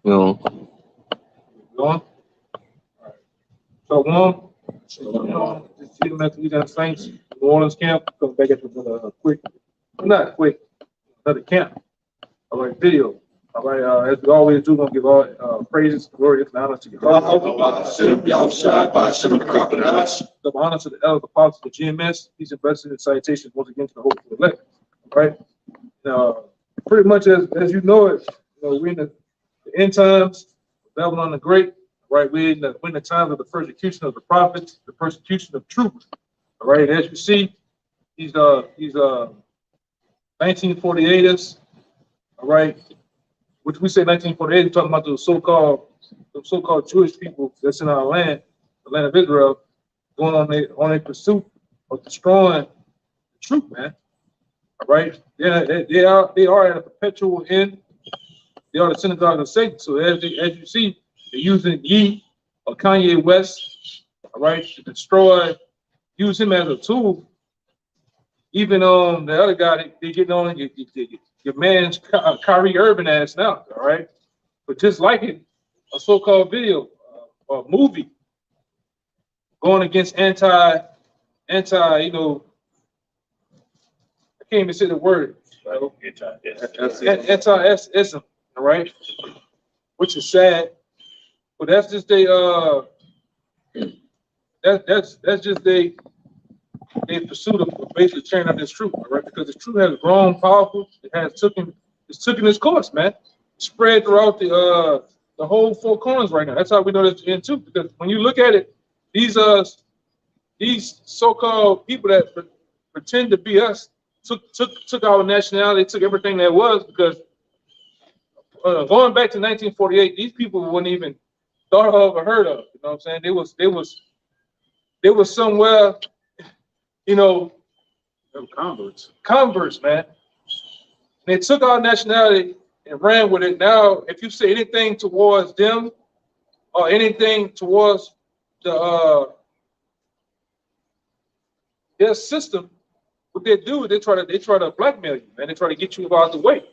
No. Going? So one, just GMS Louisiana Saints, New Orleans camp, come back at the quick, not quick, another camp. All right, video. All right, as we always do, we're gonna give all praises, glory, and honor to God. Double honor to the elders, apostles of GMS. These are blessings and salutations once again to the hopeful elect. All right. Now, pretty much as you know it, we're in the end times, Babylon the Great. Right, we're in the time of the persecution of the prophets, the persecution of truth. All right, as you see, these 1948ers. All right, which we say 1948, we're talking about the so-called Jewish people that's in our land, the land of Israel, going on a pursuit of destroying the truth, man. All right, they are at a perpetual end. They are the synagogue of Satan. So as you see, they're using Ye or Kanye West, all right, to destroy, use him as a tool. Even the other guy, they getting on your man's Kyrie Irving ass now, all right? But just like it, a so-called video, a movie, going against anti, I can't even say the word. Anti-ism, all right? Which is sad. But that's just that's just they pursuit of basically tearing up this truth, all right? Because the truth has grown powerful. It's taken its course, man. Spread throughout the whole four corners right now. That's how we know that's the end too. Because when you look at it, these so-called people that pretend to be us took our nationality, took everything that was. Because going back to 1948, these people weren't even thought of or heard of. You know what I'm saying? They was somewhere, converts, man. They took our nationality and ran with it. Now, if you say anything towards them or anything towards their system, what they do is they try to blackmail you, man. They try to get you out of the way.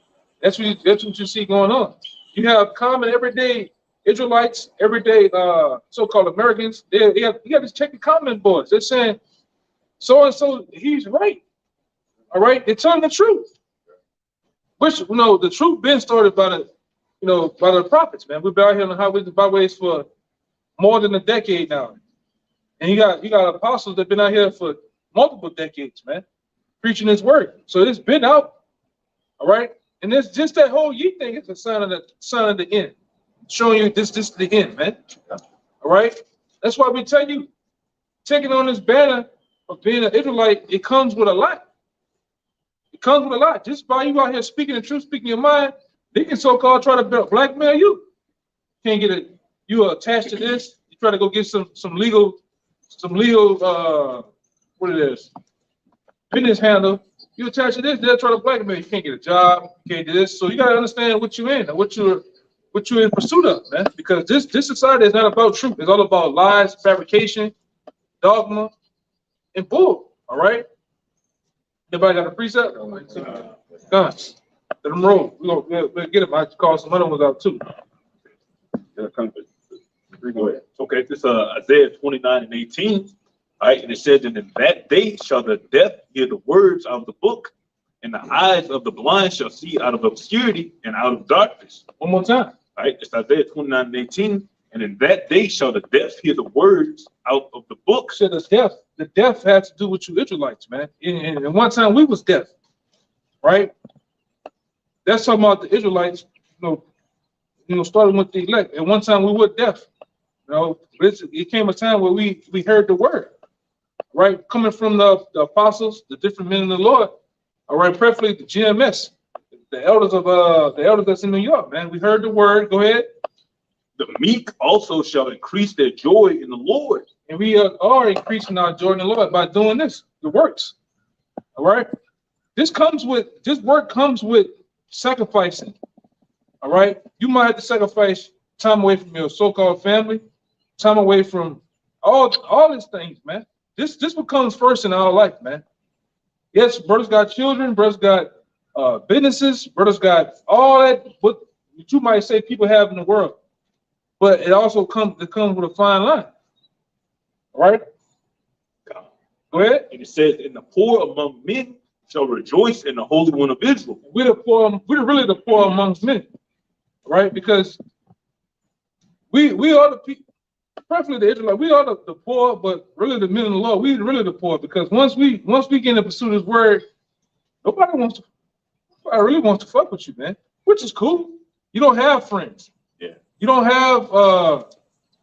That's what you see going on. You have common everyday Israelites, everyday so-called Americans. You got to check the comment boards. They're saying so and so, he's right. All right, they're telling the truth. Which the truth been started by the prophets, man. We've been out here on the highways and byways for more than a decade now, and you got apostles that've been out here for multiple decades, man, preaching His word. So it's been out, all right. And it's just that whole Ye thing. It's a sign of the end, showing you this is the end, man. All right. That's why we tell you, taking on this banner of being an Israelite, it comes with a lot. It comes with a lot. Just by you out here speaking the truth, speaking your mind, they can so-called try to blackmail you. Can't get it. You are attached to this. You try to go get some legal what it is, business handle. You attach to this, they'll try to blackmail you. You can't get a job, you can't do this. So you gotta understand what you're in and what you're in pursuit of, man. Because this society is not about truth. It's all about lies, fabrication, dogma, and bull. All right. Everybody got a precept? Guns. Let them roll. We'll get them. I call some other ones out too. Go ahead. Okay, this is Isaiah 29:18. All right, and it says, "And in that day shall the deaf hear the words of the book, and the eyes of the blind shall see out of obscurity and out of darkness." One more time. All right, it's Isaiah 29:18. And in that day shall the deaf hear the words out of the book. So the deaf has to do with you Israelites, man. And one time we was deaf, right? That's talking about the Israelites, starting with the elect. And one time we were deaf. It came a time where we heard the word, right? Coming from the apostles, the different men in the Lord, all right, preferably the GMS, the elders that's in New York, man. We heard the word. Go ahead. The meek also shall increase their joy in the Lord. And we are increasing our joy in the Lord by doing this, the works. All right. This work comes with sacrificing. All right. You might have to sacrifice time away from your so-called family, time away from all these things, man. This what comes first in our life, man. Yes, brothers got children, brothers got businesses, brothers got all that, but that you might say people have in the world, but it also comes with a fine line. All right? Go ahead. And it says, and the poor among men shall rejoice in the Holy One of Israel. We're the poor, we're really the poor amongst men, right? Because we are the people, preferably the Israelites, we are the poor, but really the men of the Lord, we really the poor, because once we get in the pursuit of His word, nobody really wants to fuck with you, man, which is cool. You don't have friends. Yeah. You don't have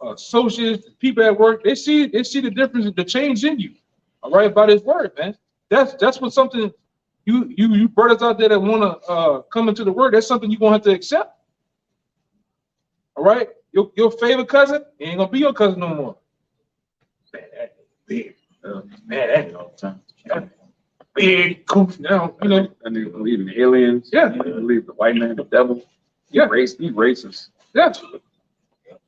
associates, people at work. They see the difference, the change in you. All right, by His word, man. That's what something you brothers out there that want to come into the word. That's something you're gonna have to accept. All right, your favorite cousin ain't gonna be your cousin no more. Big, mad all the time. Big goof now, you know. I nigga believe in aliens. Yeah. He believe the white man, the devil. Yeah. He racist. Yeah,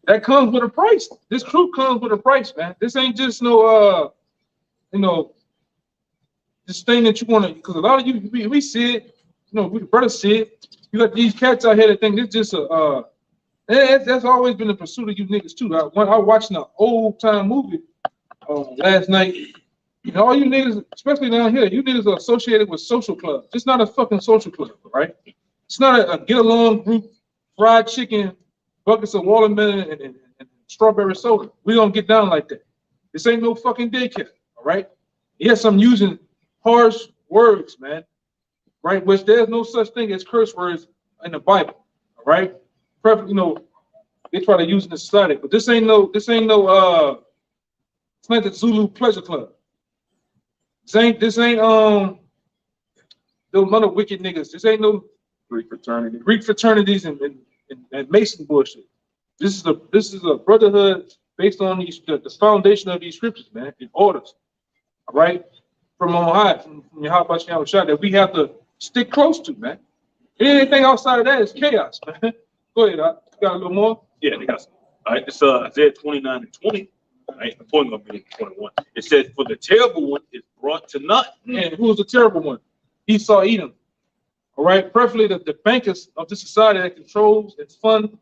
that comes with a price. This truth comes with a price, man. This ain't just no you know, this thing that you want to, because a lot of you, we see it, you know, we the brothers see it. You got these cats out here that think it's just that's always been the pursuit of you niggas too. I was watching an old time movie last night. You know, all you niggas, especially down here, you niggas are associated with social clubs. It's not a fucking social club, right? It's not a get along group, fried chicken, buckets of watermelon and strawberry soda. We don't get down like that. This ain't no fucking daycare, all right? Yes, I'm using harsh words, man, right? Which there's no such thing as curse words in the Bible, all right? Perfect, you know, they try to use it in society, but this ain't no it's not the Zulu Pleasure Club. This ain't those other wicked niggas. This ain't no Greek fraternity. Greek fraternities and Mason bullshit. This is a brotherhood based on the foundation of these scriptures, man, in orders. All right, from on high, from Yahweh Shah, that we have to stick close to, man. Anything outside of that is chaos, man. Go ahead, you got a little more? Yeah, they got some. All right, it's Isaiah 29 and 20. All right, the point gonna be 21. It says, for the terrible one is brought to naught. And who's the terrible one? Esau Edom. All right, preferably the bankers of this society that controls and fund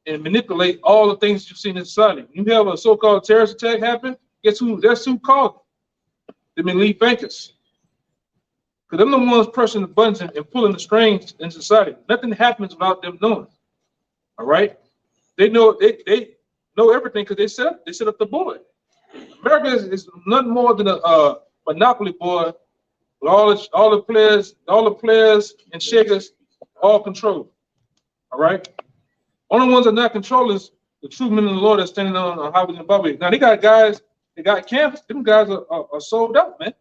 and manipulate all the things you see in the society. You have a so-called terrorist attack happen, guess who? That's who caused it. The elite bankers. Because they're the ones pressing the buttons and pulling the strings in society. Nothing happens without them knowing. All right? They know everything because they set up the board. America is nothing more than a monopoly board with all the players and shakers all controlled. All right? Only ones that are not controlled is the true men of the Lord that's standing on highways and byways. Now they got guys, they got camps. Them guys are sold out, man.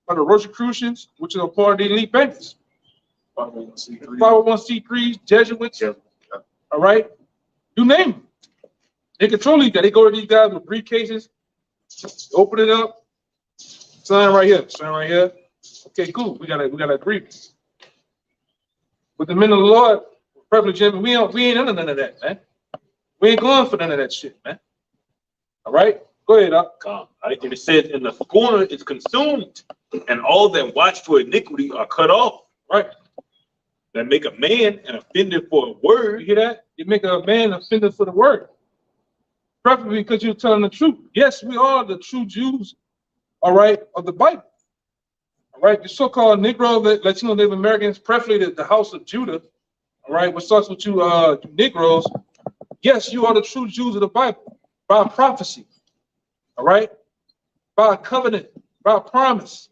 By the Rosicrucians, which are a part of the elite bankers. 501c3s, Jesuits. All right? You name them. They control these guys. They go to these guys with briefcases, open it up, sign right here, sign right here. Okay, cool. We got agreement. With the men of the Lord, privilege, we ain't under none of that, man. We ain't going for none of that shit, man. All right? Go ahead, All right, and it says, and the scorner is consumed, and all that watch for iniquity are cut off. Right. That make a man an offender for a word. You hear that? You make a man offended for the word. Preferably because you're telling the truth. Yes, we are the true Jews, all right, of the Bible. All right, the so-called Negro, Latino Native Americans, preferably the house of Judah, all right, what starts with you Negroes. Yes, you are the true Jews of the Bible by prophecy, all right, by covenant, by promise,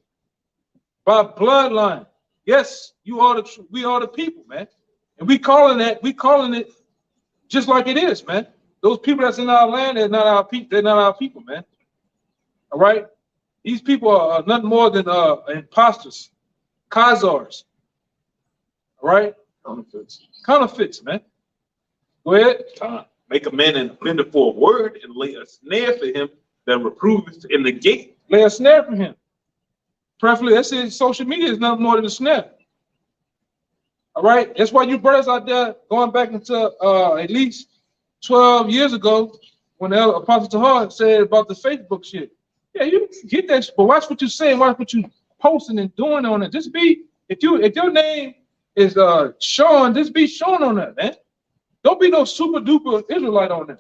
by bloodline. Yes, you are we are the people, man, and we calling it just like it is, man. Those people that's in our land, they're not our people. They're not our people, man. All right, these people are nothing more than imposters, Khazars. All right, counterfeits, man. Go ahead. Make a man an offender for a word, and lay a snare for him that reproves in the gate. Lay a snare for him. Preferably, that's it. Social media is nothing more than a snare. All right, that's why you brothers out there going back into at least 12 years ago when the Apostle Tahar said about the Facebook shit. Yeah, you get that, but watch what you say, watch what you posting and doing on it. Just be, if your name is Sean, just be Sean on that, man. Don't be no super duper Israelite on there.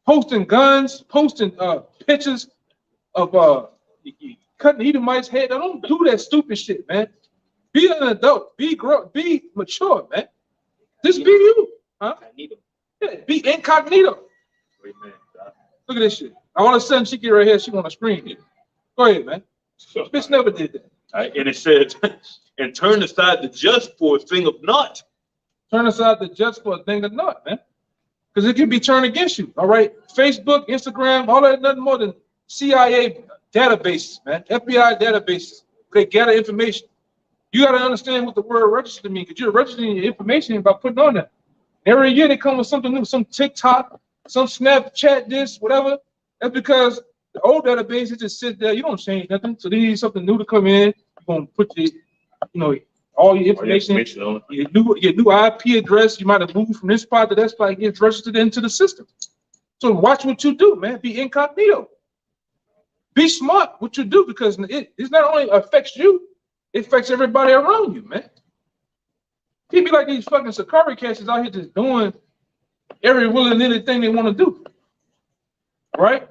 Posting guns, posting pictures of cutting Edomites' head. Now, don't do that stupid shit, man. Be an adult. Be mature, man. Just be you. Huh? Yeah, be incognito. Amen. Look at this shit. All of a sudden, she get right here. She on the screen here. Go ahead, man. Bitch never did that. All right, and it says, and turn aside the just for a thing of naught. Turn aside the just for a thing of naught, man. Because it can be turned against you. All right. Facebook, Instagram, all that, nothing more than CIA databases, man. FBI databases. They gather information. You got to understand what the word register means, because you're registering your information by putting on that. Every year they come with something new, some TikTok, some Snapchat, this, whatever. That's because the old database, it just sit there. You don't change nothing. So they need something new to come in. You're going to put the, all your information on your new IP address. You might have moved from this spot to that spot, it gets registered into the system. So watch what you do, man. Be incognito. Be smart what you do, because it not only affects you, it affects everybody around you, man. People like these fucking Sakari cats is out here just doing every willing anything they want to do. Right?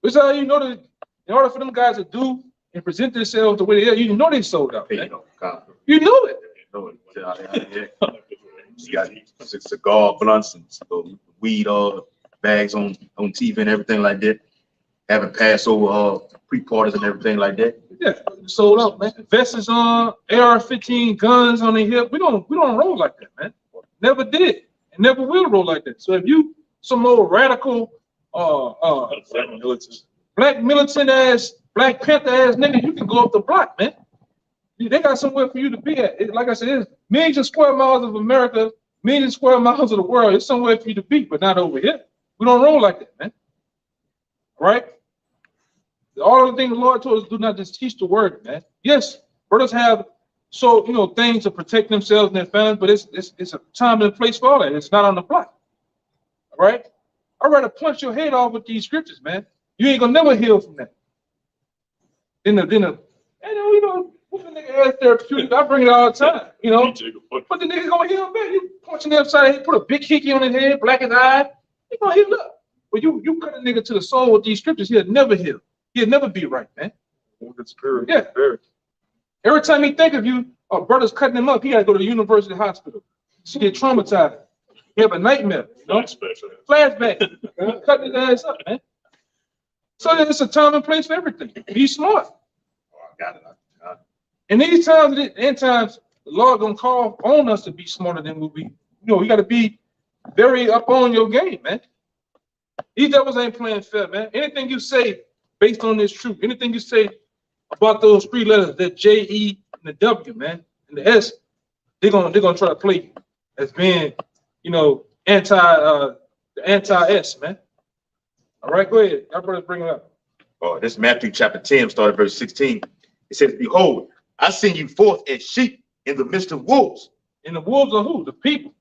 That's how you know that in order for them guys to do and present themselves the way they are, you know they sold out. Man. You know it. You got cigar blunts and weed bags on TV and everything like that. Having Passover pre-parties and everything like that. Yeah, sold out, man. Vests on, AR-15 guns on the hip. We don't roll like that, man. Never did, and never will roll like that. So if you some old radical, black militant ass, Black Panther ass nigga, you can go up the block, man. They got somewhere for you to be at. Like I said, it's millions of square miles of America, millions of square miles of the world. It's somewhere for you to be, but not over here. We don't roll like that, man. Right? All the things the Lord told us, do not just teach the word, man. Yes, brothers have things to protect themselves and their families, but it's a time and place for all that. It's not on the block. All right? I'd rather punch your head off with these scriptures, man. You ain't gonna never heal from that. What the nigga ass therapeutic, I bring it all the time, But the nigga gonna heal back. You punching the upside, he put a big hickey on his head, black his eye, he gonna heal up. But you cut a nigga to the soul with these scriptures, he'll never heal. He'll never be right, man. Spirit. Yeah. Every time he think of you, a brother's cutting him up, he gotta go to the university hospital. She get traumatized. He have a nightmare, Flashback. Cutting his ass up, man. So it's a time and place for everything. Be smart. I got it. And these times, end times, the Lord gonna call on us to be smarter than we'll be. You gotta be very up on your game, man. These devils ain't playing fair, man. Anything you say based on this truth, anything you say about those three letters, the J, E, and the W, man, and the S, they're gonna try to play you as being, anti-S, man. All right, go ahead. Our brothers bring it up. This is Matthew chapter 10, starting verse 16. It says, "Behold, I send you forth as sheep in the midst of wolves." And the wolves are who? The people.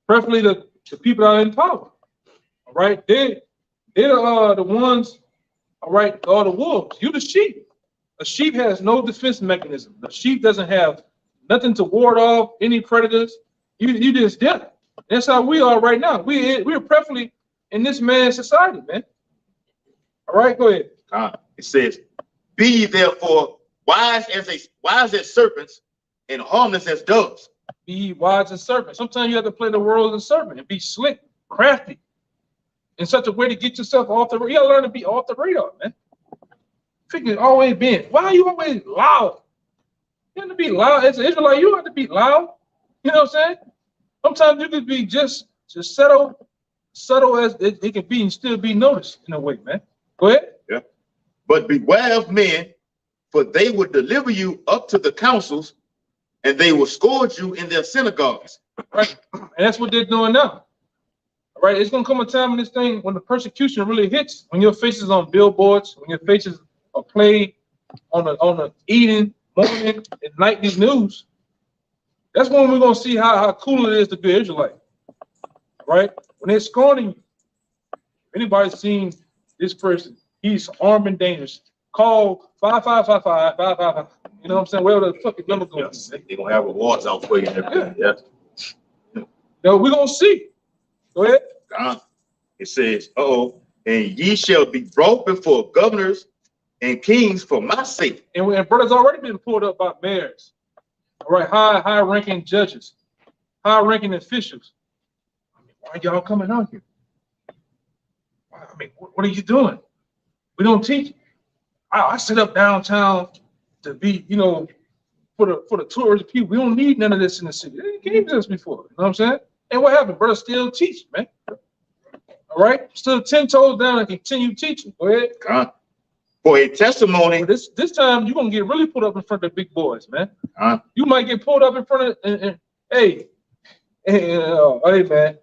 Preferably the people that are in power. All right, they're the ones. All right, are the wolves. You the sheep. A sheep has no defense mechanism. The sheep doesn't have nothing to ward off any predators. You just dead. That's how we are right now. We're preferably in this man's society, man. All right, go ahead. It says, "Be ye therefore wise as serpents and harmless as doves." Be wise as serpent. Sometimes you have to play the role of the serpent and be slick, crafty, in such a way to get yourself off the radar. You gotta learn to be off the radar, man. Freaking always being. Why are you always loud? You have to be loud. As an Israelite, you have to be loud. You know what I'm saying? Sometimes you can be just subtle as it can be and still be noticed in a way, man. Go ahead. Yeah. "But beware of men, for they will deliver you up to the councils, and they will scourge you in their synagogues." Right. And that's what they're doing now. All right. It's gonna come a time in this thing when the persecution really hits, when your face is on billboards, when your faces are played on the evening, morning, and nightly news. That's when we're gonna see how cool it is to be an Israelite. All right. When they're scorning you. If anybody's seen this person, he's armed and dangerous. Call 5555. You know what I'm saying? Wherever the fucking number goes. Yes. They're gonna have rewards out for you and everything. Yeah. No, we're gonna see. Go ahead. It says, and ye shall be brought before governors and kings for my sake. And brothers already been pulled up by mayors. All right, high ranking judges, high ranking officials. I mean, why y'all coming out here? I mean, what are you doing? We don't teach. I set up downtown to be, for the tourist people. We don't need none of this in the city. They gave this before. You know what I'm saying? And what happened? Brother still teach, man. All right, still 10 toes down and continue teaching. Go ahead. For a testimony. But this time you're gonna get really put up in front of the big boys, man. You might get pulled up in front of hey man.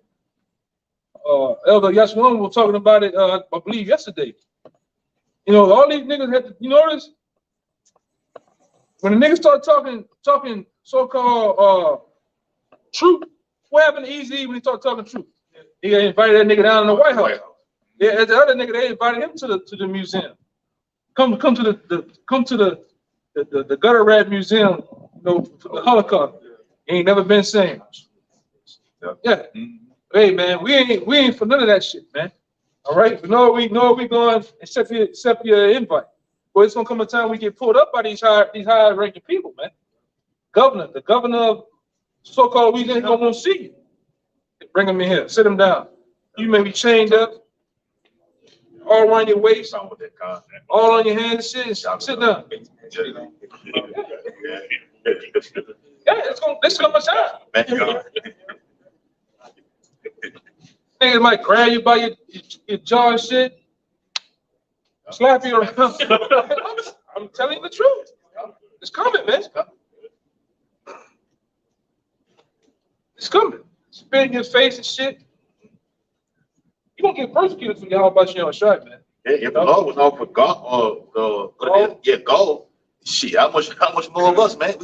Elder Yashwan was talking about it, I believe yesterday. All these niggas had to, you notice when the niggas start talking so-called truth. What happened to Easy when he started talking truth? He invited that nigga down in the White House. Yeah, the other nigga, they invited him to the museum. Come to the gutter rat museum, for the Holocaust. He ain't never been same. Yeah. Hey man, we ain't for none of that shit, man. All right. We know we going accept your invite. But it's gonna come a time we get pulled up by these high ranking people, man. The governor of so-called we ain't gonna see you. Bring him in here, sit him down. You may be chained up, all around your waist, all on your hands, sit down. Yeah, it's gonna time. Niggas might grab you by your jaw and shit, slap you around. I'm telling you the truth. It's coming, man. It's coming. Spit in your face and shit. You gonna get persecuted for y'all about your own shot, man. Yeah, if the Lord was off for God, God, shit, how much more of us, man?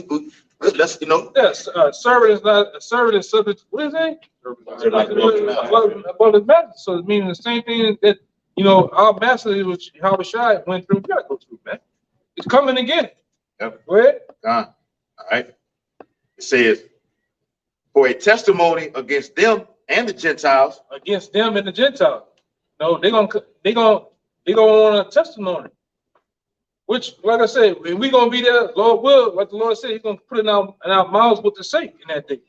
Let's, Yes, servant is subject. What is it? Above his master. So it means the same thing that our master, which Howard Shai went through. We gotta go through, man. It's coming again. Yep. Go ahead. All right. It says, for a testimony against them and the Gentiles. Against them and the Gentiles. No, they gonna want a testimony. Which, like I said, when we gonna be there, Lord will, like the Lord said, He's gonna put it in our mouths what to say in that day.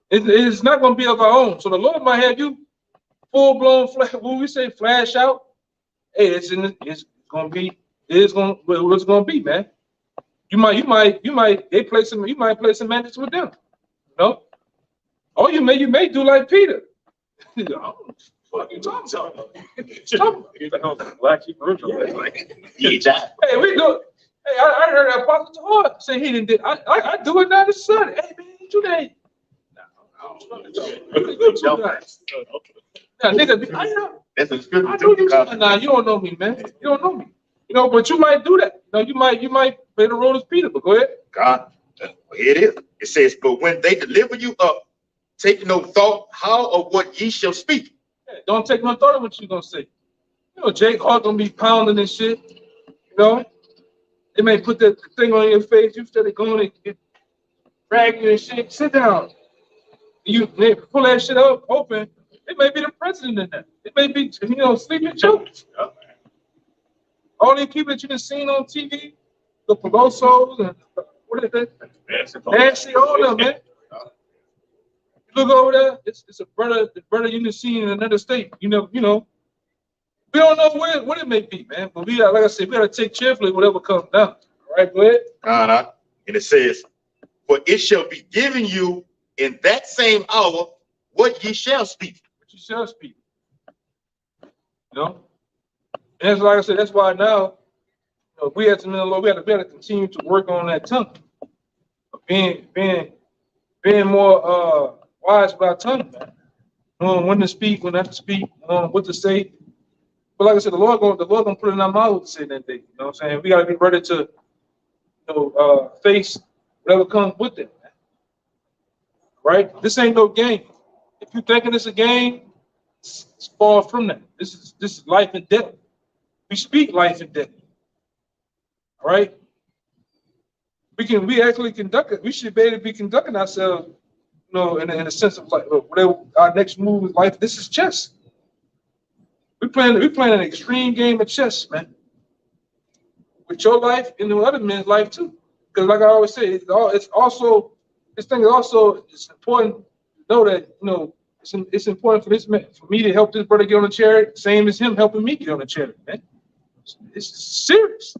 It's not gonna be of our own. So the Lord might have you full blown when we say flash out. Hey, it's gonna be what it's gonna be, man. You might play some magic with them. Or you may do like Peter. What are you talking about? Black Hebrew. Hey, we do. Hey, I heard Apostle Tahor say he didn't. I do it now this Sunday. Hey man, you today. Now, nigga, I know. That's a scripture. I know you. Nah, you don't know me, man. You don't know me. But you might do that. You might play the role as Peter. But go ahead. God, here it is. It says, but when they deliver you up, take no thought how or what ye shall speak. Yeah, don't take no thought of what you're gonna say. Jake Hart gonna be pounding and shit. They may put that thing on your face. You instead of going and drag you and shit. Sit down. They pull that shit up open. It may be the president in that. It may be Sleeping Joe. All these people that you can seen on TV, the Pelosos and what is that? Nancy, all of them, man. Look over there. It's a brother. The brother you didn't see in another state. We don't know what it may be, man. But like I said, we gotta take cheerfully whatever comes down. All right, go ahead. And it says, for it shall be given you in that same hour what ye shall speak. What you shall speak. And that's like I said. That's why now, we have to know, Lord, we have to continue to work on that tongue, being more wise about tongue, man. Knowing when to speak, when not to speak, what to say. But like I said, the Lord gonna put it in our mouth to say that day. You know what I'm saying? We gotta be ready to, face whatever comes with it, man. Right? This ain't no game. If you thinking it's a game, it's far from that. This is life and death. We speak life and death. All right? We actually conduct it. We should be able to be conducting ourselves, you know, in a sense of like whatever our next move in life. This is chess. We're playing an extreme game of chess, man. With your life and the other men's life too. Because like I always say, it's also this thing is also it's important to know that you know it's important for this man for me to help this brother get on the chariot, same as him helping me get on the chariot, man. It's serious.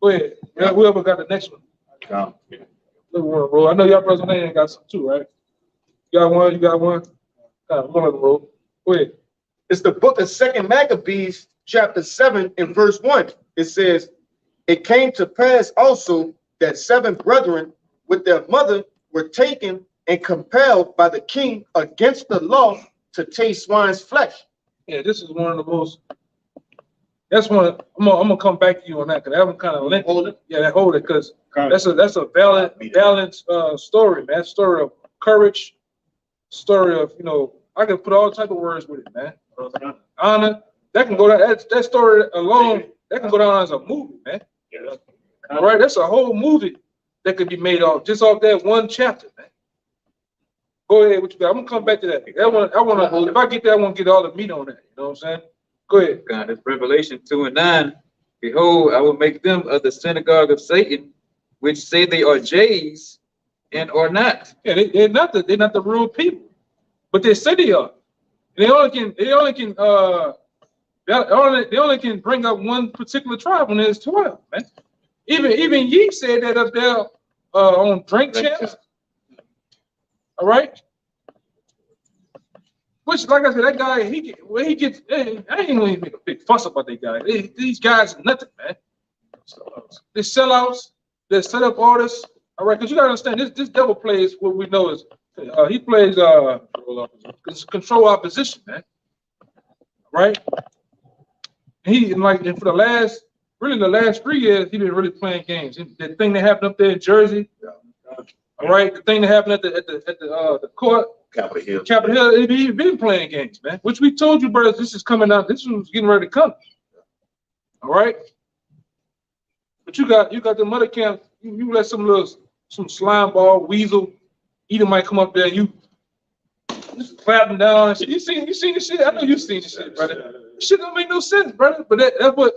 Go ahead. Yeah, whoever got the next one. Bro. I know y'all brothers on there got some too, right? You got one. You got one. One of them, bro. Go ahead. It's the book of 2 Maccabees, chapter 7, and verse 1. It says, "It came to pass also that 7 brethren with their mother were taken and compelled by the king against the law to taste swine's flesh." Yeah, this is one of the most. That's one. I'm gonna come back to you on that because that one kind of linked. Hold it. Yeah, that hold it because that's a balanced story, man. Story of courage, story of I can put all type of words with it, man. Honor. That can go down. That story alone. That can go down as a movie, man. Yeah. All right, that's a whole movie that could be made off that one chapter, man. Go ahead, what you got? I'm gonna come back to that. If I get that, I want to get all the meat on that. You know what I'm saying? Go ahead. God, it's Revelation 2:9. Behold, I will make them of the synagogue of Satan, which say they are Jays and are not. Yeah, they're not the real people, but they say they are. They only can bring up one particular tribe when there's 12, man. Even Ye said that up there on Drink Champs. All right. Which, like I said, that guy, he gets. I ain't gonna even make a big fuss about that guy. These guys are nothing, man. They're sellouts. They're setup artists. All right, because you gotta understand, this devil plays what we know is he plays control opposition, man. Right? And for the last 3 years, he been really playing games. The thing that happened up there in Jersey, all right, the thing that happened at the court, Capitol Hill, he been playing games, man. Which we told you, brothers, this is coming out. This was getting ready to come. All right, but you got the mother camp. You let some slime ball weasel either might come up there and you just clap them down and shit. You seen this shit? I know you seen this shit, brother. This shit don't make no sense, brother. But that's what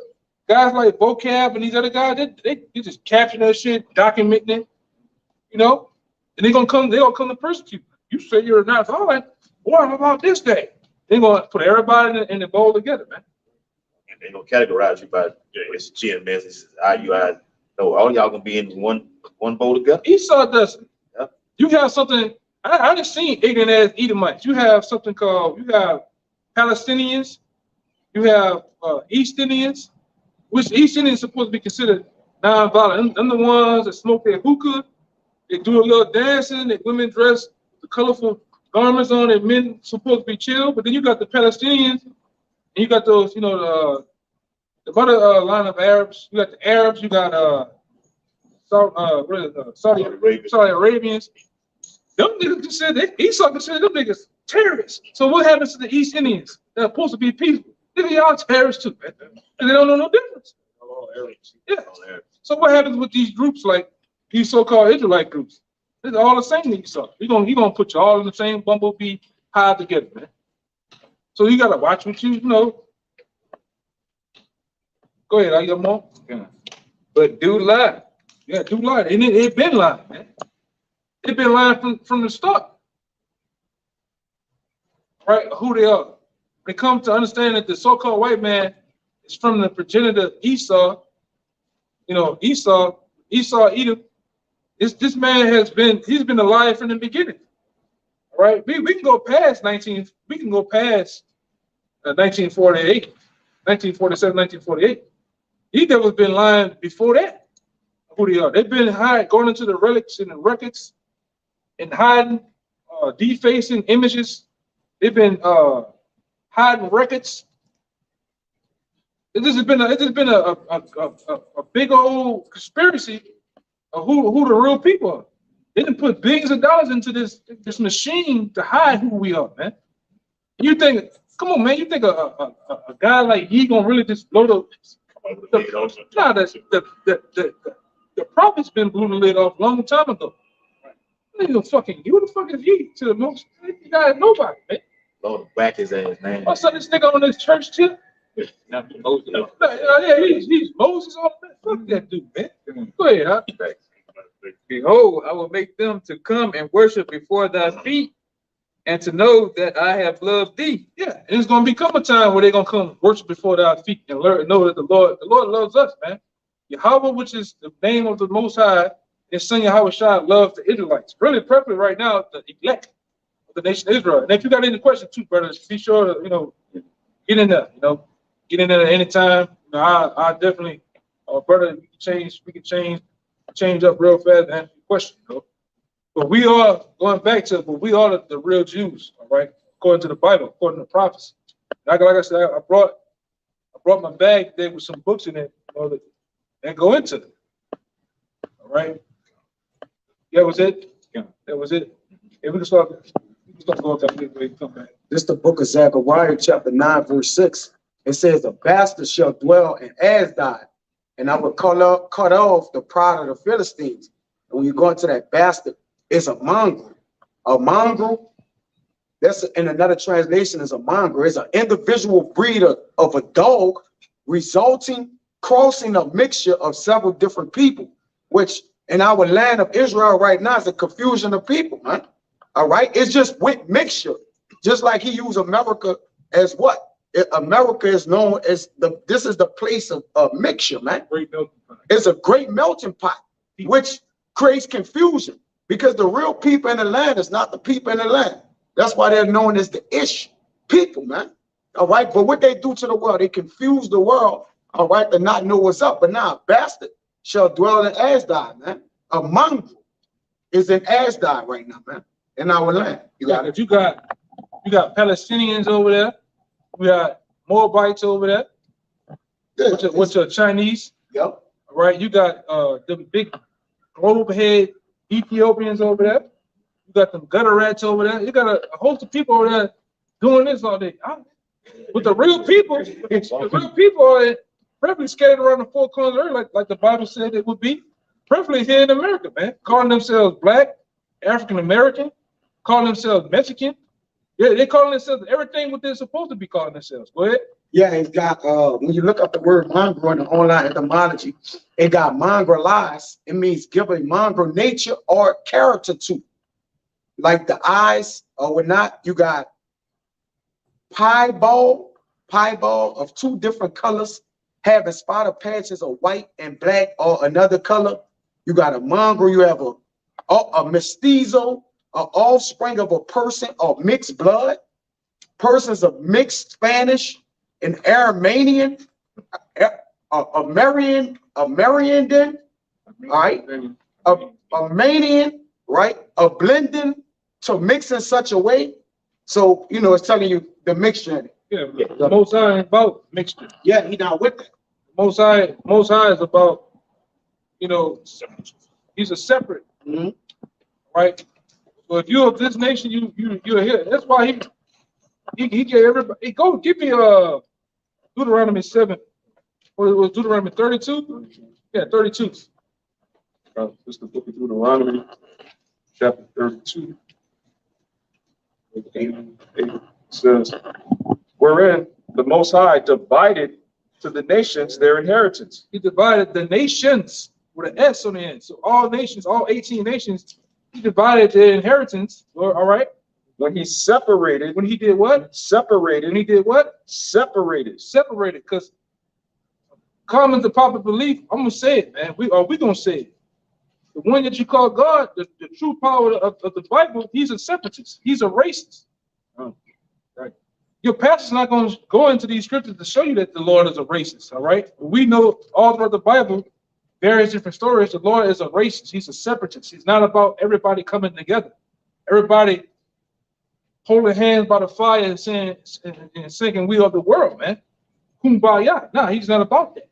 guys like Vocab and these other guys they just capture that shit, documenting it, and they're gonna come to persecute. You say you're not all right. What about this day? They're gonna put everybody in the bowl together, man. And they're gonna categorize you by it's GMS, it's IUI. No, all y'all gonna be in one bowl together. Esau doesn't. Yeah. You have something. I just seen ignorant ass Edomites. You have something called. You have Palestinians. You have East Indians, which East Indians supposed to be considered non-violent. Them the ones that smoke their hookah. They do a little dancing. The women dress the colorful garments on, and men supposed to be chill. But then you got the Palestinians, and you got those, the other line of Arabs. You got the Arabs. You got Saudi Arabians. Them niggas consider Esau considered them niggas terrorists. So what happens to the East Indians? They're supposed to be peaceful. They are terrorists too, man. And they don't know no difference. Yeah. So what happens with these groups like these so-called Israelite groups? They're all the same to Esau. He gonna put you all in the same bumblebee hive together, man. So you gotta watch what you know. Go ahead, I got more. Yeah. But do lie. Yeah, do lie. And it been lying, man. It been lying from the start. Right? Who they are. They come to understand that the so-called white man is from the progenitor Esau. Esau, Edom. This man he's been alive from the beginning. All right? We can go past 1948, 1947, 1948. These devils been lying before that. Who they are. They've been going into the relics and the records and hiding, defacing images. They've been hiding records. It has been a big old conspiracy of who the real people are. They didn't put billions of dollars into this machine to hide who we are, man. You think, come on, man, you think a guy like he gonna really just blow the prophets been blew the lid off a long time ago. Ain't no fucking you. What the fuck is ye to the most? You got nobody, man. Lord, whack his ass, man. What's up, this nigga on this church tip? Not Moses. Yeah, he's Moses on that. Fuck that dude, man. Go ahead, huh? Behold, I will make them to come and worship before thy feet, and to know that I have loved thee. Yeah, and it's gonna become a time where they're gonna come worship before our feet and learn, know that the Lord loves us, man. Yahweh, which is the name of the Most High, and son Yahweh Shai loves the Israelites. Really, perfectly right now, the elect of the nation of Israel. And if you got any questions too, brothers, be sure to get in there. Get in there at any time. I definitely, brother, we can change up real fast and answer your question. But we are going back to, but we are the real Jews, all right, according to the Bible, according to prophecy. Like I said, I brought my bag today with some books in it, that go into it. All right. That was it. Yeah, that was it. Yeah, we can start going back this way. Come back. This is the book of Zechariah, chapter 9, verse 6. It says, "A bastard shall dwell in Ashdod, and I will cut off the pride of the Philistines." And when you go into that bastard, it's a mongrel. A mongrel, that's in another translation, is a mongrel. It's an individual breed of a dog, crossing a mixture of several different people, which in our land of Israel right now is a confusion of people, man. All right, it's just with mixture, just like he used America as what? America is known as this is the place of mixture, man. Great melting pot. It's a great melting pot, which creates confusion because the real people in the land is not the people in the land. That's why they're known as the ish people, man. All right, but what they do to the world, they confuse the world, all right, to not know what's up. But now, a bastard shall dwell in Ashdod, man. A mongrel is in Ashdod right now, man, in our land. You got Palestinians over there. We got Moabites over there, which are Chinese. Yep. All right, you got the big globe head Ethiopians over there. You got them gutter rats over there. You got a host of people over there doing this all day. But the real people are probably scattered around the four corners of the earth, like the Bible said it would be. Preferably here in America, man, calling themselves Black, African American, calling themselves Mexican. Yeah, they're calling themselves everything what they're supposed to be calling themselves. Go ahead. Yeah, it's got when you look up the word mongrel in the online etymology, it got mongrelize. It means give a mongrel nature or character to, like the eyes or whatnot. You got piebald of two different colors, having spotted patches of white and black or another color. You got a mongrel. You have a mestizo, an offspring of a person of mixed blood, persons of mixed Spanish and Armenian, Armenian, all right, Armenian, right, a blending to mix in such a way. So, it's telling you the mixture in it. Yeah, the Most High is about mixture. Yeah, he not with that. Most High is about, he's a separate, right? So if you're of this nation, you're here. That's why he gave everybody. Go give me Deuteronomy 7. What it was, Deuteronomy 32? Yeah, 32. This is the book of Deuteronomy, chapter 32. It says, wherein the Most High divided to the nations their inheritance. He divided the nations with an S on the end. So all nations, all 18 nations, he divided their inheritance. All right. When he separated, When he did what? separated, When he did what? separated. Separated. Because common to popular belief, I'm gonna say it, man. We gonna say it. The one that you call God, the true power of the Bible, he's a separatist. He's a racist. Right. Your pastor's not going to go into these scriptures to show you that the Lord is a racist. All right. We know all throughout the Bible, various different stories. The Lord is a racist. He's a separatist. He's not about everybody coming together. Everybody holding hands by the fire and saying and singing, "We are the world, man." Kumbaya. No, he's not about that.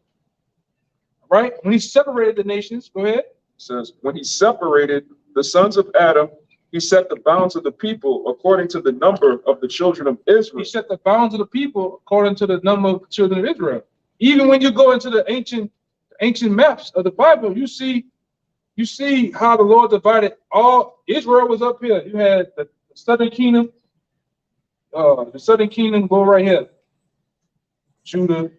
All right. When he separated the nations, go ahead. It says, when he separated the sons of Adam, he set the bounds of the people according to the number of the children of Israel. He set the bounds of the people according to the number of the children of Israel. Even when you go into the ancient maps of the Bible, you see you see how the Lord divided all Israel was up here. You had the southern kingdom, go right here. Judah,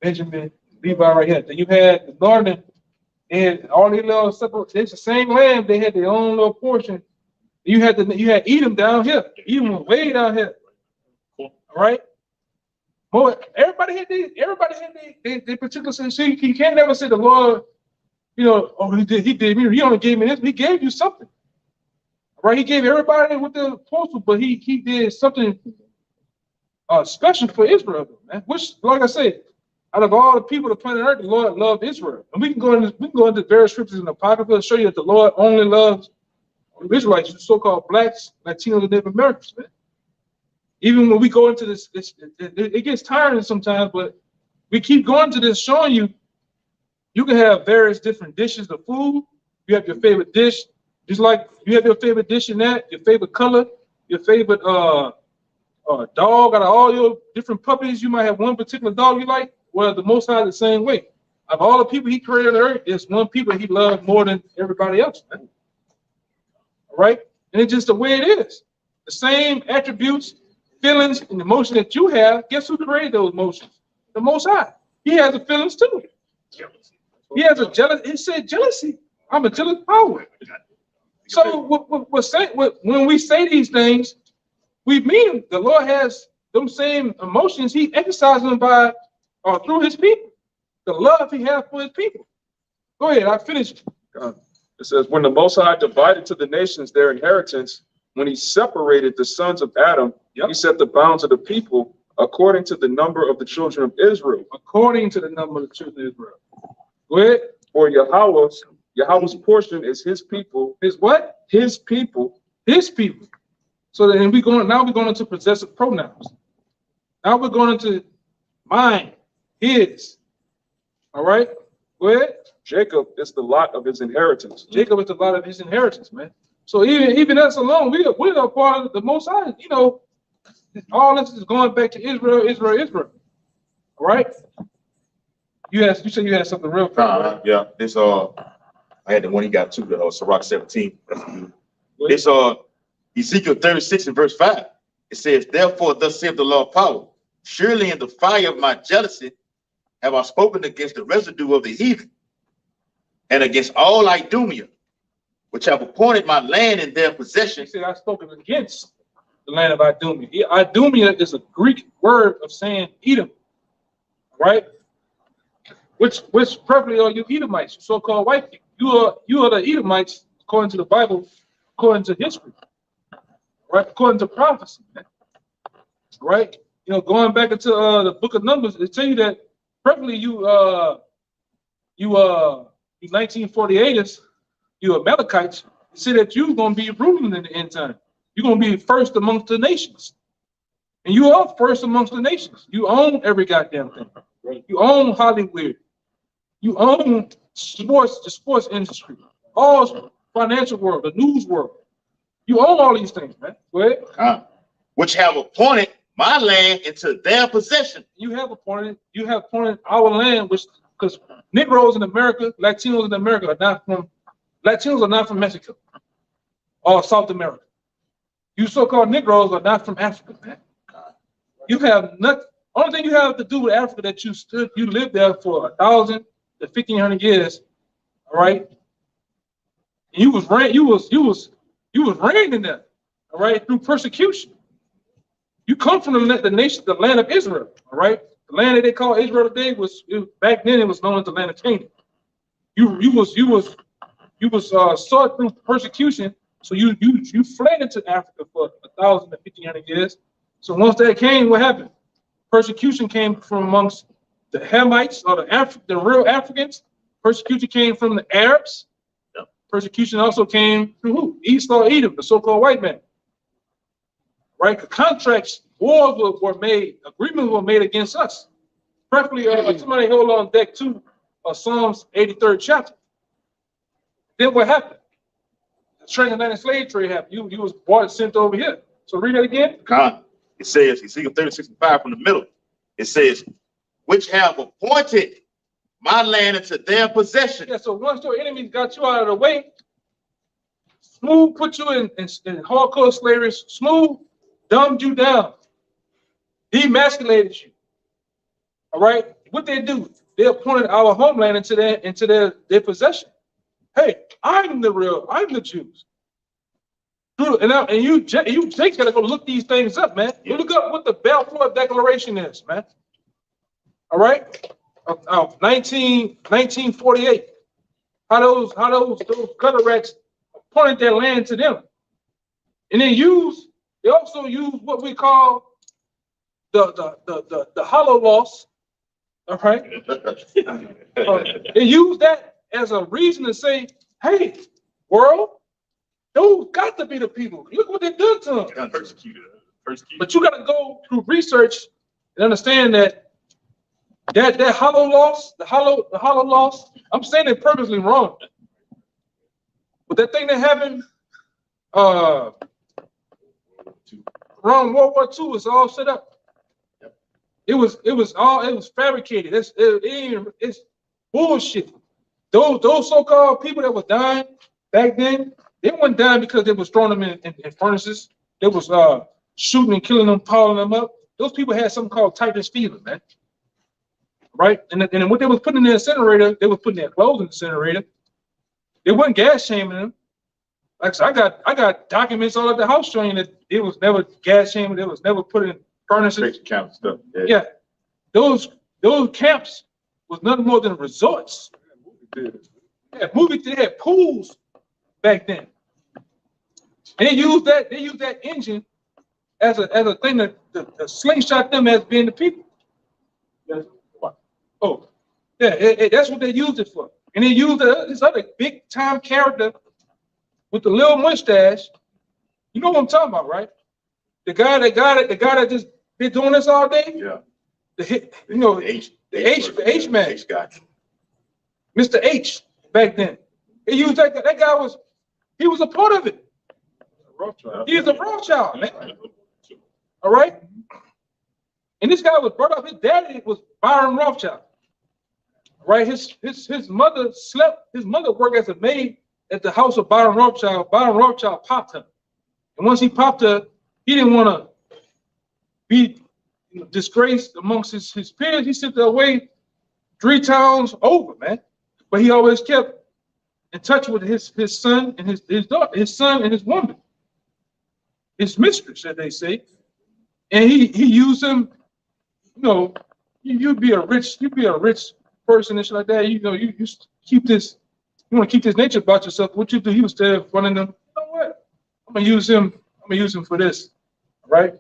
Benjamin, Levi right here. Then you had the northern, and all these little separate, it's the same land, they had their own little portion. You had Edom down here. Edom was way down here. All right. Boy, everybody had their particular sin. See, you can't never say the Lord, oh, he did me. He only gave me this. He gave you something. All right. He gave everybody with the apostle, but he did something special for Israel, man. Which, like I said, out of all the people on the planet Earth, the Lord loved Israel. And we can go into various scriptures in the Apocrypha and show you that the Lord only loves Israelites, so-called blacks, Latinos, and Native Americans, man. Even when we go into this, it gets tiring sometimes, but we keep going to this, showing you can have various different dishes of food. You have your favorite dish, just like you have your favorite dish in that, your favorite color, your favorite dog. Out of all your different puppies, you might have one particular dog you like. Well, the Most High the same way. Of all the people He created on the earth, there's one people He loved more than everybody else, man. All right, and it's just the way it is. The same attributes, feelings, and emotions that you have. Guess who created those emotions? The Most High. He has the feelings too. He has a jealous. He said jealousy. I'm a jealous power. So when we say these things, we mean the Lord has them same emotions. He exercises them by or through His people. The love He has for His people. Go ahead. I finished. It says, when the Most High divided to the nations their inheritance, when He separated the sons of Adam, He set the bounds of the people according to the number of the children of Israel. According to the number of the children of Israel. Go ahead. For Yahweh's portion is His people. His what? His people. His people. So then we're going into possessive pronouns. Now we're going into mine, his. All right. Go ahead. Jacob is the lot of his inheritance. Jacob is the lot of his inheritance, man. So even us alone, we're a part of the Most High. All this is going back to Israel. All right. You said you had something real quick. Right? Yeah. This I had the one he got too, the Sirach 17. This Ezekiel 36 and verse 5. It says, therefore, thus saith the Lord of power, surely in the fire of my jealousy have I spoken against the residue of the heathen, and against all Idumea, which have appointed my land in their possession. He said, I've spoken against the land of Idumea. Idumea is a Greek word of saying Edom, right? Which probably are you Edomites, so-called white people. You are the Edomites, according to the Bible, according to history, right? According to prophecy, right? Going back into the book of Numbers, it tell you that probably you 1948ers, you Amalekites, say that you're going to be ruling in the end time. You're going to be first amongst the nations. And you are first amongst the nations. You own every goddamn thing. Right? You own Hollywood. You own sports, the sports industry, all financial world, the news world. You own all these things, man. Go ahead. Which have appointed my land into their possession. You have appointed our land, because Negroes in America, Latinos in America Latinos are not from Mexico or South America. You so-called Negroes are not from Africa, man. You have nothing. Only thing you have to do with Africa that you lived there for 1,000 to 1,500 years, all right? And you was reigned in there, all right, through persecution. You come from the nation, the land of Israel, all right? The land that they call Israel today back then it was known as the land of Canaan. You was sought through persecution, so you fled into Africa for 1,000 to 1,500 years. So once that came, what happened? Persecution came from amongst the Hamites or the real Africans. Persecution came from the Arabs. Persecution also came through who? Esau, Edom, the so-called white man. Right? The contracts, wars were made, agreements were made against us. Preferably, somebody hold on deck 2 of Psalms 83rd chapter. Then what happened? The transatlantic slave trade happened. You was bought and sent over here. So read that again. It says, Ezekiel 36 and 5 from the middle. It says, which have appointed my land into their possession. Yeah, so once your enemies got you out of the way, Smooth put you in hardcore slavery, Smooth dumbed you down, demasculated you. All right, what they do? They appointed our homeland into their possession. Hey, I'm the Jews. And you Jake gotta go look these things up, man. You look up what the Balfour Declaration is, man. All right, 1948. How those gutter rats appointed their land to them, and they also use what we call the Holocaust. All right, they use that as a reason to say, hey, world, those got to be the people. Look what they did to them. Persecuted. But you got to go through research and understand that Holocaust, the Holocaust, I'm saying it purposely wrong. But that thing that happened around World War II was all set up. It was fabricated. It's bullshit. Those so-called people that were dying back then, they weren't dying because they was throwing them in furnaces. They was shooting and killing them, piling them up. Those people had something called typhus fever, man. Right? And what they was putting in the incinerator, they was putting their clothes in the incinerator. They wasn't gas shaming them. Like so I got documents all at the house showing that it was never gas shaming, it was never put in furnaces. Camp stuff. Yeah. Those camps was nothing more than resorts. Yeah, they had pools back then. And they used that engine as a thing that slingshot them as being the people. Oh, yeah, that's what they used it for. And they used this other big time character with the little mustache. You know what I'm talking about, right? The guy that just been doing this all day. Yeah. The H man. H guy. Mr. H back then. They used that guy he was a part of it. He is a Rothschild, man. All right. And this guy was brought up. His daddy was Byron Rothschild. Right. His mother worked as a maid at the house of Byron Rothschild. Byron Rothschild popped her. And once he popped her, he didn't want to be disgraced amongst his peers. He sent her away 3 towns over, man. But he always kept in touch with his son and his daughter, his son and his woman, his mistress, as they say. And he used him. You know, you'd be a rich person and shit like that. You know, you keep this. You want to keep this nature about yourself. What you do? He was there in front of them. You know what? I'm gonna use him for this. All right.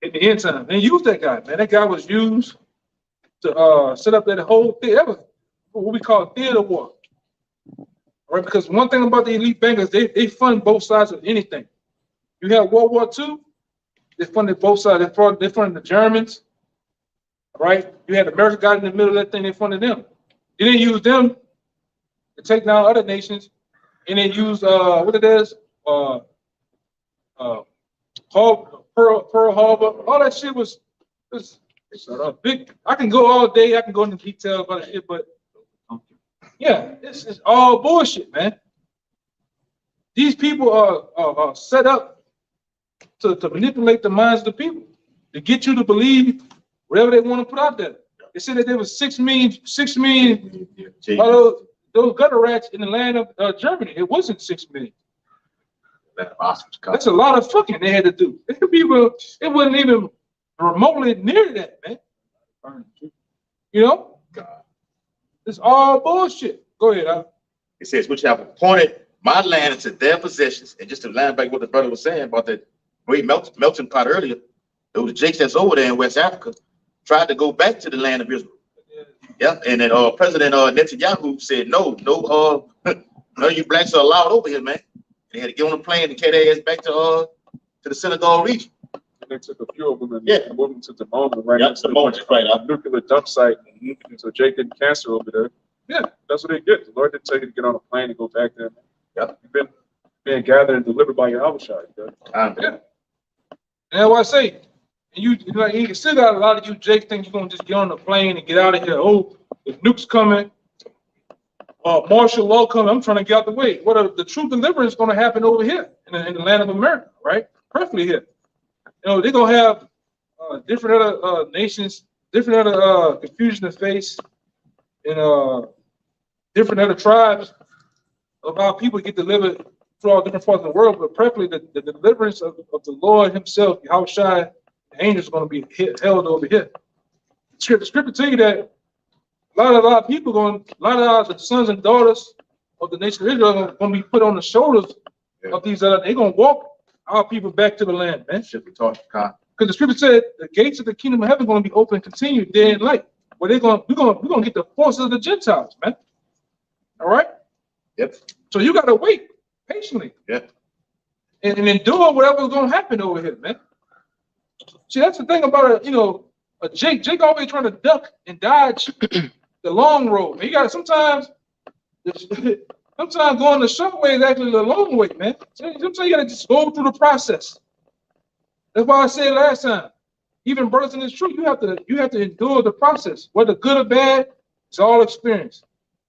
In the end time, and use that guy, man. That guy was used to set up that whole thing. That was what we call theater war. All right, because one thing about the elite bankers, they fund both sides of anything. You have World War II, they funded both sides. They funded the Germans. All right, you had America got in the middle of that thing. They funded them. They didn't use them to take down other nations, and they used what it is, Pearl Harbor. All that shit was big. I can go all day. I can go into detail about it, but yeah, this is all bullshit, man. These people are set up to manipulate the minds of the people, to get you to believe whatever they want to put out there. They said that there was 6 million those gutter rats in the land of Germany. It wasn't 6 million. That's a lot of fucking they had to do. It wasn't even remotely near that, man. You know? It's all bullshit. Go ahead, It says, which have appointed my land into their possessions. And just to line back what the brother was saying about that great melting pot earlier, there was the Jakes that's over there in West Africa tried to go back to the land of Israel. Yeah, and then President Netanyahu said, no, you blacks are allowed over here, man. They had to get on a plane and carry their ass back to the Senegal region. They took a few of them and moved them to the moment, right? Yeah, the moment, right. A nuclear dump site. So Jake didn't cancel over there. Yeah, that's what they get. The Lord didn't tell you to get on a plane and go back there. Yeah. You've been being gathered and delivered by your Abishai. Yeah. And that's what I say. And you still got a lot of you Jake think you're gonna just get on the plane and get out of here. Oh, the nukes coming, martial law coming. I'm trying to get out the way. What are the true deliverance going to happen over here in the land of America, right? Perfectly here. You know, they're going to have different other nations, different other confusion to face, and different other tribes of our people get delivered through all different parts of the world, but preferably the deliverance of the Lord himself, Yahushua, the angels are going to be held over here. The scripture tell you that a lot of people a lot of the sons and daughters of the nation of Israel are going to be put on the shoulders of these they're going to walk our people back to the land, man. Because the scripture said the gates of the kingdom of heaven are going to be open and continue day and night. Where we're going to get the forces of the Gentiles, man. All right? Yep. So you got to wait patiently. Yeah. And endure whatever's going to happen over here, man. See, that's the thing about Jake. Jake always trying to duck and dodge the long road. Man. You got to sometimes going the short way is actually the long way, man. Sometimes you got to just go through the process. That's why I said last time. Even brothers in this truth, you have to endure the process, whether good or bad. It's all experience.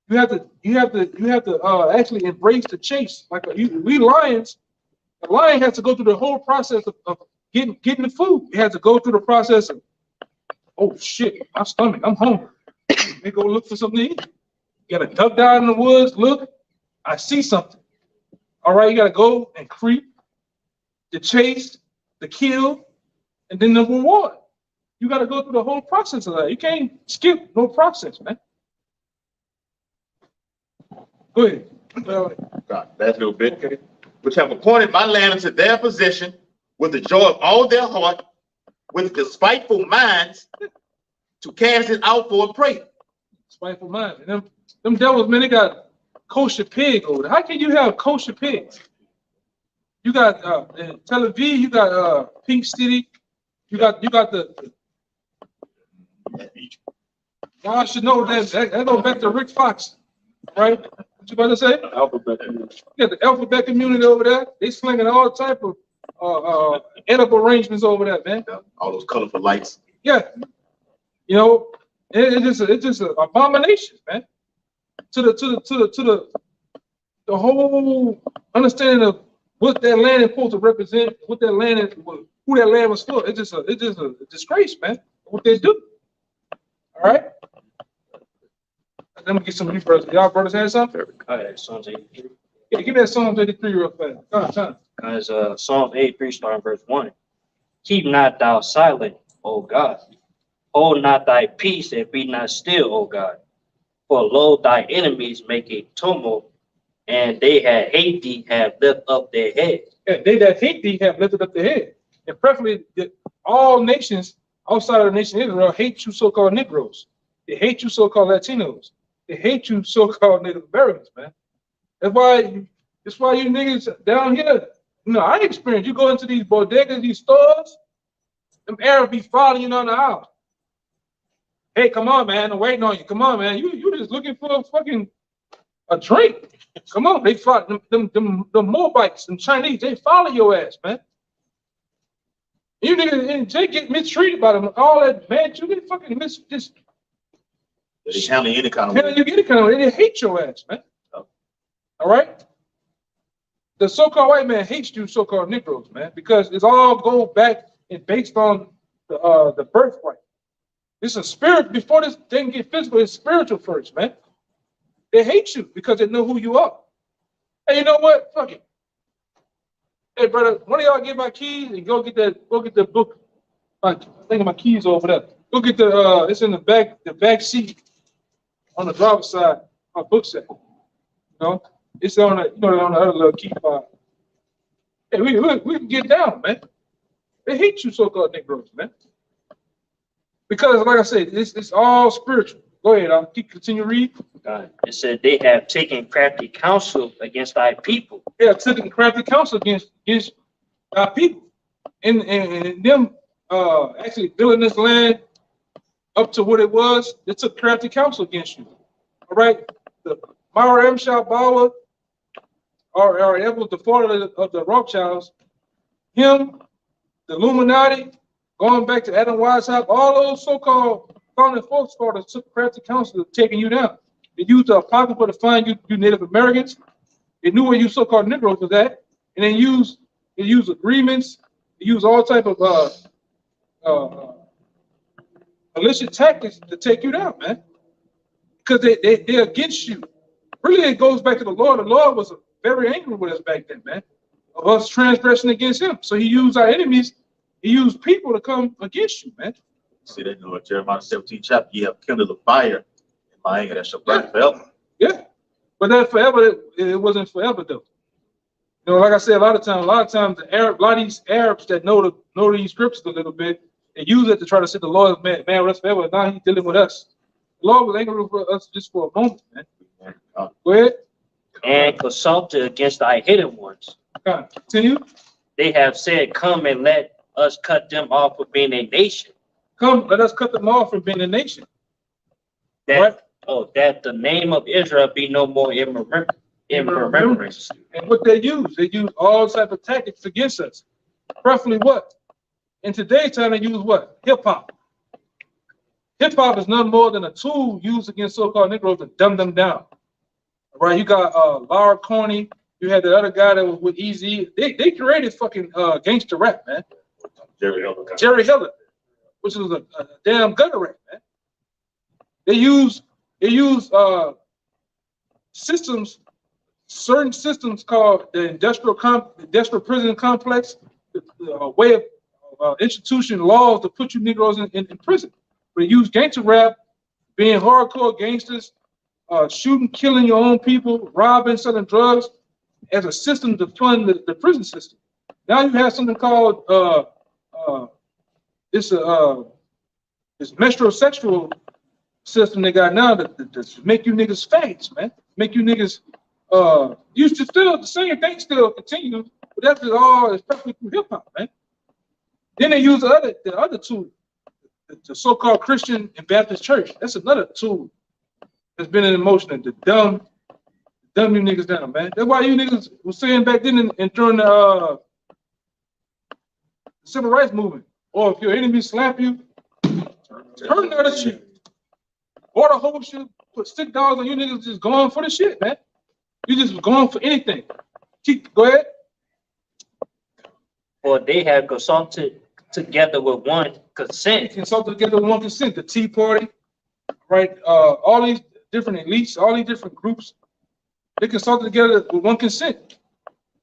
You have to actually embrace the chase. Like we lions, a lion has to go through the whole process of getting the food. It has to go through the process of, oh shit, my stomach, I'm hungry. Let me go look for something to eat. You gotta duck down in the woods, look, I see something. All right, you gotta go and creep, the chase, the kill, and then the reward. You gotta go through the whole process of that. You can't skip no process, man. Go ahead. God, that little bit. Okay. Which have appointed my land unto their possession with the joy of all their heart, with despiteful minds, to cast it out for a prey. Spiteful minds. And them devils, man, they got kosher pig over there. How can you have kosher pigs? You got in Tel Aviv, you got Pink City, you got the y'all should know that goes back to Rick Fox, right? What you about to say? Alphabet community. You got the alphabet community over there. They slinging all type of edible arrangements over there, man. All those colorful lights. Yeah, it's just an abomination, man. To the whole understanding of what that land is supposed to represent, what that land is, who that land was for. It's just a disgrace, man. What they do. All right. Let me get some of you brothers. Y'all brothers had something? All right, Psalms 83. Yeah, give me that Psalms 83 real fast. Go on, time. Guys, Psalms 83 starting verse 1. Keep not thou silent, O God. Hold not thy peace and be not still, O God. For lo, thy enemies make a tumult, and they that hate thee have lifted up their head. Yeah, they that hate thee have lifted up their head. And preferably, all nations outside of the nation of Israel hate you so-called Negroes. They hate you so-called Latinos. They hate you so-called Native Americans, man. That's why you niggas down here, I experienced. You go into these bodegas, these stores, them Arabs be following you down the aisle. Hey, come on, man, I'm waiting on you. Come on, man. You just looking for a drink. Come on, they follow them Moabites, them Chinese, they follow your ass, man. You niggas and Jay get mistreated by them. All that, man, you get fucking just They handle any kind of way. you get it kind of way. They hate your ass, man. All right? The so-called white man hates you so-called Negroes, man, because it's all go back and based on the birthright. It's a spirit before this thing get physical. It's spiritual first, man. They hate you because they know who you are. Hey, you know what? Fuck it. Hey, brother, one of y'all get my keys and go get the book. I think my keys over there. Go get it's in the back seat on the driver's side. My book set. It's on the on the other little key fob. Hey, we can get down, man. They hate you so-called Negroes, man. Because, like I said, it's all spiritual. Go ahead, I'll continue read. It said they have taken crafty counsel against thy people. They have taken crafty counsel against our people, and them actually building this land up to what it was. They took crafty counsel against you. All right, the Mara M. Shabawa, or that was the father of the Rothschilds. Him, the Illuminati, going back to Adam Weishaupt, all those so-called Colin Folks took crafty counsel of taking you down. They used the apocrypha to find you Native Americans. They knew where you so-called Negroes was at, and they used agreements. They used all type of illicit tactics to take you down, man. Because they're against you. Really, it goes back to the Lord. The Lord was very angry with us back then, man, of us transgressing against him. So he used our enemies. He used people to come against you, man. See that in Jeremiah 17 chapter, you have kindled a fire in my anger that shall burn forever. Yeah, but that forever, it wasn't forever though. You know, like I said, a lot of times, a lot of these Arabs that know these scriptures a little bit, they use it to try to say the Lord man with us forever. Now he's dealing with us. The Lord was angry with us just for a moment, man. Go ahead. And consulted against thy hidden ones. Continue. They have said, come and let us cut them off from being a nation. Come, let us cut them off from being a nation. That the name of Israel be no more in remembrance. And what they use all type of tactics against us. Preferably what? In today's time, they use what? Hip-hop. Hip-hop is nothing more than a tool used against so-called Negroes to dumb them down. All right, you got Laura Corney. You had the other guy that was with Easy. They created fucking gangster rap, man. Jerry Heller, which was a damn gutter rap, man. They use systems, certain systems called the industrial prison complex, the way of institution laws to put you Negroes in prison. But they use gangster rap, being hardcore gangsters, shooting, killing your own people, robbing, selling drugs as a system to fund the prison system. Now you have something called this metrosexual system they got now to make you niggas faggots, man. Make you niggas used to still the same thing still continue, but that's all is perfectly through hip hop, man. Then they use the other tool, the so-called Christian and Baptist church. That's another tool that's been in motion to dumb you niggas down, man. That's why you niggas was saying back then and during the civil rights movement, or if your enemy slap you, turn the other cheek. Order whole shit, put $6 on you niggas just going for the shit, man. You just going for anything. Go ahead. For they have consulted together with one consent. Consulted together with one consent. The Tea Party, right? All these different elites, all these different groups, they consulted together with one consent.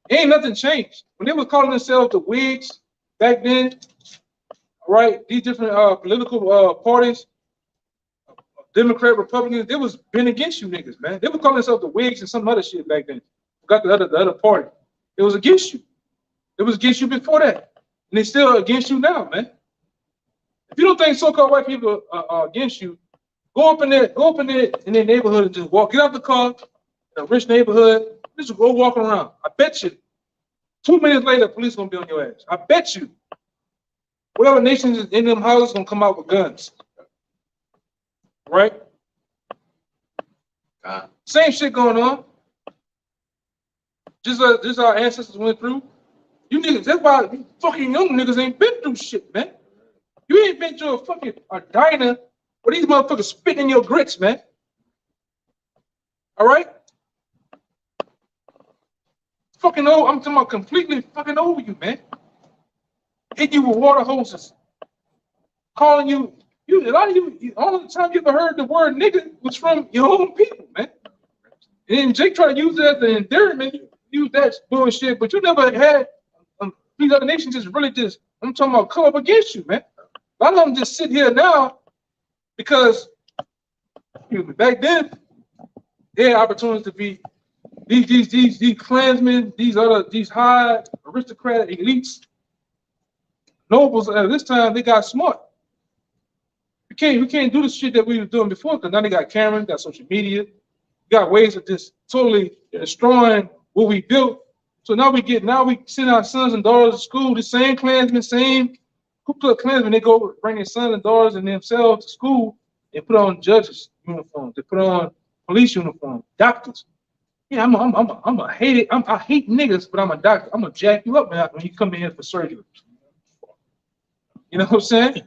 Ain't nothing changed. When they were calling themselves the Whigs back then, right? These different political parties, Democrat, Republicans, they was been against you niggas, man. They were calling themselves the Whigs and some other shit back then. Got the other party. It was against you. It was against you before that. And it's still against you now, man. If you don't think so-called white people are against you, go up in their neighborhood and just walk. Get out the car, in a rich neighborhood, just go walk around. I bet you 2 minutes later, police gonna be on your ass. I bet you. Whatever nations in them houses gonna come out with guns. Right? Same shit going on. Just our ancestors went through. You niggas, that's why you fucking young niggas ain't been through shit, man. You ain't been to a diner where these motherfuckers spitting in your grits, man. All right? Fucking old, I'm talking about completely fucking over you, man. Hit you with water hoses. Calling you, a lot of you, all the time you ever heard the word nigga was from your own people, man. And then Jake tried to use that as an endearment, use that bullshit, but you never had these other nations just really just, I'm talking about come up against you, man. A lot of them just sit here now because back then they had opportunities to be these Klansmen, these high aristocratic elites, nobles. At this time they got smart. We can't do the shit that we were doing before because now they got cameras, got social media, got ways of just totally destroying what we built. So now we send our sons and daughters to school. The same Klansmen, same Ku Klux Klansmen, they go bring their sons and daughters and themselves to school and put on judges' uniforms. They put on police uniforms, doctors. Yeah, I hate niggas, but I'm a doctor. I'm gonna jack you up, man, when you come in here for surgery. You know what I'm saying?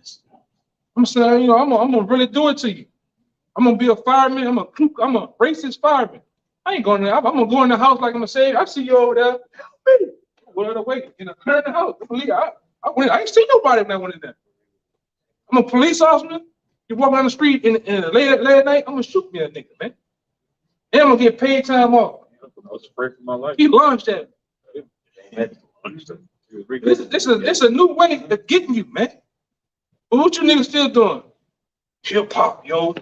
I'm saying, you know, I'm gonna really do it to you. I'm gonna be a fireman. I'm a racist fireman. I ain't going there. I'm gonna go in the house like I'm gonna say, I see you over there. Help me. Well, the way in the house. I ain't seen nobody when I went in there. I'm a police officer. You walk down the street in late at night, I'm gonna shoot me a nigga, man. And I'm gonna get paid time off. I was afraid for my life. He launched that. This is a new way of getting you, man. But what you niggas still doing? Hip hop, yo.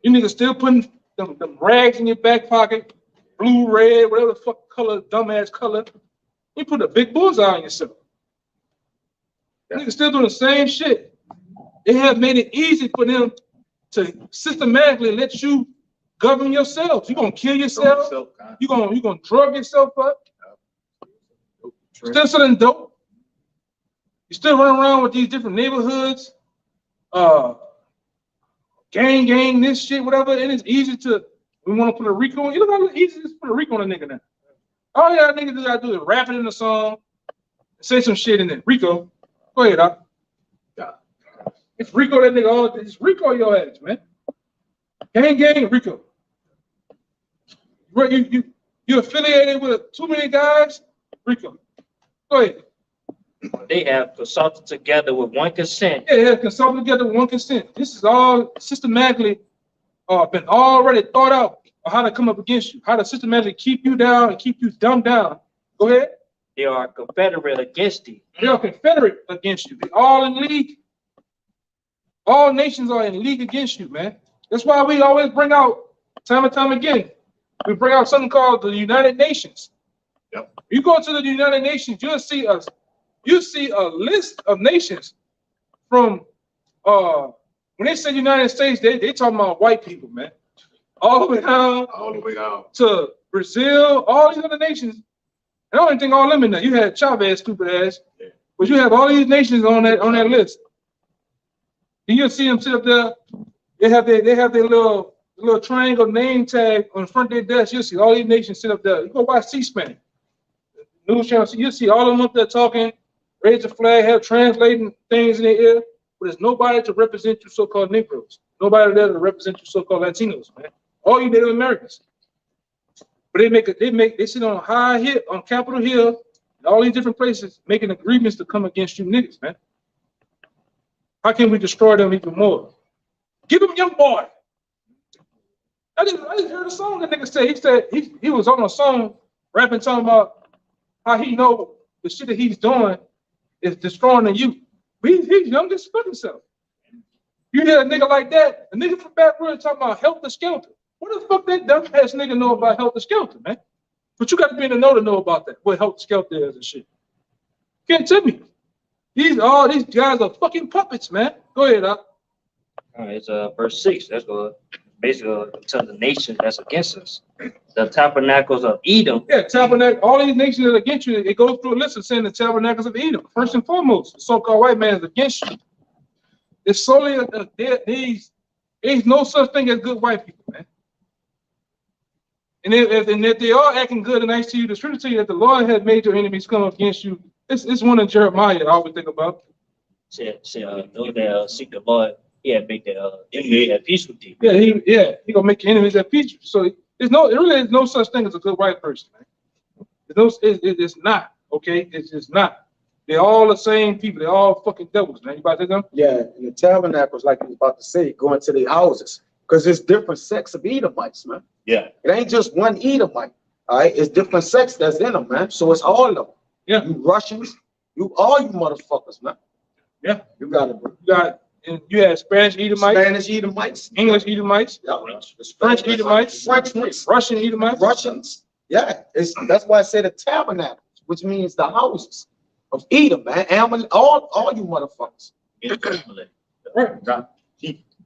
You niggas still putting them rags in your back pocket, blue, red, whatever the fuck color, dumbass color. You put a big bullseye on yourself. Yeah. Niggas still doing the same shit. They have made it easy for them to systematically let you govern yourself. You're gonna kill yourself. You're gonna drug yourself up. Still selling dope. You still running around with these different neighborhoods, gang, this shit, whatever. And it's easy to, we want to put a RICO on. You look how easy it is to put a RICO on a nigga now. All y'all niggas gotta do is rap it in the song, say some shit in it. RICO, go ahead, Doc. It's RICO that nigga all. It's RICO your ass, man. Gang, RICO. You affiliated with too many guys, RICO. Go ahead. They have consulted together with one consent. Yeah, they have consulted together with one consent. This is all systematically been already thought out of how to come up against you, how to systematically keep you down and keep you dumbed down. Go ahead. They are confederate against you. They are confederate against you. They all in league. All nations are in league against you, man. That's why we always bring out, time and time again, we bring out something called the United Nations. Yep. You go to the United Nations, you'll see us. You see a list of nations from when they say United States, they talking about white people, man. All the way down to Brazil, all these other nations. And I don't even think all them in there. You had Chavez, stupid ass, but you have all these nations on that list. And you'll see them sit up there. They have their little triangle name tag on the front of their desk. You'll see all these nations sit up there. You go watch C-SPAN, news channel. You'll see all of them up there talking, raise the flag, have translating things in their ear. But there's nobody to represent you so-called Negroes. Nobody there to represent you so-called Latinos, man. All you Native Americans. But they sit on a high hill, on Capitol Hill, and all these different places, making agreements to come against you niggas, man. How can we destroy them even more? Give him young boy. I just heard a song that nigga say. He said he was on a song rapping, talking about how he know the shit that he's doing is destroying the youth. But he's young as fuck himself. You hear a nigga like that, a nigga from backwoods talking about Helter Skelter. What the fuck that dumb ass nigga know about Helter Skelter, man? But you got to be in the know to know about that, what Helter Skelter is and shit. Can't tell me. These guys are fucking puppets, man. Go ahead, Doc. All right, it's verse 6. That's basically tell the nations that's against us. The tabernacles of Edom. Yeah, tabernacle. All these nations that are against you, it goes through a list of saying the tabernacles of Edom. First and foremost, the so-called white man is against you. It's solely there's no such thing as good white people, man. And if they are acting good and nice to you, the scripture tell you that the Lord has made your enemies come up against you. It's one in Jeremiah I always think about. Those that seek the Lord, he had make their enemies at peace with you. Yeah, he gonna make your enemies at peace. So it really is no such thing as a good white person, man. It's not, okay? It's just not. They're all the same people. They're all fucking devils, man. You about to them? Yeah, and the tabernacles, like you was about to say, going to their houses, because there's different sects of Edomites, man. Yeah. It ain't just one Edomite, all right? It's different sects that's in them, man. So it's all of them. Yeah. You Russians, all you motherfuckers, man. Yeah. You got it. You had Spanish Edomites, Spanish Edomites, English Edomites, yeah. French Edomites, Russian Edomites, Russians. Yeah, that's why I say the tabernacles, which means the houses of Edom, man. All you motherfuckers. Right.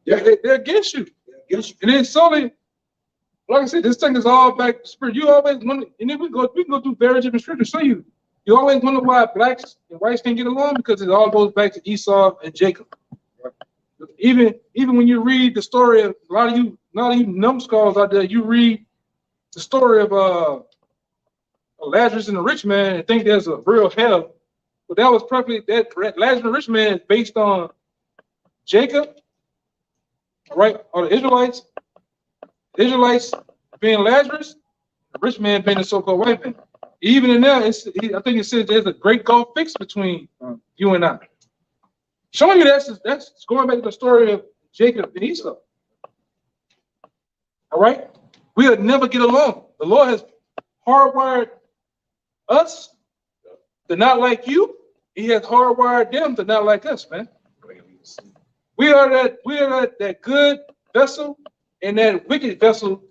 Yeah, they're against you. And then solely, like I said, this thing is all back to spirit. You always wonder, and then we can go through various different scriptures. So you always wonder why blacks and whites can't get along, because it all goes back to Esau and Jacob. Even when you read the story of a lot of you numbskulls out there, you read the story of Lazarus and the rich man and think there's a real hell. But that was perfectly, that Lazarus rich man is based on Jacob, all right, or the Israelites being Lazarus, the rich man being the so-called white man. Even in there, I think it says there's a great gulf fixed between you and I. Showing you that's going back to the story of Jacob and Esau. All right? We'll never get along. The Lord has hardwired us to not like you. He has hardwired them to not like us, man. We are that good vessel and that wicked vessel,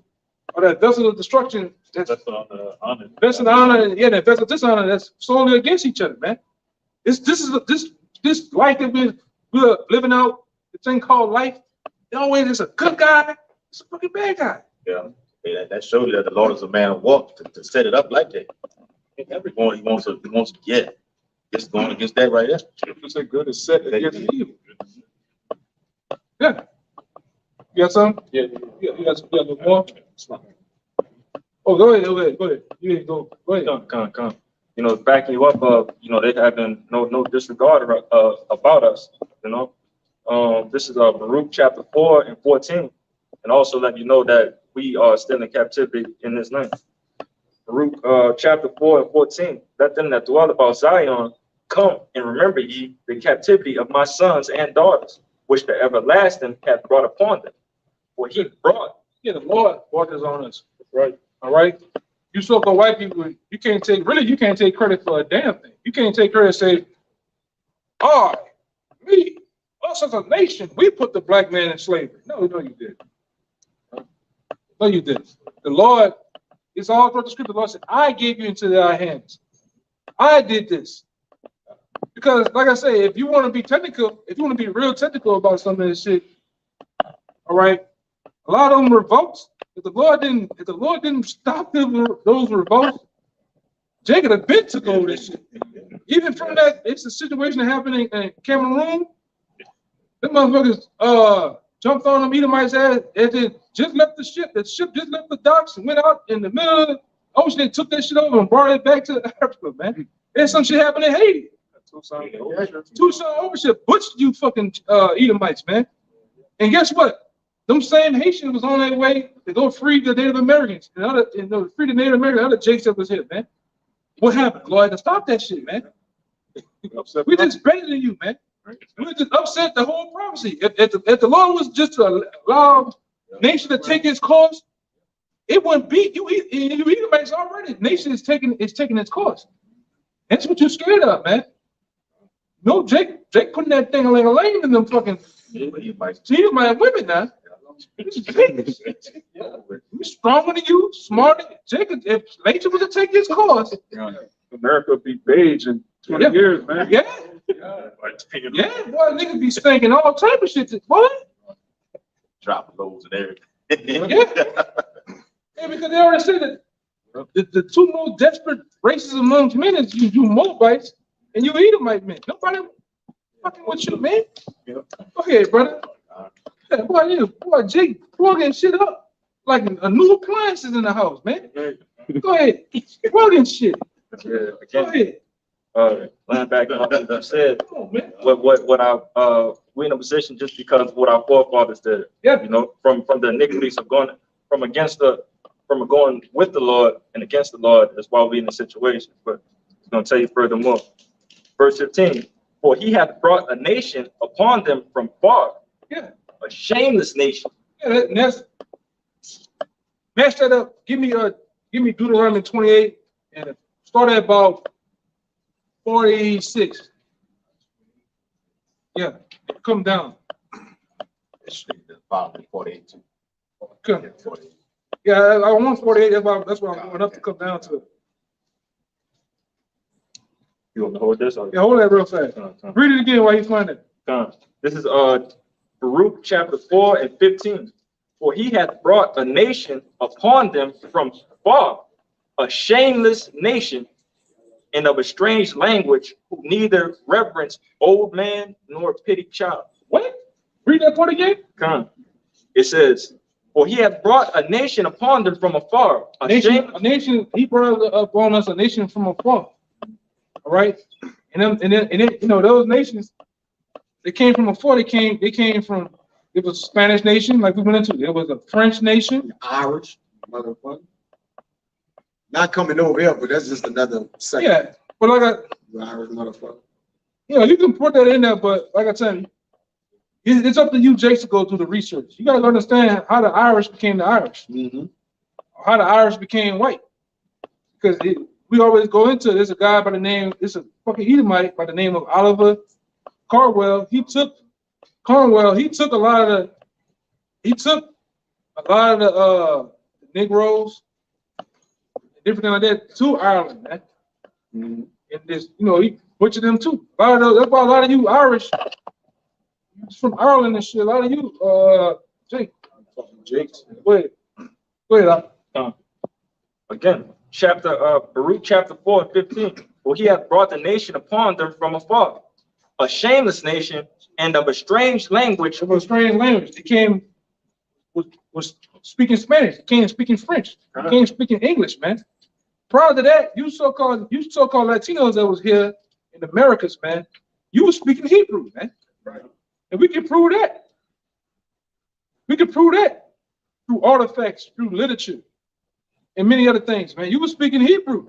or that vessel of destruction. That's vessel of honor, yeah, that vessel of dishonor that's solely against each other, man. This life that we're living out, the thing called life. Always is a good guy, it's a fucking bad guy. Yeah, that shows you that the Lord is a man of war to set it up like that. Everyone he wants to, just going against that right there. It's a good is set against evil. Yeah. You got some? Yeah. You got no more? Oh, go ahead. You need to go. Go ahead. Come. You know, backing you up, you know, they having no disregard about us, you know. This is Baruch chapter 4 and 14, and also let you know that we are still in captivity in this land. Baruch chapter 4 and 14, let them that dwell about Zion come and remember ye the captivity of my sons and daughters, which the everlasting hath brought upon them. For he brought. Yeah, the Lord brought this on us. Right. All right. You so-called white people, you can't take credit for a damn thing. You can't take credit and say, me, us as a nation, we put the black man in slavery. No, you didn't. No, you didn't. The Lord, it's all through the scripture. The Lord said, I gave you into their hands. I did this. Because, like I say, if you want to be technical, if you want to be real technical about some of this shit, all right, a lot of them revolts. If the Lord didn't stop those revolts, Jacob had been took over this shit. Even from that, it's a situation that happened in Cameroon. Them motherfuckers jumped on them Edomites' ass and they just left the ship. The ship just left the docks and went out in the middle of the ocean. They took that shit over and brought it back to Africa, man. And some shit happened in Haiti. Tucson overship butchered you fucking Edomites, man. And guess what? Them same Haitians was on their way to go free the Native Americans. And free the Native Americans, other Jakes that was here, man. What happened? Lord, to stop that shit, man. We just better than you, man. We just upset the whole prophecy. If the Lord was just to allow nation to take its course, it wouldn't be you Edomites already. Nation is taking its course. That's what you're scared of, man. No, Jake putting that thing like a lane in them fucking Edomite women now. We're stronger than you, smarter. Jacob, if nature was to take his course, America would be beige in 20 years, man. Yeah, boy, niggas be stinking all type of shit, boy. Drop loads and everything. Yeah, because they already said that the two most desperate races among men is you Moabites and you Edomite men. Nobody fucking with you, man. Go ahead, brother. Yeah, boy, Jake plugging shit up like a new appliances in the house, man. Go ahead, plugging shit. Yeah, Go ahead. Line back on what you said. What we're in a position just because of what our forefathers did. Yeah. You know, from the iniquities of going with the Lord and against the Lord. That's why we're in this situation. But it's going to tell you furthermore. Verse 15. For he hath brought a nation upon them from far. Yeah. A shameless nation. Yeah, that's match that up. Give me Deuteronomy 28 and start at about 46. Yeah, come down. Bottom 48 too. Good. Yeah, I want 48. That's what I'm going up to come down to. You want to hold this? Or? Yeah, hold that real fast. Read it again while you find it. This is Baruch chapter 4 and 15. For he hath brought a nation upon them from far, a shameless nation, and of a strange language, who neither reverence old man nor pity child. What? Read that part again. It says, for he hath brought a nation upon them from afar. A nation, he brought upon us a nation from afar. All right. You know, those nations, they came from before. They came from. It was a Spanish nation, like we went into. There was a French nation, Irish, motherfucker. Not coming over here, but that's just another second. yeah. But like Irish motherfucker. you know, you can put that in there. But like I said, it's up to you, Jake, to go through the research. You got to understand how the Irish became the Irish, how the Irish became white. Because we always go into, there's a guy by the name, it's a fucking Edomite by the name of Oliver Cromwell. He took a lot of the Negroes, different thing like that, to Ireland, man. And this, you know, he butchered them too. That's why a lot of you Irish from Ireland and shit. A lot of you, Jake. Go ahead. Again, Baruch chapter 4 and 15. For he hath brought the nation upon them from afar, a shameless nation and of a strange language. Of a strange language. They was speaking Spanish. They came speaking French. They came speaking English, man. Prior to that, you so-called Latinos that was here in the Americas, man, you were speaking Hebrew, man. Right. And we can prove that. We can prove that through artifacts, through literature, and many other things, man. You were speaking Hebrew.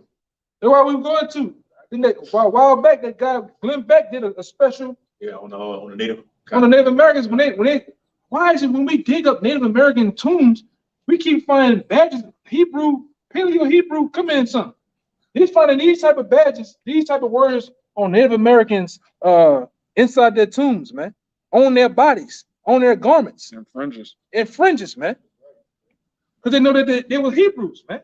That's why we were going to. I think that a while back, that guy Glenn Beck did a special. Yeah, on the Native. On the Native Americans, why is it when we dig up Native American tombs, we keep finding badges, Hebrew, Paleo-Hebrew, come in some. He's finding these type of badges, these type of words on Native Americans inside their tombs, man, on their bodies, on their garments. And fringes. And fringes, man. Because they know that they were Hebrews, man.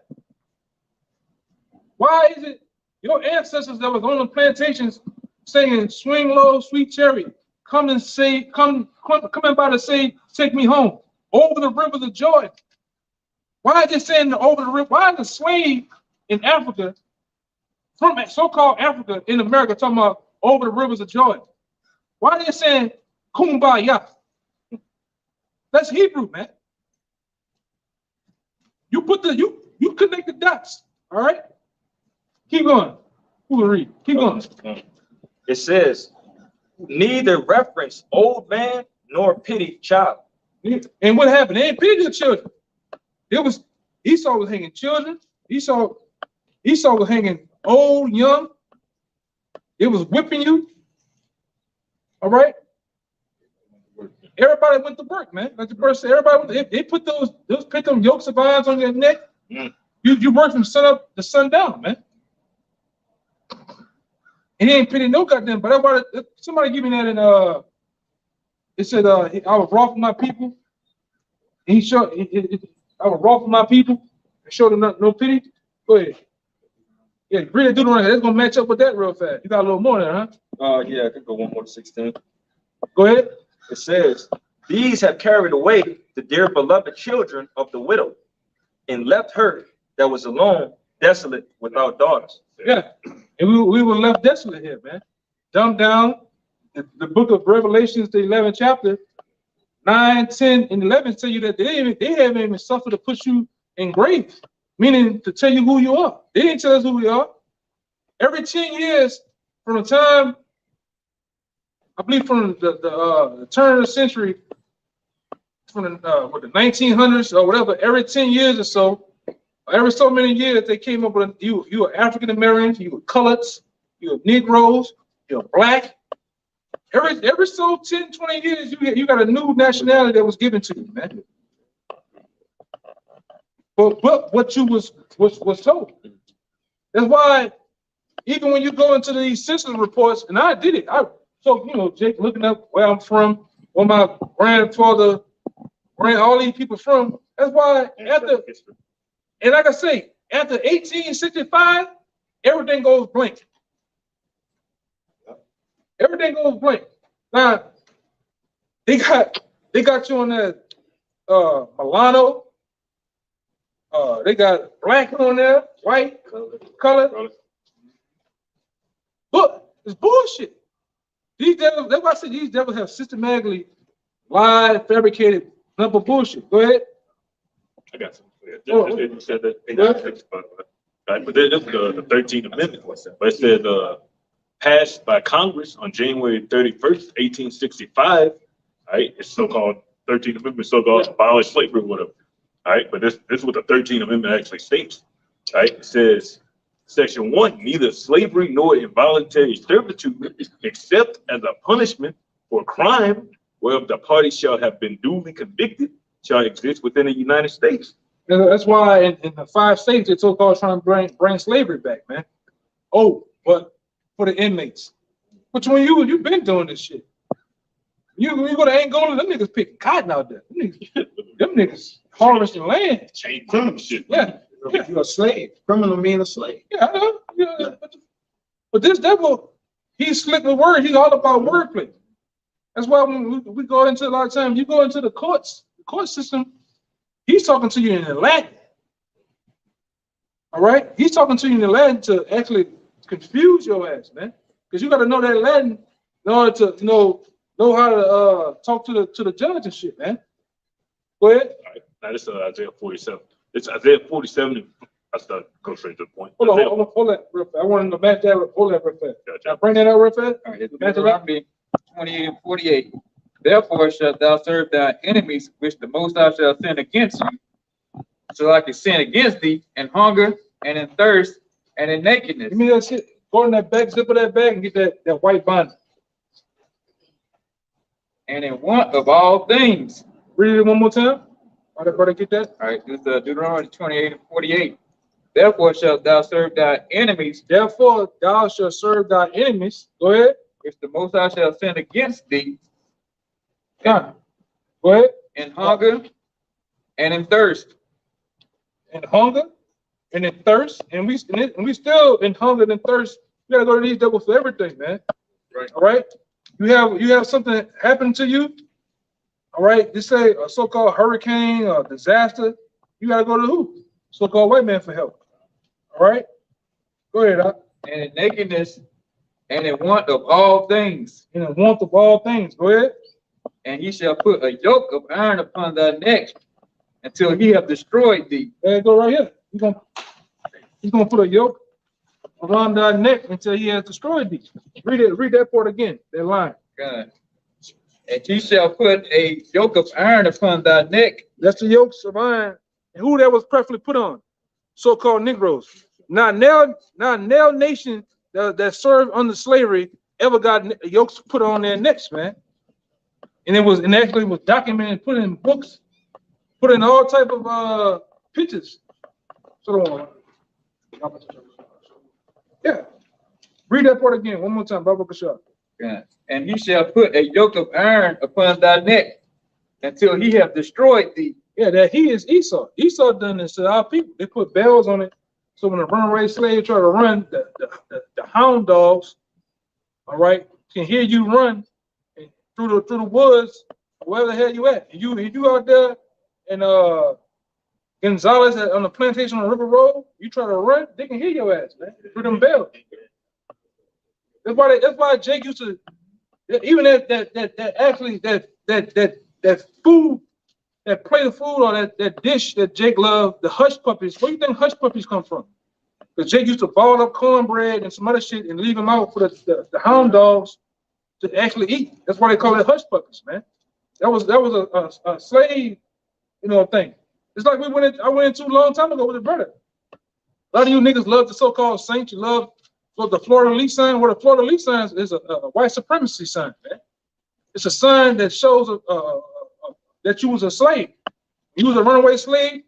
Why is it your ancestors that was on the plantations saying, swing low, sweet cherry, come and say, come in by to say, take me home, over the rivers of Jordan. Why is it saying over the river? Why is the slave in Africa, from so-called Africa in America, talking about over the rivers of Jordan? Why are they saying kumbaya? That's Hebrew, man. You put you connect the dots, all right? Keep going. Who will read? Keep going. It says, neither reference old man nor pity child. And what happened? They ain't pity the children. It was Esau was hanging children. Esau was hanging old, young. It was whipping you. All right. Everybody went to work, man. Like the person, everybody they put those yokes of irons on your neck. You work from sun up to sundown, man. And he ain't pity no goddamn. But somebody give me that in it said I was raw for my people. And he showed I was raw for my people and showed them no pity. Go ahead. Yeah, really do the right. That's gonna match up with that real fast. You got a little more there, huh? Yeah, I could go one more to 16. Go ahead. It says, these have carried away the dear beloved children of the widow, and left her that was alone, desolate, without daughters. Yeah, and we were left desolate here, man. Dumb down. The book of Revelations, the 11th chapter, 9, 10, and 11 tell you that they haven't even suffered to put you in grave, meaning to tell you who you are. They didn't tell us who we are. Every 10 years from the time, I believe from the turn of the century, from the 1900s or whatever, every 10 years or so, every so many years, they came up with you were African Americans, you were coloreds, you were Negroes, you were black. Every so 10, 20 years, you got a new nationality that was given to you, man. But what you was told. That's why even when you go into these census reports, and I did it, Jake, looking up where I'm from, where my grandfather ran all these people from. That's why and like I say, after 1865, everything goes blank. Everything goes blank. Now, they got you on that Milano. They got black on there, white, color. But it's bullshit. These devils, that's why I said these devils have systematically lied, fabricated, number bullshit. Go ahead. I got some. You said that they got 65, right? But this is the 13th Amendment. But it says passed by Congress on January 31st, 1865. Right, it's so-called 13th Amendment, so-called abolish slavery, whatever. All right, but this is what the 13th Amendment actually states. Right, it says, Section 1, neither slavery nor involuntary servitude, except as a punishment for crime whereof the party shall have been duly convicted, shall exist within the United States. And that's why in the 5 states, it's so-called trying to bring slavery back, man. Oh, but for the inmates. But when you've been doing this shit. You go to Angola, them niggas picking cotton out there. Them niggas harvesting land. Chain criminal shit. Yeah. You're a slave. Criminal mean a slave. Yeah, I know. Yeah. But this devil, he's slick with words. He's all about wordplay. That's why when we go into a lot of times, you go into the court system, he's talking to you in Latin. All right? He's talking to you in Latin to actually confuse your ass, man. Because you got to know that Latin in order to know how to talk to the judge and shit, man. Go ahead. All right. Now this is Isaiah 47. It's Isaiah 47. I start go straight to the point. Hold that real fast. I wanted to match that. Hold that real fast. Can I bring that out real fast? All right, it's Deuteronomy 28 and 48. Therefore shalt thou serve thy enemies, which the Most High shall send against you, so I can sin against thee in hunger and in thirst and in nakedness. Give me that shit. Go in that bag, zip of that bag, and get that white binder. And in want of all things. Read it one more time. All right, brother, get that. All right, this is Deuteronomy 28 and 48. Therefore shalt thou serve thy enemies. Therefore thou shalt serve thy enemies. Go ahead. Which the Most High shall send against thee. Yeah. Go ahead. In hunger and in thirst. In hunger and in thirst. And we still in hunger and thirst. You gotta go to these devils for everything, man. Right. All right. You have something happen to you. All right. Just say a so-called hurricane or disaster. You gotta go to who? So-called white man for help. All right. Go ahead, Doc. And in nakedness and in want of all things. In want of all things. Go ahead. And he shall put a yoke of iron upon thy neck until he have destroyed thee. There you go right here. He's gonna put a yoke around thy neck until he has destroyed thee. Read that part again, that line. God. And he shall put a yoke of iron upon thy neck. That's the yokes of iron. And who that was preferably put on? So-called Negroes. Now nation that served under slavery ever got yokes put on their necks, man. And actually was documented, put in books, put in all type of pictures. So yeah. Read that part again one more time, Baba Kashab. God. And he shall put a yoke of iron upon thy neck until he have destroyed thee. Yeah, that he is Esau. Esau done this to our people. They put bells on it. So when a runaway slave try to run, the hound dogs, all right, can hear you run through the woods, wherever the hell you at. And you out there in Gonzales on the plantation on River Road, you try to run, they can hear your ass, man, through them bells. That's why Jake used to, even that food, that plate of food or that dish that Jake loved, the hush puppies. Where do you think hush puppies come from? Because Jake used to ball up cornbread and some other shit and leave them out for the hound dogs to actually eat. That's why they call it hush puppies, man. That was a slave, thing. It's like I went into a long time ago with a brother. A lot of you niggas love the so-called saints. You love the Florida Lee sign. Well, the Florida Lee sign is a white supremacy sign, man. It's a sign that shows that you was a slave. You was a runaway slave.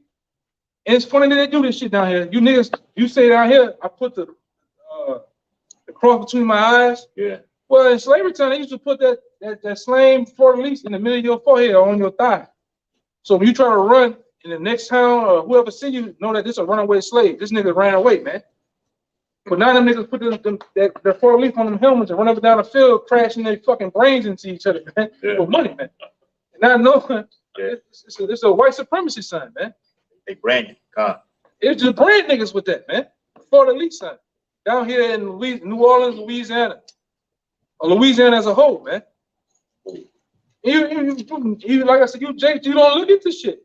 And it's funny that they do this shit down here. You niggas, you say down here, I put the cross between my eyes. Yeah. Well, in slavery time, they used to put that same Florida Lee in the middle of your forehead or on your thigh. So when you try to run in the next town or whoever see you, know that this is a runaway slave. This nigga ran away, man. But now them niggas put their Florida Leaf on them helmets and run up and down the field, crashing their fucking brains into each other, man, for money, man. And I know it's a white supremacy sign, man. They brand you, God. It's just brand niggas with that, man. Florida Leaf sign. Down here in New Orleans, Louisiana. Or Louisiana as a whole, man. You like I said, you Jake, you don't look at this shit.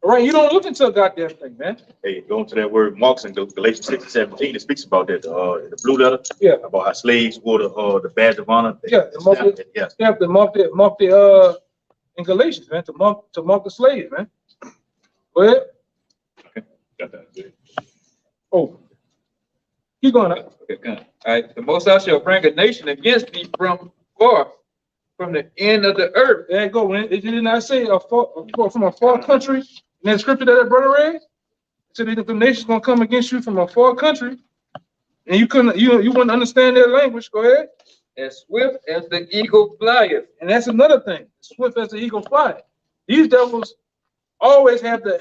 All right, you don't look into a goddamn thing, man. Hey, going to that word Marx in Galatians 6 and 17, it speaks about that, the blue letter. Yeah. About how slaves wore the badge of honor. Yeah, Yeah. You have to mark the in Galatians, man, to mark the slaves, man. Go ahead. Got that. Oh, keep going. Okay, good. All right, the Most High shall bring a nation against thee from far, from the end of the earth. There you go, man. It did not say from a far country in that scripture that brother read. It said that the nation's gonna come against you from a far country, and you wouldn't understand their language. Go ahead. As swift as the eagle flieth. And that's another thing. Swift as the eagle flieth. These devils always have the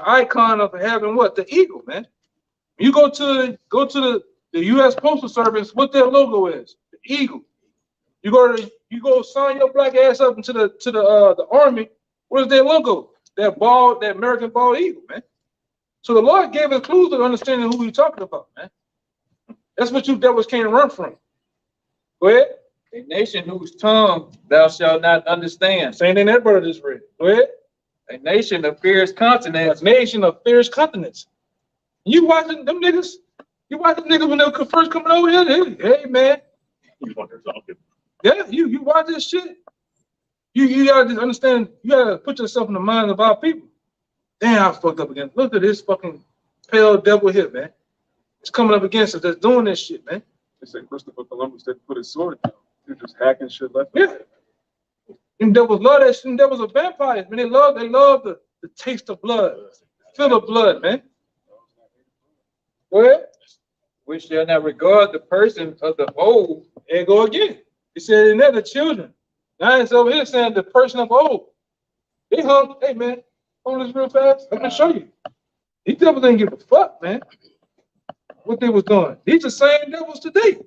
icon of having what? The eagle, man. You go to the U.S. Postal Service, what their logo is? The eagle. You go sign your black ass up into the army. What is their logo? That American bald eagle, man. So the Lord gave us clues to understanding who we're talking about, man. That's what you devils can't run from. Go ahead. A nation whose tongue thou shalt not understand. Same thing that brother just read. Go ahead. A nation of fierce continents. A nation of fierce continents. You watching them niggas? You watching niggas when they were first coming over here? Hey man. Yeah, you watch this shit. You gotta just understand. You gotta put yourself in the mind of our people. Damn, I fucked up again. Look at this fucking pale devil here, man. It's coming up against us. That's doing this shit, man. They say Christopher Columbus didn't put his sword down. He was just hacking shit left. Yeah. Them devils love that shit. Them devils are vampires, man. They love the taste of blood. Feel of blood, man. Go ahead. We shall not regard the person of the old. There you go again. He said, and they're the children. Now it's over here saying the person of old. They hung, hey man, hold this real fast. I'm gonna show you. These devils didn't give a fuck, man. What they was doing. These the same devils today.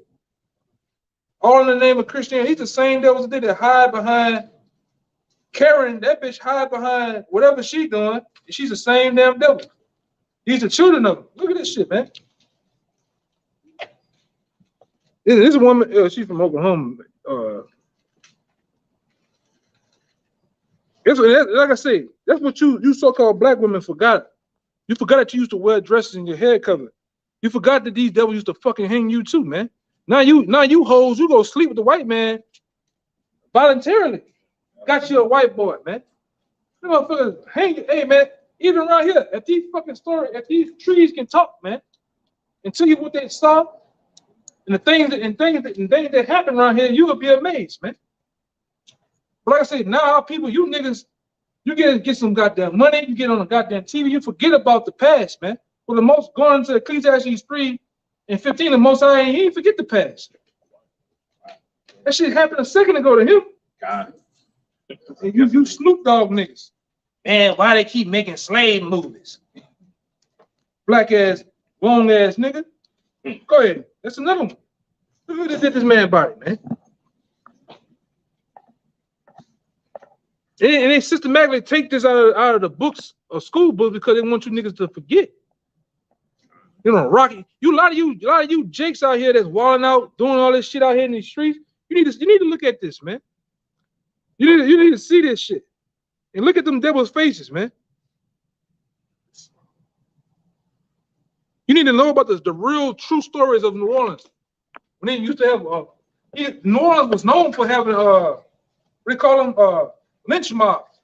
All in the name of Christianity. These the same devils today that hide behind Karen. That bitch hide behind whatever she doing. And she's the same damn devil. These the children of them. Look at this shit, man. This woman, she's from Oklahoma. Like I say, that's what you so-called black women forgot. You forgot that you used to wear dresses and your hair covered. You forgot that these devils used to fucking hang you too, man. Now you hoes, you go sleep with the white man voluntarily. Got you a white boy, man. You motherfuckers hang you. Hey man, even around here, if these trees can talk, man, and tell you what they saw, and the things that happen around here, you will be amazed, man. But like I said, now our people, you niggas, you get some goddamn money, you get on the goddamn TV, you forget about the past, man. For the most, going to Ecclesiastes 3:15, the most I ain't forget the past. That shit happened a second ago to him. God. And you Snoop Dogg niggas. Man, why they keep making slave movies? Black ass, long ass nigga. Go ahead. That's another one. Look at this man body, man. And they systematically take this out of the books or school books because they want you niggas to forget. You know, Rocky. A lot of you jakes out here that's wilding out, doing all this shit out here in these streets. You need to look at this, man. You need to see this shit. And look at them devils' faces, man. You need to know about the real true stories of New Orleans. When they used to have New Orleans was known for having what they call them lynch mobs.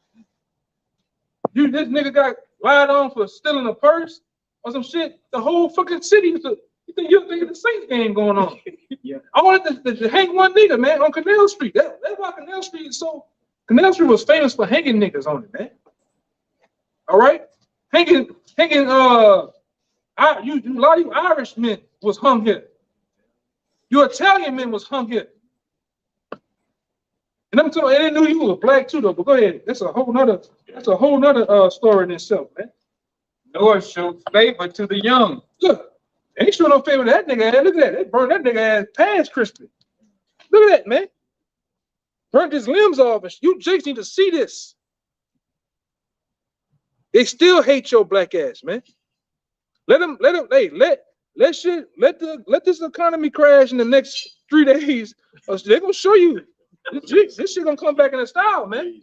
This nigga got lied on for stealing a purse or some shit. The whole fucking city used to you think the Saints game going on. Yeah. I wanted to hang one nigga, man, on Canal Street. That's why Canal Street is so. Canal Street was famous for hanging niggas on it, man. All right, hanging. A lot of you Irish men was hung here. Your Italian men was hung here. And I'm telling you, they knew you were black too, though. But go ahead. That's a whole nother story in itself, man. Nor show favor to the young. Look, they ain't showing no favor to that nigga ass. Look at that. They burned that nigga ass past crispy. Look at that, man. Burnt his limbs off. You jakes need to see this. They still hate your black ass, man. Let this economy crash in the next 3 days. They're gonna show you this shit gonna come back in the style, man.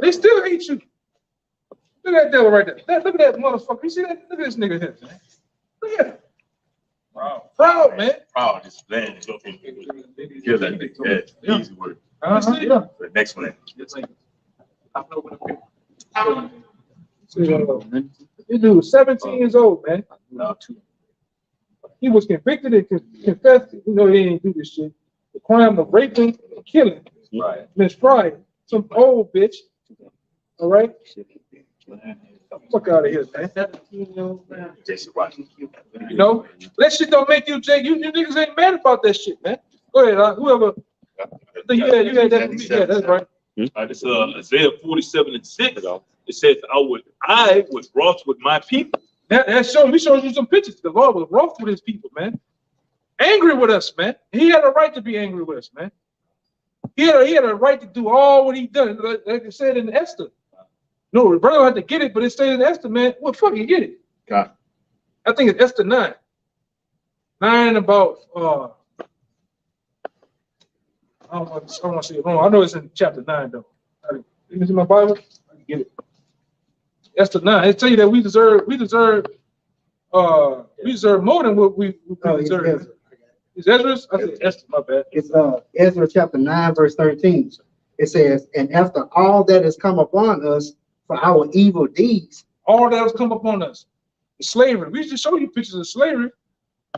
They still hate you. Look at that devil right there. Look at that motherfucker. You see that? Look at this nigga here, man. Look at him. Proud, man. Proud, this land. Kill that nigga. Yeah, easy work. The next one. This dude was 17 years old, man. He was convicted and confessed, he didn't do this shit. The crime of raping and killing. Right. Miss Fry, some old bitch. All right? Fuck out of here, man. Jason Washington. You know, that shit don't make you, Jake. You niggas ain't mad about that shit, man. Go ahead, whoever. You had that. Yeah, that's right. This Isaiah 47:6. It says, I was wroth with my people. We showed you some pictures. The Lord was wroth with his people, man. Angry with us, man. He had a right to be angry with us, man. He had a right to do all what he done, like it said in Esther. No, the brother had to get it, but it stayed in Esther, man. Well, fuck, you get it. God. I think it's Esther 9. 9 about, I don't want to say it wrong. I know it's in chapter 9, though. You see my Bible? I can get it. Esther 9. It tell you that we deserve more than what we deserve. Is Ezra? I said Esther, my bad. It's Ezra chapter 9, verse 13. It says, and after all that has come upon us for our evil deeds. All that has come upon us. The slavery. We just show you pictures of slavery.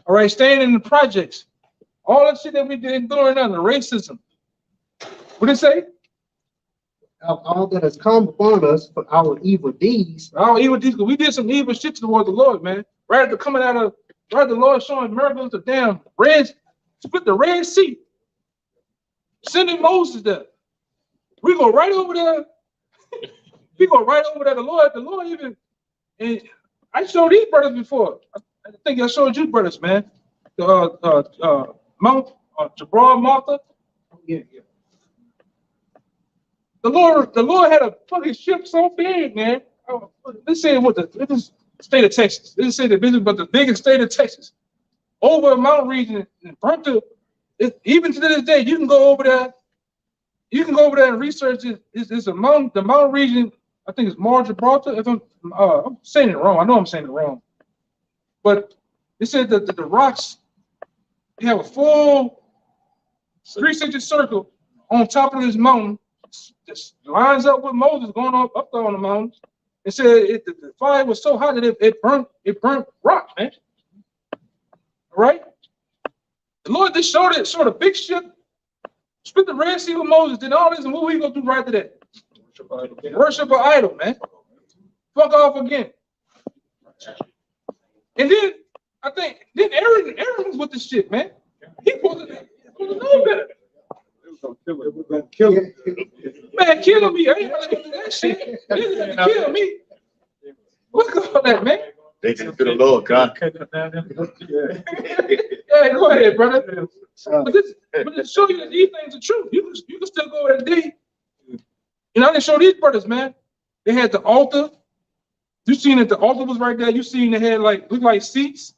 All right, staying in the projects. All that shit that we did doing now, the racism. What did it say? All that has come upon us for our evil deeds. Our evil deeds, because we did some evil shit towards the Lord, man. Right after coming out of, right the Lord showing miracles, the damn split the Red Sea. Sending Moses there. We go right over there. We go right over there. The Lord even, and I showed these brothers before. I think I showed you brothers, man. Mount Jabal Martha. Yeah. The Lord had a fucking ship so big, man. Let's say this is state of Texas. Let's say the business, but the biggest state of Texas. Over a mountain region and burnt to even to this day, you can go over there. You can go over there and research it. It's a mountain, the mountain region, I think it's Mount Gibraltar. If I'm saying it wrong, I know I'm saying it wrong. But it said that the rocks, they have a full 360 circle on top of this mountain. Just lines up with Moses going up there on the mountain. It said the fire was so hot that it burnt rock, man. All right? The Lord just showed a big ship, split the Red Sea with Moses, did all this, and what we gonna do right to that? Worship an idol, man. Fuck off again. And then I think Aaron was with this shit, man. He supposed to know better. Kill him. Man, killing me. I ain't gonna do that shit. Kill me. What's going on that, man? They just to the Lord, God. Yeah, go ahead, brother. But to show you that these things are true. You can still go over that day. And I didn't show these brothers, man. They had the altar. You seen that the altar was right there. You seen they had look like seats.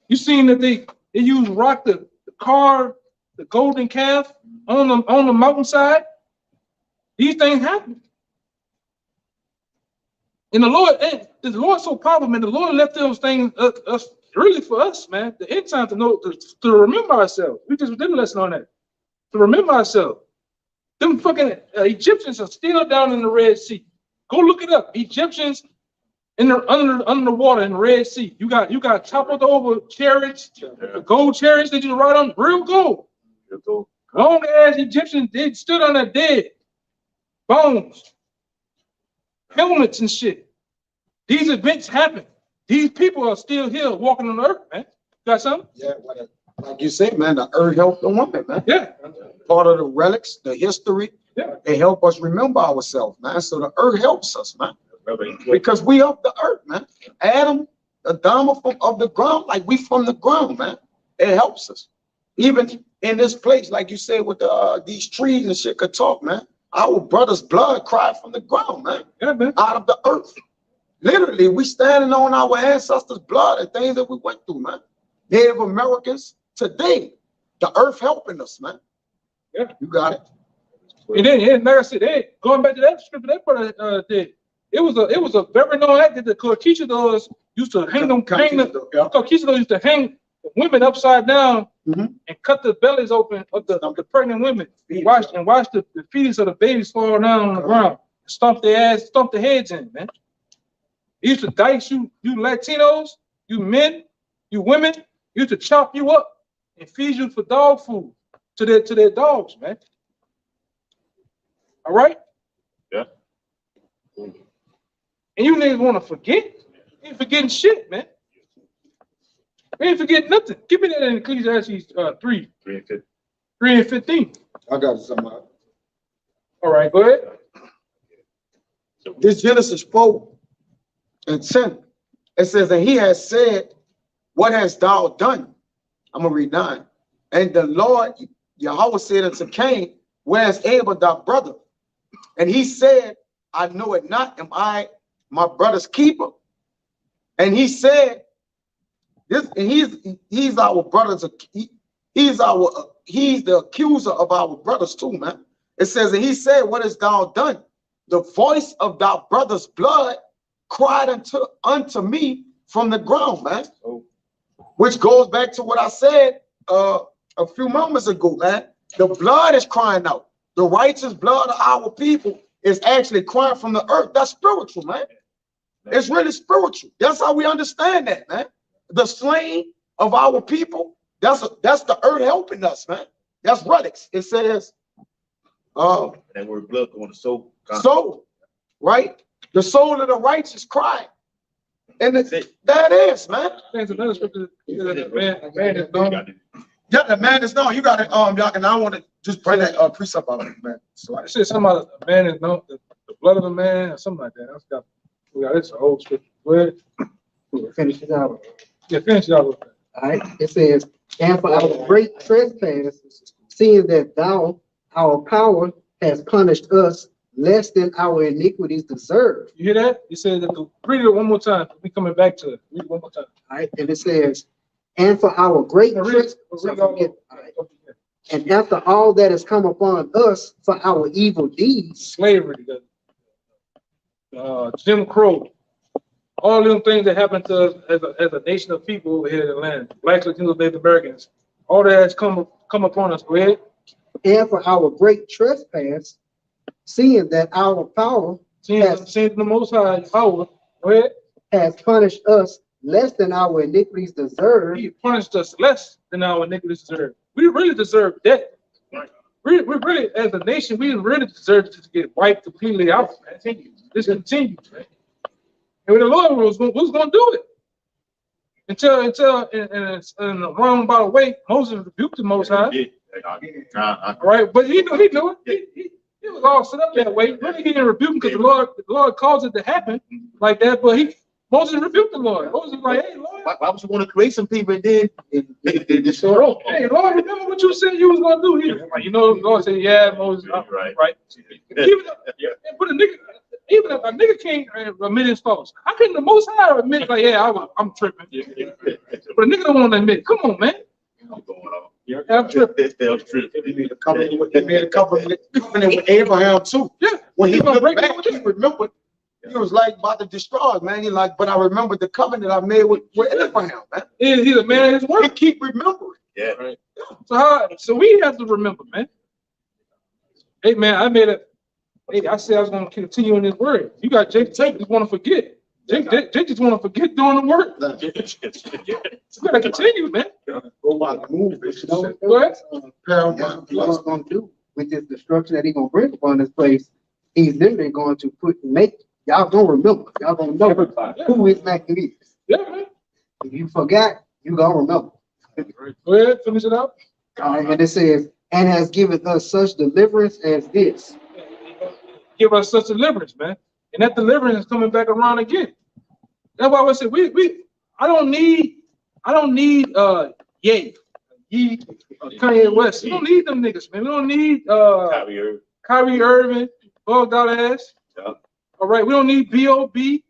You seen that they used rock to carve the golden calf on the mountainside. These things happen. And the Lord's so powerful, man. The Lord left those things really for us, man. The end time to remember ourselves. We just did a lesson on that. To remember ourselves. Them fucking Egyptians are still down in the Red Sea. Go look it up. Egyptians under the water in the Red Sea. You got toppled over chariots, the gold chariots that you ride on, real gold. Long ass Egyptians, they stood on their dead bones, helmets and shit. These events happen. These people are still here walking on the earth, man. Got something? Yeah, like you said, man, the earth helped the woman, man. Yeah. Part of the relics, the history, Yeah. they help us remember ourselves, man. So the earth helps us, man. Because we of the earth, man. Adam, Adam of the ground, like we from the ground, man. It helps us. Even in this place, like you said, with these trees and shit could talk, man. Our brother's blood cried from the ground, man. Yeah, man. Out of the earth. Literally, we standing on our ancestors' blood and things that we went through, man. Native Americans, today, the earth helping us, man. Yeah. You got it. And then, like I said, going back to that scripture, that brother did. It was a very known act that the conquistadors used to hang them. Conquistadors used to hang women upside down and cut the bellies open of the pregnant women. Watch the fetus of the babies fall down on the ground, stomp their ass, stomp their heads in, man. He used to dice you Latinos, you men, you women. He used to chop you up and feed you for dog food to their dogs, man. All right? Yeah. And you niggas want to forget? You ain't forgetting shit, man. We ain't forgetting nothing. Give me that in Ecclesiastes 3 and 15. I got something. All right, go ahead. This Genesis 4 and 10. It says, and he has said, what hast thou done? I'm going to read 9. And the Lord, Yahweh said unto Cain, where is Abel thy brother? And he said, I know it not. Am I my brother's keeper? And he said, this, and he's our brothers. He's the accuser of our brothers too, man. It says, and he said, what hast thou done? The voice of thy brother's blood cried unto me from the ground, man. Which goes back to what I said a few moments ago, man. The blood is crying out. The righteous blood of our people is actually crying from the earth. That's spiritual, man. It's really spiritual. That's how we understand that, man. The slain of our people, that's the earth helping us, man. That's relics. It says, That word blood going to soul. soul, right? The soul of the righteous cry. And that is, man. There's another scripture. Man is known. Yeah, the man is known. You got it, y'all, and I want to just bring that precept out, man. So It says something about a man is known, the blood of a man, or something like that. That's got, it's an old scripture. Go ahead. Finish it out. Yeah, finish it out with that. All right. It says, and for our great trespass, seeing that thou, our power, has punished us less than our iniquities deserve. You hear that? He said that. Read it one more time. We coming back to it. Read it one more time. All right. And it says, and for our great Now read it. trespass, and after all that has come upon us for our evil deeds, Slavery, Jim Crow, all them things that happened to us as a nation of people over here in the land, blacks, Latinos, Native Americans, all that has come upon us. Go ahead. and for our great trespass, seeing that our power Seeing the Most High power, go ahead. has punished us less than our iniquities deserve. He punished us less than our iniquities deserve. We really deserve death. We really, as a nation, we really deserve to get wiped completely out. This continues, man. And when the Lord was going to do it, until in a roundabout way, Moses rebuked the Most High. All right, but he knew it. He was all set up that way. Really, he didn't rebuke him because the Lord caused it to happen like that. But Moses rebuked the Lord. Moses was like, hey, Lord. Why would you want to create some people and then they destroy? Hey, Lord, remember what you said you was going to do here. You know, the Lord said, yeah, Moses. Right. Even if a nigga can't admit his faults, how can the Most High admit, like, yeah, I'm tripping? But a nigga don't want to admit, come on, man. I'm tripping. He made a covenant with Abraham too. Yeah. When he gonna looked break back, he remembered. He was like about to destroy it, man. He like, but I remember the covenant I made with Abraham, man. He's a man of his word. He keep remembering. Yeah. Right. So we have to remember, man. Hey, man, I said I was going to continue in this word. You got Jake just want to forget. Jake just want to forget doing the work. You got to continue, man. Go by the move. Go ahead. What he's going to do with this destruction that he's going to bring upon this place, he's literally going to y'all going to remember. Y'all going to know who his Mac is. Yeah, man. If you forgot, you going to remember. Go ahead, finish it out. And it says, and has given us such deliverance as this. Give us such deliverance, man. And that deliverance is coming back around again. That's why I said I don't need Ye, Kanye West. We don't need them niggas, man. We don't need Kyrie Irving, bugged out ass. Yeah. All right, we don't need B.O.B.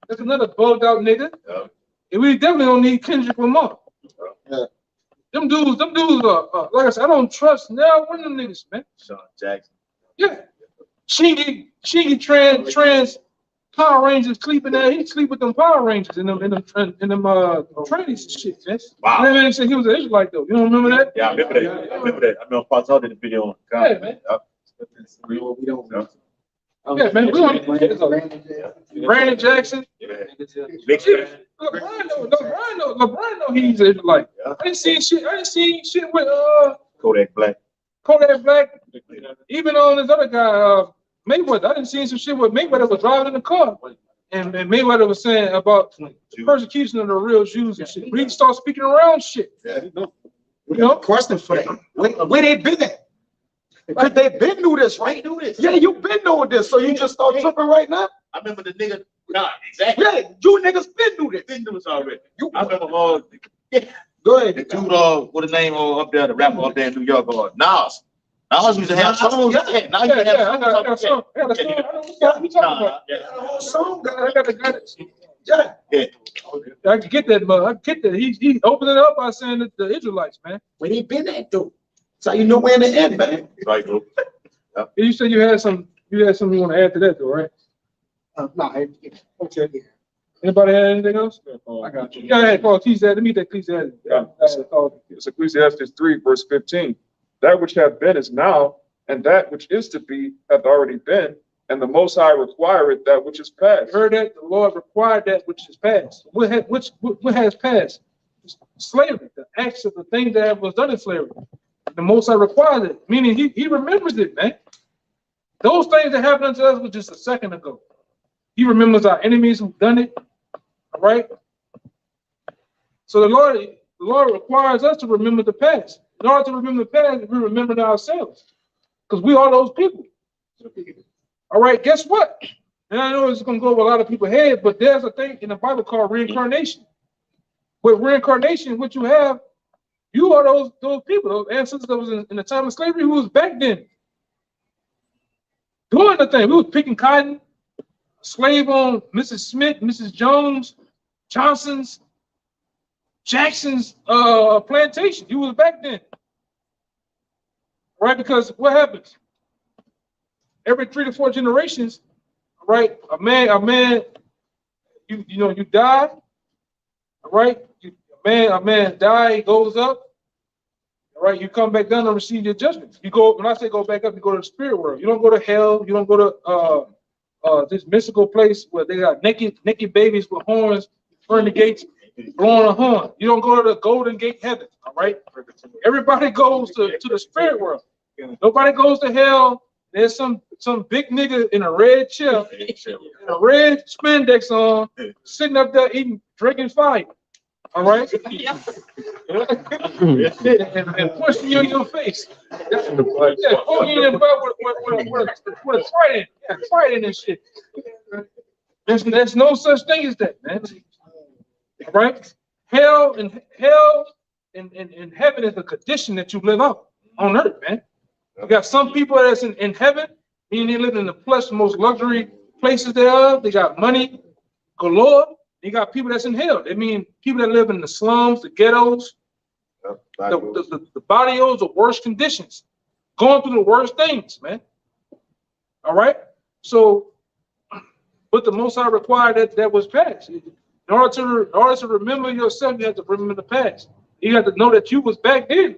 That's another bugged out nigga. Yeah. And we definitely don't need Kendrick Lamar. Yeah. Them dudes are like I said, I don't trust now one of them niggas, man. Sean Jackson. Yeah. She trans Power Rangers sleeping there. He sleep with them Power Rangers in them trannies and shit, man. Wow. That man said he was an Israelite though. You don't remember that? Yeah, I remember that. I remember that. I remember Pastor Hall did the video on God. Yeah, man. We don't know. Yeah, man. We don't. Brandon Jackson. Yeah. LeBron know he's an Israelite. Yeah. I didn't see shit with Kodak Black. Kodak Black. Even on this other guy, Mayweather. I didn't see some shit with Mayweather was driving in the car. And Mayweather was saying about the persecution of the real Jews and shit. We start speaking around shit. Yeah. You know? Question for them. Where they been at? Because they been knew this, right? Yeah, you been knowing this, so you just start tripping right now? I remember the nigga, nah, exactly. Yeah, you niggas been knew this. Been knew this already. You, I remember go ahead. the dude, what his name up there, the rapper up there in New York, Nas. Nas used to have songs. Yeah, now you have songs. Song, I got the guy. yeah. I can get that, but I get that. He opened it up by saying that the Israelites, man. Where they been at, though? So you know where in the end, man. Right, bro. You said you had something you want to add to that, though, right? No, Okay. Anybody have anything else? I got you. Go ahead, Paul. Let me that Ecclesiastes. It's Ecclesiastes 3, verse 15. That which hath been is now, and that which is to be hath already been, and the Most High requireth that which is past. Heard that the Lord required that which is past. What has passed? Slavery, the acts of the things that was done in slavery. The Most High required it, meaning he remembers it, man. Those things that happened unto us was just a second ago. He remembers our enemies who've done it. All right. So the Lord requires us to remember the past. In order to remember the past, we remember ourselves, because we are those people. All right. Guess what? And I know it's going to go over a lot of people's head, but there's a thing in the Bible called reincarnation. With reincarnation, what you have, you are those people, those ancestors that was in the time of slavery, who was back then doing the thing. We was picking cotton, slave on Mrs. Smith, Mrs. Jones, Johnson's, Jackson's plantation. You was back then, right? Because what happens? Every 3 to 4 generations, right? A man, you die, all right? A man die, he goes up, all right? You come back down and receive your judgment. You go, when I say go back up, you go to the spirit world. You don't go to hell. You don't go to this mystical place where they got naked babies with horns, burn the gates, blowing a horn. You don't go to the Golden Gate heaven, all right? Everybody goes to the spirit world. Nobody goes to hell. There's some big nigga in a red chair, in a red spandex on, sitting up there drinking fire. All right, and pushing you in your face. Yeah, poking you in the butt with a trident and shit. There's no such thing as that, man. All right, hell and heaven is the condition that you live out on earth, man. You got some people that's in heaven, meaning they live in the plush, most luxury places they are. They got money galore. You got people that's in hell. They mean people that live in the slums, the ghettos, the barrios, the worst conditions, going through the worst things, man. All right. So, but the Most High required that was past. In order to remember yourself, you have to remember the past. You have to know that you was back then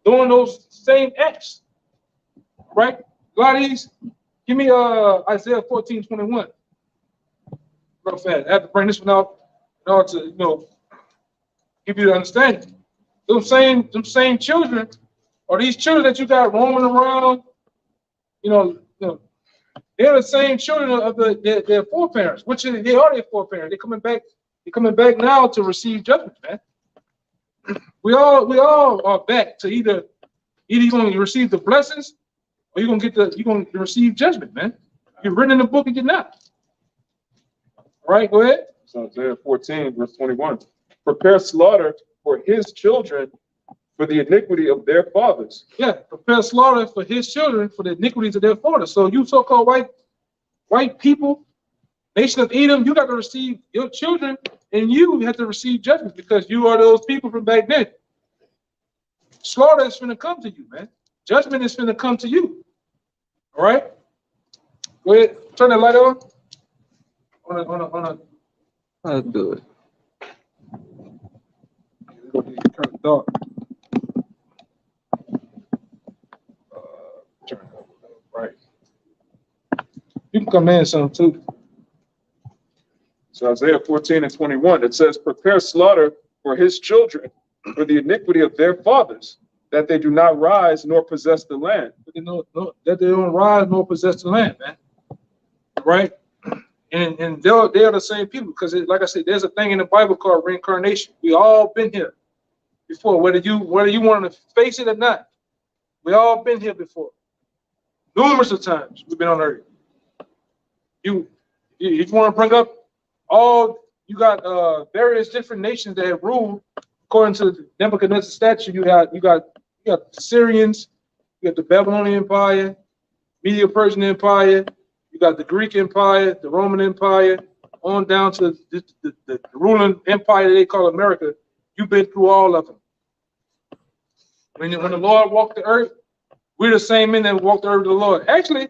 doing those same acts. All right. A lot of these. Give me Isaiah 14:21. Real fast. I have to bring this one out in order to, give you the understanding. Them same children, or these children that you got roaming around, they're the same children of their foreparents, which they are their foreparents. They're coming back now to receive judgment, man. We all are back to either you're going to receive the blessings, or you're going to receive judgment, man. You're written in the book and you're not. All right, go ahead. So Isaiah 14, verse 21. Prepare slaughter for his children for the iniquity of their fathers. Yeah, prepare slaughter for his children for the iniquities of their fathers. So you so-called white people, nation of Edom, you got to receive your children, and you have to receive judgment because you are those people from back then. Slaughter is going to come to you, man. Judgment is going to come to you. All right? Go ahead, turn the light on. On a. How to do it? Turn it dark. Turn it up. Right. You can come in some too. So Isaiah 14 and 21, it says, prepare slaughter for his children, for the iniquity of their fathers, that they do not rise nor possess the land. But that they don't rise nor possess the land, man. Right? And they're the same people, because like I said, there's a thing in the Bible called reincarnation. We all been here before, whether you want to face it or not. We all been here before. Numerous of times we've been on earth. If you want to bring up you got various different nations that have ruled according to the Nebuchadnezzar statue. You got the Syrians, you got the Babylonian Empire, Medo-Persian Empire, you got the Greek Empire, the Roman Empire, on down to the ruling empire they call America. You've been through all of them. When the Lord walked the earth, we're the same men that walked the earth with the Lord. Actually,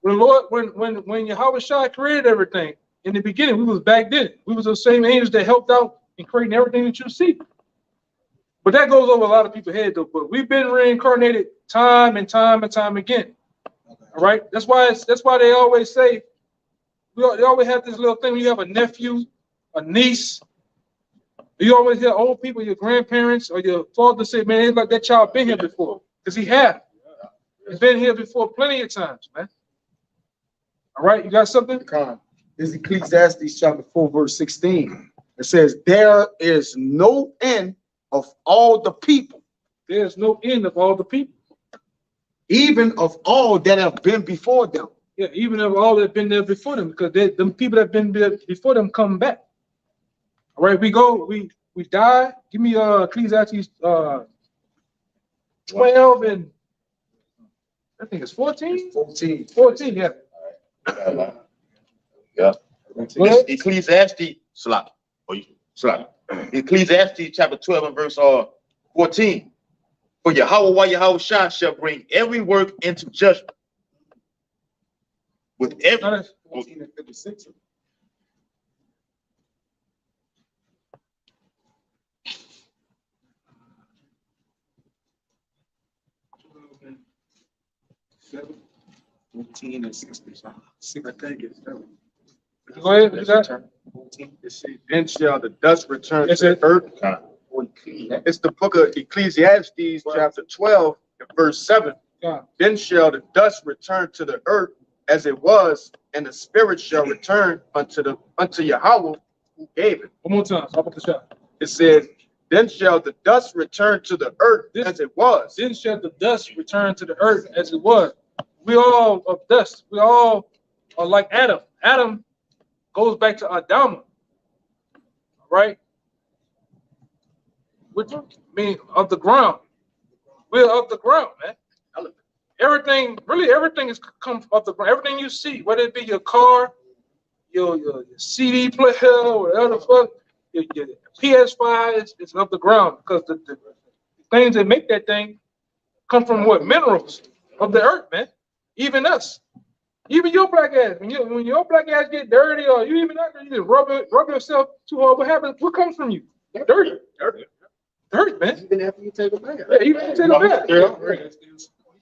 when Yahweh Shai created everything, in the beginning, we was back then. We was the same angels that helped out in creating everything that you see. But that goes over a lot of people's head though. But we've been reincarnated time and time and time again. All right. That's why they always say they always have this little thing. When you have a nephew, a niece, you always hear old people, your grandparents or your father say, "Man, it's like that child been here before," because he has. He's been here before plenty of times, man. All right. You got something? This is Ecclesiastes chapter 4, verse 16. It says, there is no end of all the people. There's no end of all the people. Even of all that have been before them. Yeah, even of all that have been there before them, because the people that have been there before them come back. All right, we die. Give me Ecclesiastes 12 and I think it's 14. 14, yeah. Yeah. Ecclesiastes, Ecclesiastes chapter 12 and verse 14. For Yahweh Shai shall bring every work into judgment. With every 14 and 56. $14 and 60. I think it's $7. Go ahead. What you got? Then shall the dust return Yes, to the earth. Okay. It's the book of Ecclesiastes, chapter 12, and verse 7. Yeah. Then shall the dust return to the earth as it was, and the spirit shall return unto Yahweh who gave it. One more time. How about the shot? It says, then shall the dust return to the earth as it was. Then shall the dust return to the earth as it was. We all of dust. We all are like Adam. Adam goes back to Adama, right? Which means of the ground. We're of the ground, man. Everything is come of the ground. Everything you see, whether it be your car, your CD player, or whatever the fuck, your PS5 is of the ground, because the things that make that thing come from what? Minerals of the earth, man. Even us. Even your black ass, when your black ass get dirty, or you even not, you just rub yourself too hard. What happens? What comes from you? Dirty, man. Even after you take a bath. Yeah, even if you take a bath.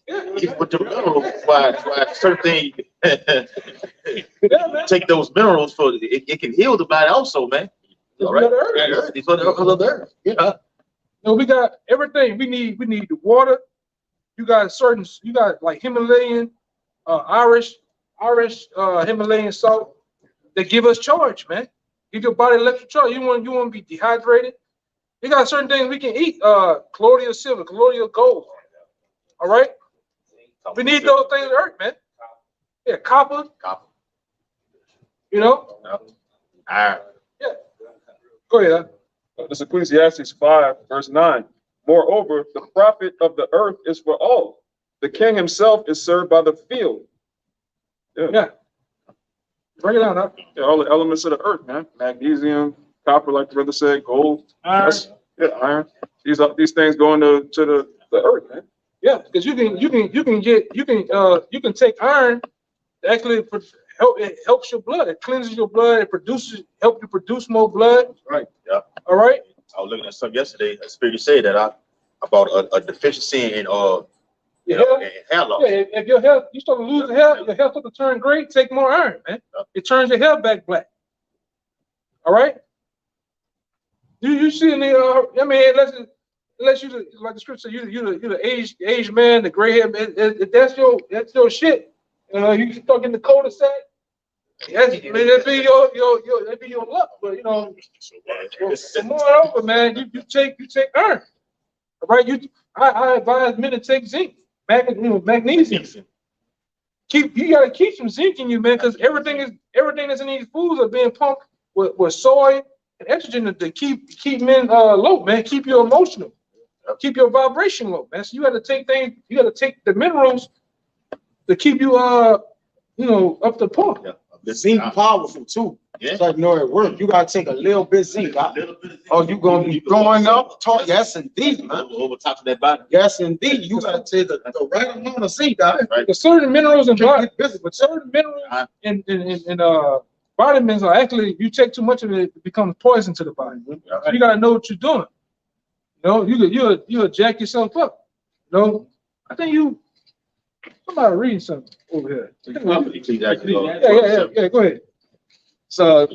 Yeah. With the minerals, why certain things Yeah, man. take those minerals for it can heal the body also, man. All right. It's for the earth. Yeah. No, we got everything. We need the water. You got like Himalayan, Irish Himalayan salt that give us charge, man. Give your body electric charge. You want to be dehydrated. You got certain things we can eat. Colloidal silver, colloidal gold. All right. We need those things on earth, man. Yeah, copper. You know. Iron. Yeah. Go ahead. This is Ecclesiastes 5, verse 9. Moreover, the profit of the earth is for all. The king himself is served by the field. Yeah. Bring it on up. Yeah, all the elements of the earth, man. Magnesium, copper, like the brother said, gold, Iron. iron. These things go into the earth, man. Yeah, because you can take iron. Actually, it helps your blood. It cleanses your blood. It help you produce more blood. Right. Yeah. All right. I was looking at something yesterday. A spirit said that about a deficiency in in hair loss. Yeah, if your hair, you start to lose the hair, your hair start to turn gray, take more iron, man. It turns your hair back black. All right. You see in the I mean, unless you like the scripture, you the aged man, the gray hair, man, that's your shit. You start getting the cul-de-sac. That'd be your luck, but from on over, man, you take iron. All right, I advise men to take zinc, magnesium. You gotta keep some zinc in you, man, because everything that's in these foods are being pumped with soy and estrogen to keep men low, man. Keep you emotional, keep your vibration low, man. So you got to take the minerals to keep you up to par. Yeah. The zinc powerful too. Yeah. So it work. You gotta take a little bit zinc. Oh, you gonna be throwing up? Yes, indeed, man. Over top of that body. Yes, indeed. You gotta take the right amount of zinc, guys. Right. The certain minerals and vitamins are actually, you take too much of it becomes poison to the body. So you gotta know what you're doing. You'll jack yourself up. I think somebody reading something over here. Yeah, go ahead. So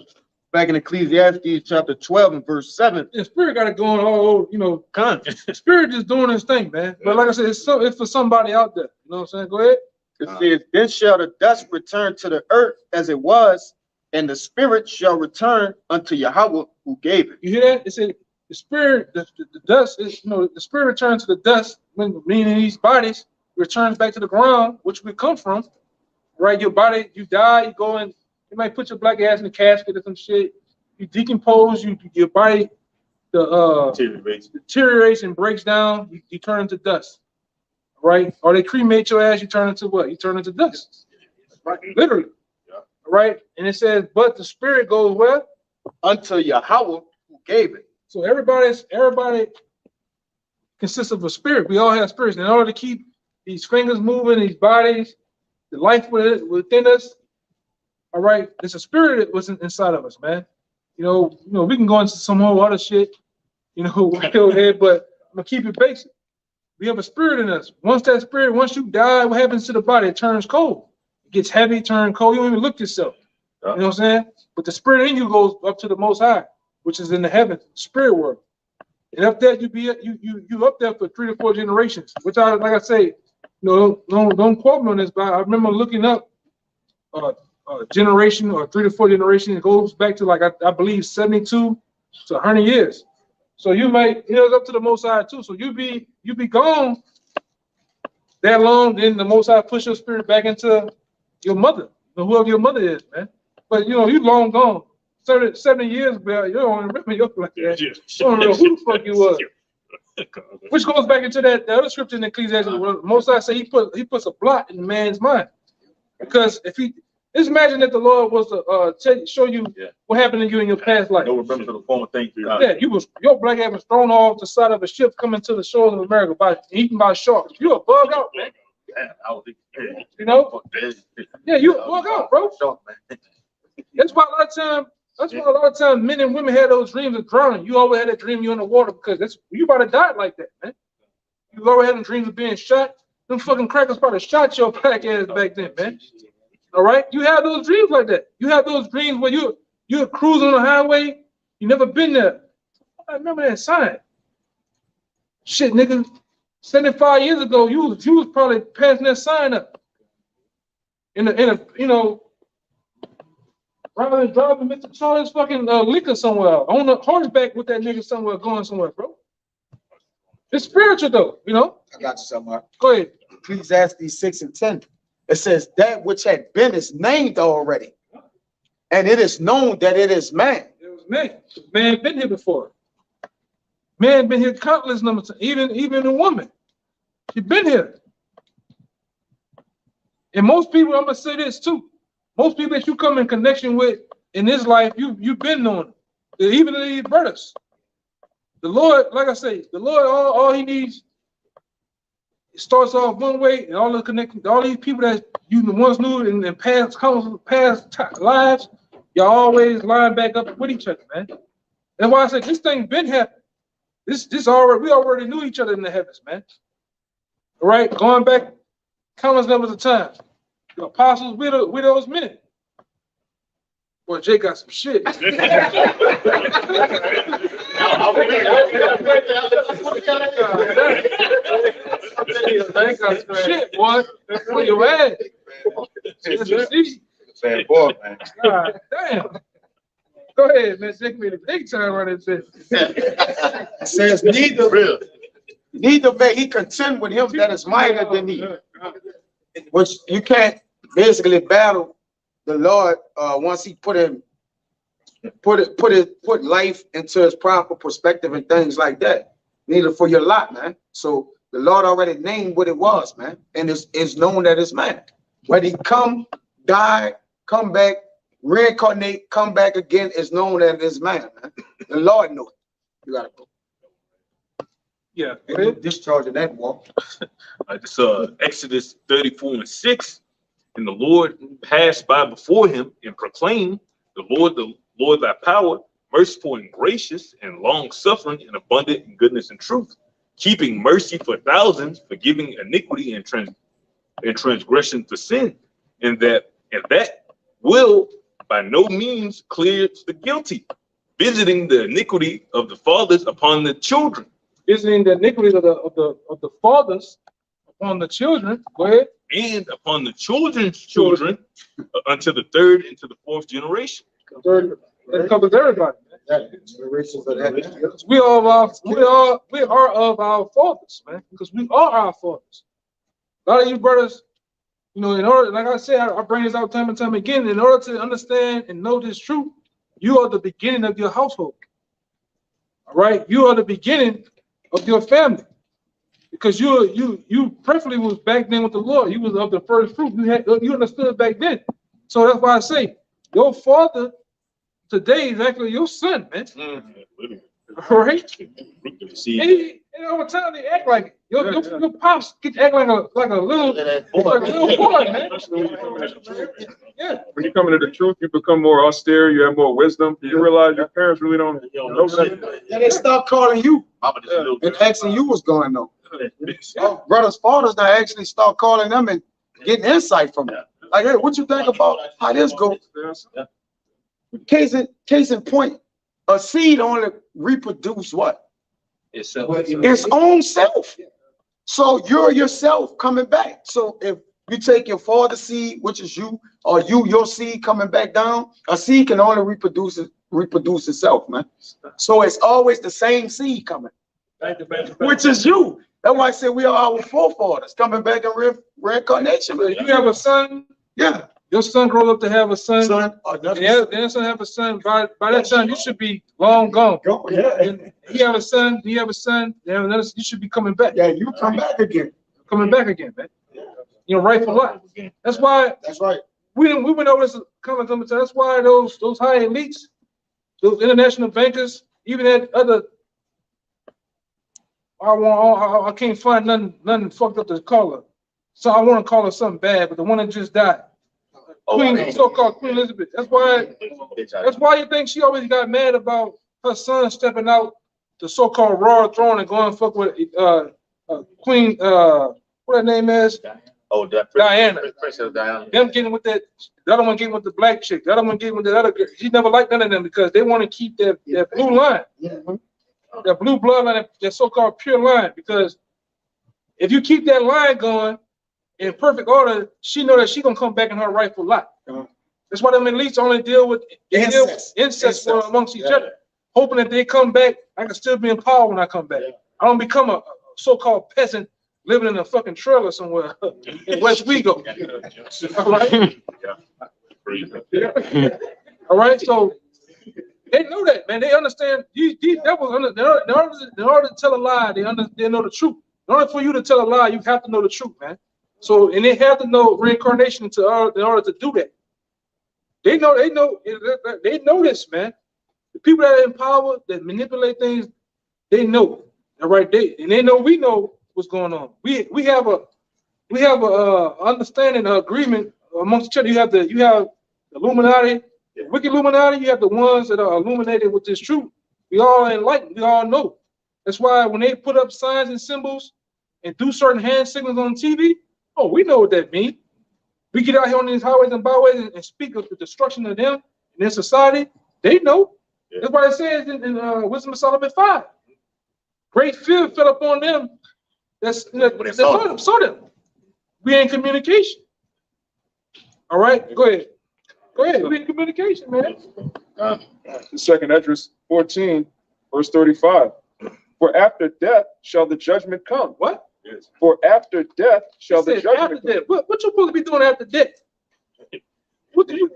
back in Ecclesiastes chapter 12 and verse 7. The spirit got it going all over, The spirit just doing his thing, man. But like I said, it's for somebody out there. You know what I'm saying? Go ahead. It says, then shall the dust return to the earth as it was, and the spirit shall return unto Yahweh who gave it. You hear that? It said the spirit, the dust is, the spirit returns to the dust, meaning these bodies returns back to the ground, which we come from. Right? Your body, you die, you go in, you might put your black ass in a casket or some shit. You decompose, your body deteriorates and breaks down, you turn into dust. Right? Or they cremate your ass, you turn into what? You turn into dust. Right? Literally. Yeah. Right? And it says, but the spirit goes where? Unto Yahweh who gave it. So everybody consists of a spirit. We all have spirits. In order to keep these fingers moving, these bodies, the life within us, all right, there's a spirit that was inside of us, man. We can go into some whole other shit, but I'm gonna keep it basic. We have a spirit in us. Once you die, what happens to the body? It turns cold. It gets heavy, turn cold. You don't even look yourself. You know what I'm saying? But the spirit in you goes up to the Most High, which is in the heavens, spirit world. And up there, you up there for 3 to 4 generations. Which like I say, don't quote me on this, but I remember looking up generation or 3 to 4 generations. It goes back to I believe 72 to 100 years. So you might, it's up to the Most High too. So you be gone that long, then the Most High push your spirit back into your mother, whoever your mother is, man. But you long gone. 70 years, but you don't remember your like that. You don't know who the fuck you was. Which goes back into the other scripture in Ecclesiastes. Most I say he puts a blot in the man's mind. Because just imagine that the Lord was to show you what happened to you in your past life. No remember the former things. Yeah, your black ass was thrown off the side of a ship coming to the shores of America eaten by sharks. You a bug out, man. Yeah, you a bug out, bro. That's why a lot of times men and women had those dreams of drowning. You always had that dream you're in the water because you about to die like that, man. You always had them dreams of being shot. Them fucking crackers probably shot your black ass back then, man. All right? You have those dreams like that. You have those dreams where you're cruising on the highway. You never been there. I remember that sign. Shit, nigga. 75 years ago, you was probably passing that sign up. Rather than driving Mr. Charles fucking liquor somewhere, on a horseback with that nigga somewhere, going somewhere, bro. It's spiritual though, I got you somewhere. Go ahead. Ecclesiastes 6 and 10. It says that which had been is named already, and it is known that it is man. It was man. Man been here before. Man been here countless numbers. Even a woman. She been here. And most people, I'm gonna say this too. Most people that you come in connection with in this life, you've been knowing. Even these brothers. The Lord, like I say, the Lord, all he needs it starts off one way, and all the connecting, all these people that you once knew in past lives, y'all always line back up with each other, man. That's why I said this thing been happening. This already, we already knew each other in the heavens, man. All right, going back countless numbers of times. The apostles, with those men. Boy, Jay got some shit. Shit, boy. Where you at? Bad boy, man. God damn. Go ahead, man. Take me the big time running this. It says, neither may he contend with him that is mightier than he. Which you can't basically battle the Lord once he put life into his proper perspective and things like that. Neither for your lot, man. So the Lord already named what it was, man, and it's known that it's man. Whether he come, die, come back, reincarnate, come back again, is known that it's man, man. The Lord knows it. You gotta go. Yeah, discharging that walk. This Exodus 34:6, and the Lord passed by before him and proclaimed, the Lord thy power, merciful and gracious and long suffering and abundant in goodness and truth, keeping mercy for thousands, forgiving iniquity and transgression for sin, and that will by no means clear the guilty, visiting the iniquity of the fathers upon the children. Visiting the iniquities of the fathers upon the children. Go ahead. And upon the children's children unto the third and to the fourth generation. Third, that covers everybody. We are of our fathers, man, because we are our fathers. A lot of you brothers, you know, in order, like I said, I bring this out time and time again. In order to understand and know this truth, you are the beginning of your household. All right, you are the beginning of your family, because you preferably was back then with the Lord. You was of the first fruit. You understood back then. So that's why I say your father today is actually your son, man. All right. And over time they act like it. Your pops get to act like a little boy, man. Yeah. When you come into the truth, you become more austere. You have more wisdom. You realize your parents really don't know that. And they start calling you and asking you what's going on. Brothers, fathers now actually start calling them and getting insight from them. Like, hey, what you think about how this goes? Case in point, a seed only reproduce what? Its own self. So you're yourself coming back. So if you take your father's seed, which is you, or your seed coming back down, a seed can only reproduce itself, man. So it's always the same seed coming, which is you. That's why I said we are our forefathers coming back in reincarnation. If you have a son, yeah, your son grows up to have a son. Then son have a son. By that time, you should be long gone. He have a son. You have a son. You have another. You should be coming back. Yeah, you come back again. Coming back again, man. You know, right for life. That's why. That's right. We went over this comment. That's why those high elites, those international bankers, even that other. I can't find nothing fucked up to call her. So I want to call her something bad, but the one that just died, so-called Queen Elizabeth. That's why you think she always got mad about her son stepping out the so-called royal throne and going fuck with Queen what her name is? Diana. Princess Diana. Them getting with that. The other one getting with the black chick. The other one getting with the other girl. She never liked none of them because they want to keep that blue line. That blue bloodline, that so-called pure line, because if you keep that line going in perfect order, she know that she gonna come back in her rightful lot. That's why them elites only deal with incest amongst each other, hoping that they come back. I can still be in power when I come back. I don't become a so-called peasant living in a fucking trailer somewhere in West Wego. All right. All right. So. They know that, man. They understand these devils. In order to tell a lie, they know the truth. In order for you to tell a lie, you have to know the truth, man. So, and they have to know reincarnation in order to do that. They know this, man. The people that are in power, that manipulate things, they know. All right, they know we know what's going on. We have a understanding, agreement amongst each other. You have the Illuminati, wicked Illuminati. You have the ones that are illuminated with this truth. We all enlightened. We all know. That's why when they put up signs and symbols and do certain hand signals on TV, oh, we know what that means. We get out here on these highways and byways and speak of the destruction of them and their society. They know. Yeah. That's why it says in Wisdom of Solomon 5. Great fear fell upon them. Saw them. We in communication. All right, go ahead. We in communication, man. The second Esdras 14, verse 35. For after death shall the judgment come. What? Yes. For after death shall the judgment come. What you supposed to be doing after death? What you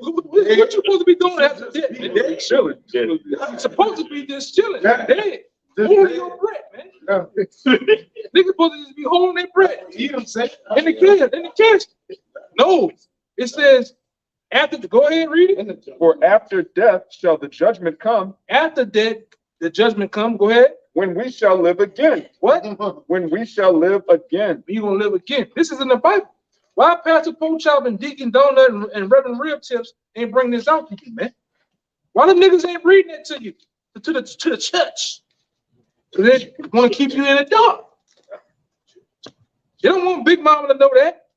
supposed to be doing after death? They're chilling. You're supposed to be just chilling. Dead. Holding your breath, man. Niggas supposed to just be holding their breath. You know what I'm saying? In the casket. No. It says, go ahead and read it. For after death shall the judgment come. After death, the judgment come. Go ahead. When we shall live again. What? When we shall live again. You're going to live again. This is in the Bible. Why Pastor Pochop and Deacon Donut and Reverend Rib Tips ain't bringing this out to you, man? Why them niggas ain't reading it to you, to the church? They want to keep you in the dark. They don't want Big Mama to know that,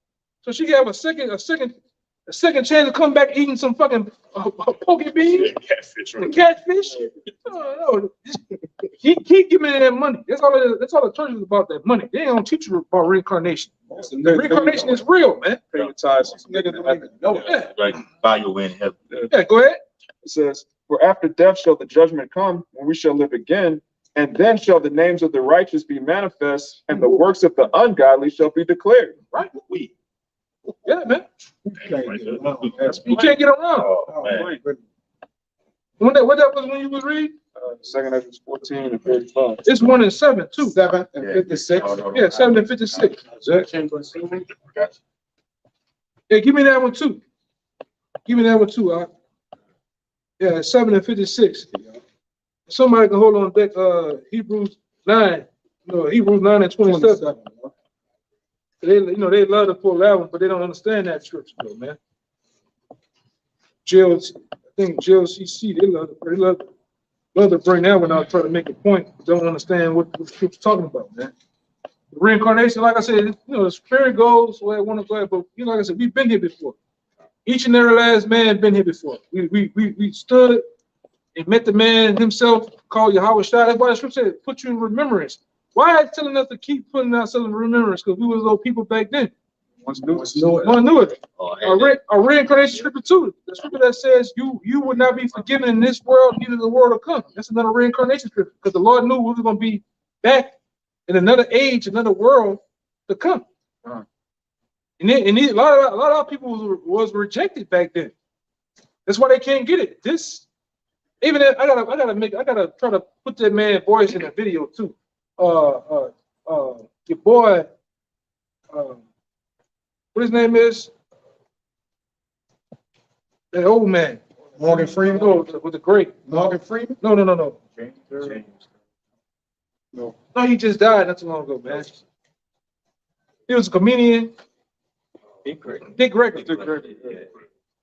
so she can have a second chance to come back eating some fucking poke beans, catfish. No. Keep giving me that money. That's all the church is about, that money. They don't teach you about reincarnation. Reincarnation is real, man. Like by your way in heaven. Yeah, go ahead. It says, for after death shall the judgment come, when we shall live again, and then shall the names of the righteous be manifest, and the works of the ungodly shall be declared. Right? Yeah, man. You can't get around. What that was when you was reading? Second Esdras 14 and 35. It's 1 and 7 too. 7 and 56. Yeah, 7 and 56. Yeah, give me that one too. Yeah, 7 and 56. Somebody can hold on back. Hebrews 9. Hebrews 9 and 27. They love to pull that one, but they don't understand that scripture, though, man. GLCC, they love to bring that one out, try to make a point. Don't understand what the scripture's talking about, man. The reincarnation, like I said, the spirit goes where I want to go, but like I said, we've been here before. Each and every last man been here before. We stood and met the man himself, called Yahweh Shai. That's why the scripture said, put you in remembrance. Why are they telling us to keep putting ourselves in remembrance? Because we were those people back then. One knew it. Our reincarnation scripture too. The scripture that says you would not be forgiven in this world, neither the world will come. That's another reincarnation scripture. Because the Lord knew we were going to be back in another age, another world to come. And a lot of our people was rejected back then. That's why they can't get it. I gotta try to put that man's voice in the video too. Your boy, what his name is? That old man. Morgan Freeman? No, with the great. Morgan Freeman? No. No, he just died not too long ago, man. He was a comedian. Dick Gregory.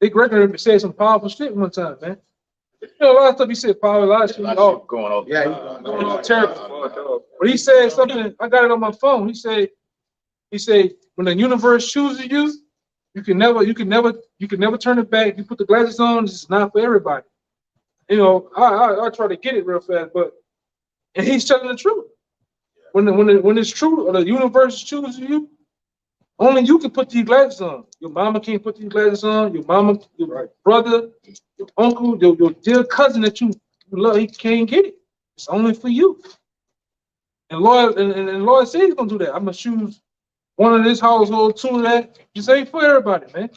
Dick Gregory said some powerful shit one time, man. A lot of stuff he said, power, a lot of shit. Going off. Yeah, going on terrible. But he said something, I got it on my phone. He said, when the universe chooses you, you can never turn it back. You put the glasses on, it's not for everybody. I try to get it real fast, and he's telling the truth. When it's true, or the universe chooses you, only you can put these glasses on. Your mama can't put these glasses on. Your mama, your brother, your uncle, your dear cousin that you love, he can't get it. It's only for you. And Lord said he's gonna do that. I'm gonna choose one of this household, two of that. Just ain't for everybody, man.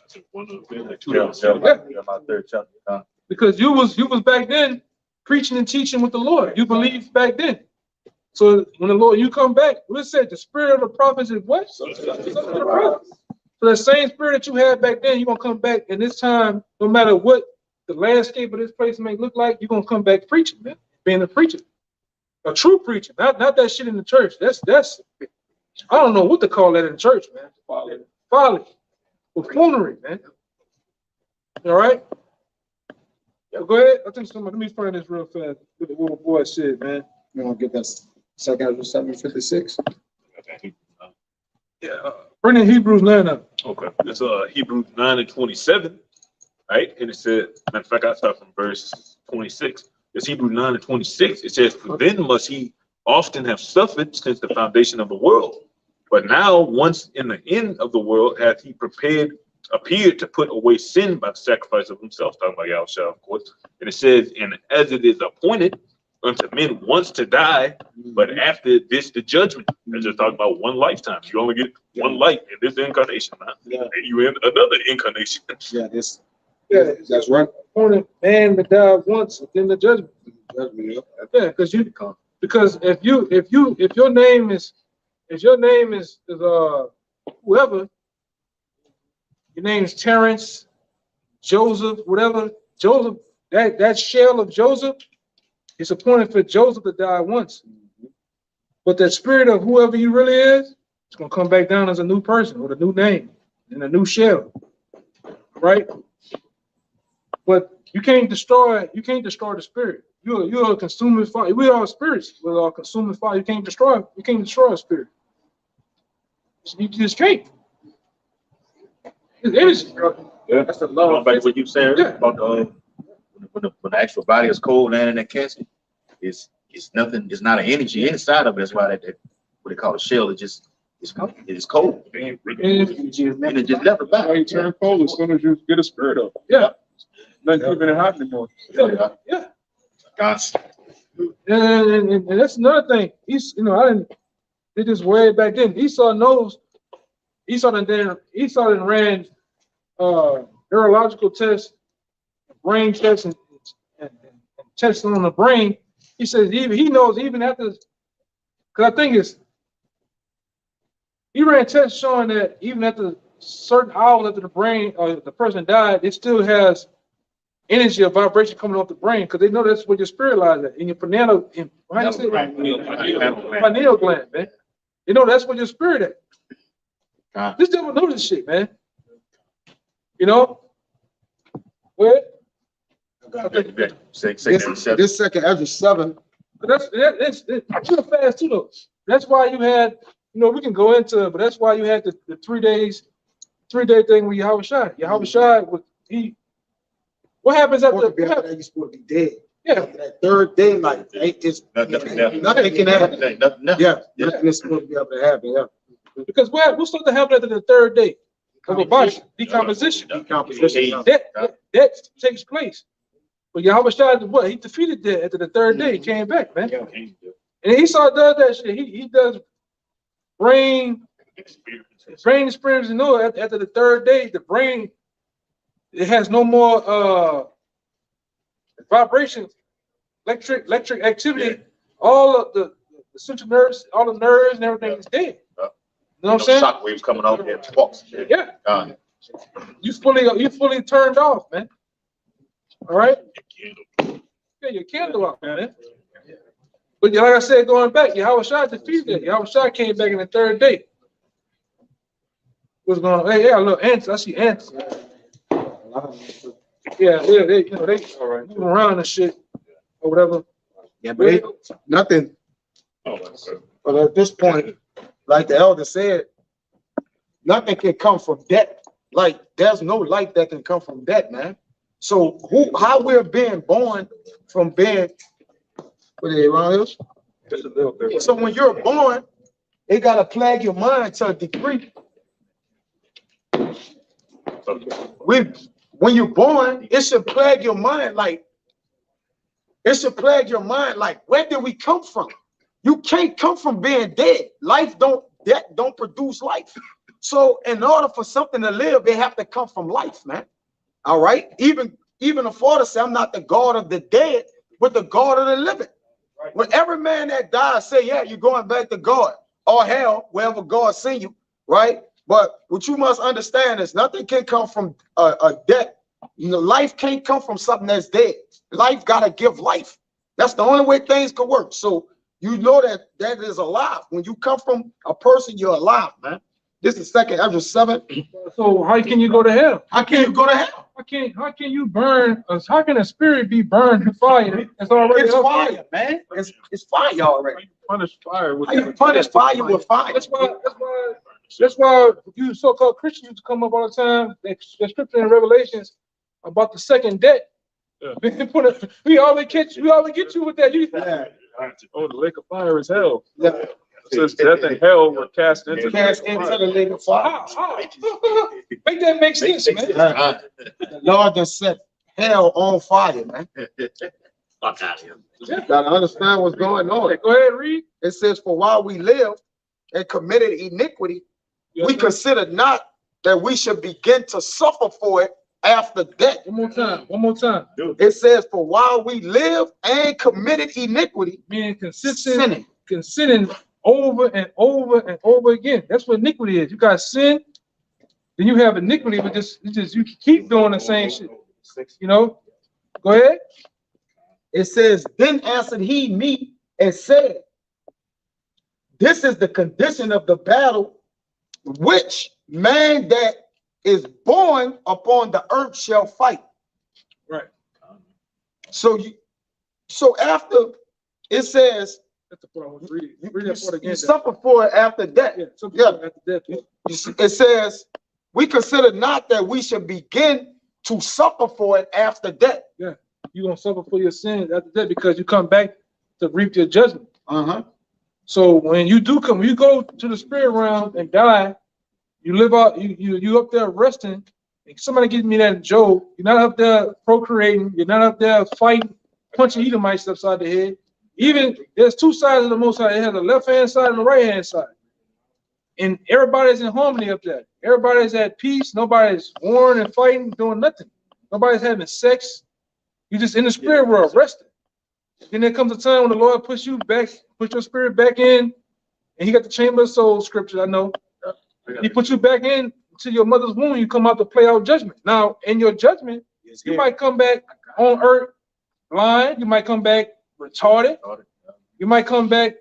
Because you was back then preaching and teaching with the Lord. You believed back then. So when the Lord, you come back, let's say the spirit of the prophets is what? So the same spirit that you had back then, you're gonna come back, and this time, no matter what the landscape of this place may look like, you're gonna come back preaching, man. Being a preacher. A true preacher, not that shit in the church. That's I don't know what to call that in church, man. Folly. Buffoonery, man. All right? Yeah, go ahead. I think somebody, let me find this real fast. What the little boy said, man. You want to get that 2 7:56? Yeah, bring in Hebrews 9 up. Okay, it's Hebrews 9:27, right? And it said, matter of fact, I start from verse 26. It's Hebrews 9:26. It says, then must he often have suffered since the foundation of the world. But now, once in the end of the world, hath he appeared to put away sin by the sacrifice of himself. Talking about Yahushua, of course. And it says, and as it is appointed unto men once to die, but after this the judgment. That's just talking about one lifetime. You only get one life in this incarnation, man. Yeah. And you in another incarnation. Yeah, this. Yeah, That's right. Appointed man to die once, then the judgment. Judgment, Yeah, because if your name is whoever, your name is Terrence, Joseph, whatever, Joseph, that shell of Joseph, it's appointed for Joseph to die once. But that spirit of whoever you really is, it's gonna come back down as a new person with a new name and a new shell. Right? But you can't destroy the spirit. You're a consuming fire. We are spirits. We're a consuming fire. You can't destroy a spirit. You just can't. It's energy. Yeah. That's the law. Back to what you said Yeah. about when the actual body is cold and in that casket, it's nothing. It's not an energy inside of it. That's why that what they call a shell. It is cold. And it just left it back. Why you turn cold as soon as you get a spirit up? Yeah. Nothing keeping it hot anymore. Yeah. God's. And that's another thing. I did this way back then. Esau then ran neurological tests, brain tests, and tests on the brain. He says he knows even after, because I think he ran tests showing that even after certain hours after the brain or the person died, it still has energy or vibration coming off the brain, because they know that's where your spirit lies at, in your pineal gland, man. You know that's where your spirit at. This devil know this shit, man. You know? What? This second Ezra 7. But that's real fast too, though. That's why you had, we can go into it, but that's why you had the 3 day thing with Yahushua. Yahushua what happens after You're supposed to be dead. Yeah. After that third day, like nothing can happen. Yeah, nothing is supposed to be able to happen. Yeah. Because what's supposed to happen after the third day of a body? Decomposition. That takes place. But Yahushua, what? He defeated that after the third day. He came back, man. And Esau does that shit. He does brain experience. After the third day, the brain, it has no more vibration, electric activity. All of the central nerves, all the nerves and everything is dead. You know what I'm saying? Shock waves coming off there. Yeah. You fully turned off, man. All right. Yeah, your candle off, man. But like I said, going back, Yahushua defeated it. Yahushua came back in the third day. What's going on? Hey, yeah, look, ants. I see ants. Yeah, they moving around and shit or whatever. Yeah, but nothing. But at this point, like the elder said, nothing can come from death. Like there's no life that can come from death, man. So how we're being born from being, what are they around here? Just a little bit. So when you're born, it gotta plague your mind to a degree. When you're born, it should plague your mind like, where did we come from? You can't come from being dead. Death don't produce life. So in order for something to live, they have to come from life, man. All right. Even the Father said, I'm not the God of the dead, but the God of the living. Right. When every man that dies say, yeah, you're going back to God or hell, wherever God send you, right? But what you must understand is nothing can come from a death. Life can't come from something that's dead. Life gotta give life. That's the only way things can work. So You know that that is alive. When you come from a person, you're alive, man. This is second Ezra 7. So how can you go to hell? How can you go to hell? How can you burn? How can a spirit be burned in fire? It's already It's up fire, man. It's fire already. Punish fire with How you punish fire with fire? That's why you so-called Christians used to come up all the time. The scripture in Revelations about the second death. Yeah. We always get you with that. Yeah. Oh, the lake of fire is hell. Yeah. It says death and hell were cast into Cast into the lake of fire. Make that make sense, man. The Lord just set hell on fire, man. Gotta understand what's going on. Go ahead, read. It says, for while we live and committed iniquity, we consider not that we should begin to suffer for it after death. One more time. It says, for while we live and committed iniquity, Meaning sinning. considering over and over and over again. That's what iniquity is. You got sin, then you have iniquity, but you keep doing the same shit. You know? Go ahead. It says, then answered he me and said, this is the condition of the battle which man that is born upon the earth shall fight. Right. So after it says, That's what I was reading. Read that part again. you suffer for it after death. Yeah, after death. It says, we consider not that we should begin to suffer for it after death. Yeah. You're gonna suffer for your sins after death because you come back to reap your judgment. So when you go to the spirit realm and die, you live out, you up there resting. And somebody gives me that Job. You're not up there procreating. You're not up there fighting, punching Edomites upside the head. Even there's two sides of the Most High. It has a left-hand side and a right-hand side. And everybody's in harmony up there. Everybody's at peace. Nobody's warring and fighting, doing nothing. Nobody's having sex. You're just in the spirit world, resting. Then there comes a time when the Lord puts your spirit back in, and He got the chamber of soul scripture, I know. He puts you back in to your mother's womb, you come out to play out judgment. Now, in your judgment, you might come back on earth blind, you might come back retarded, you might come back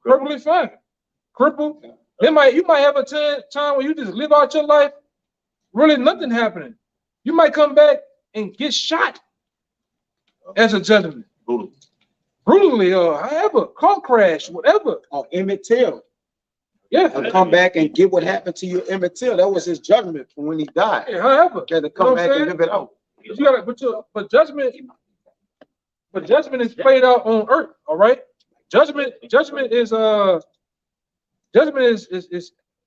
perfectly fine, crippled. You might have a time where you just live out your life, really nothing happening. You might come back and get shot as a judgment. Brutally, or however, car crash, whatever. Or Emmett Till. Yeah. And come back and get what happened to you, Emmett Till. That was his judgment from when he died. Yeah, however. He had to come back and live it out. You gotta, but judgment is played out on earth, all right? Judgment is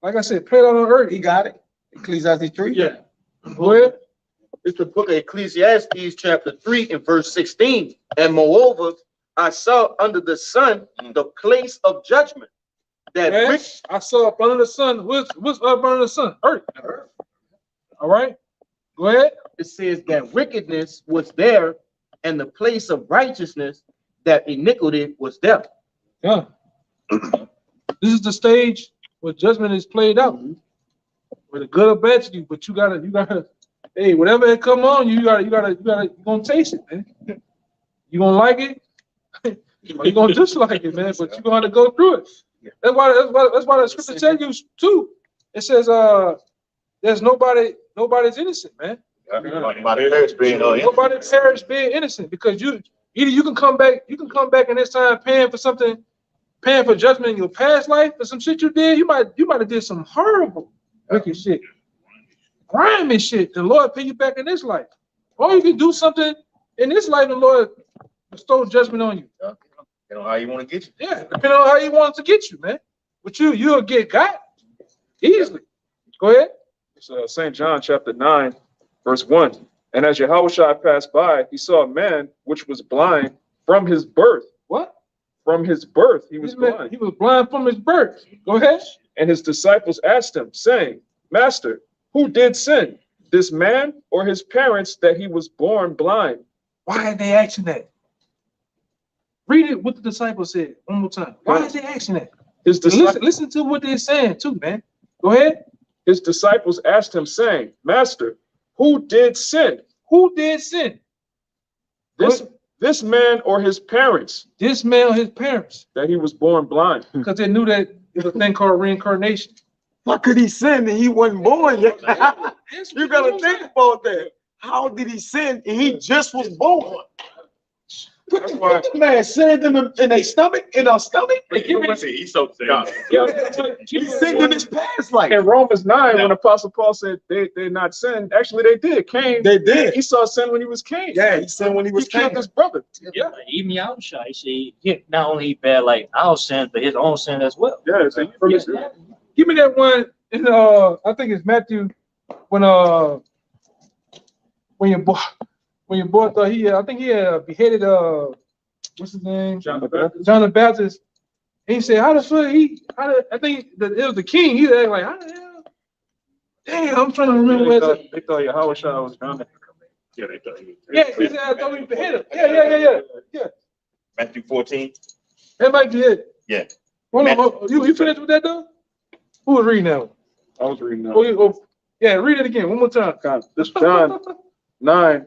like I said, played out on earth. He got it. Ecclesiastes 3. Yeah. Go ahead. It's the book of Ecclesiastes, chapter 3, and verse 16. And moreover, I saw under the sun the place of judgment. I saw up under the sun. What's up under the sun? Earth. All right. Go ahead. It says that wickedness was there, and the place of righteousness, that iniquity was there. Yeah. This is the stage where judgment is played out. Whether good or bad to you, but you gotta, hey, whatever it come on, you gonna taste it, man. You gonna like it, or you gonna dislike it, man. But you gonna have to go through it. That's why the scripture tells you too. It says, there's nobody's innocent, man. Nobody perish being innocent, because either you can come back in this time paying for judgment in your past life for some shit you did. You might have did some horrible wicked shit, grimy shit. The Lord pay you back in this life, or you can do something in this life. The Lord bestow judgment on you. You know how you want to get you. Yeah, depending on how He wants to get you, man. But you'll get got easily. Go ahead. It's St. John chapter 9, verse 1. And as Yahushua passed by, he saw a man which was blind from his birth. What? From his birth, he was blind. He was blind from his birth. Go ahead. And his disciples asked him, saying, Master, who did sin, this man or his parents, that he was born blind? Why are they asking that? Read it what the disciples said one more time. Why is they asking that? Listen to what they're saying too, man. Go ahead. His disciples asked him, saying, Master, who did sin? Who did sin? this man or his parents This man or his parents, that he was born blind. because they knew that it was a thing called reincarnation. How could he sin and he wasn't born yet? You gotta think about that. How did he sin and he just was born? That's why This man sinned in their stomach, in our stomach. He's so sad. He sinned in his past life. in Romans 9, when Apostle Paul said they not sinned, actually they did. Cain, They did. Esau sinned when he was Cain. Yeah, he sinned when he He was killed king. his brother. Yeah, even Yahushua, he said, he not only bear like our sin, but his own sin as well. Yeah, so Give me that one in I think it's Matthew when your boy thought I think he had beheaded what's his name? John the Baptist. John the Baptist. And he said, I think that it was the king. He was like, how the hell? Damn, I'm trying to remember where it's at. They thought Yahushua was drowning. Yeah, they thought he was. Yeah, he said, I thought we beheaded him. Yeah. Matthew 14. That might be it. Yeah. Hold on, you finished with that though? Who was reading that one? I was reading that. Yeah, read it again, one more time. This is John 9.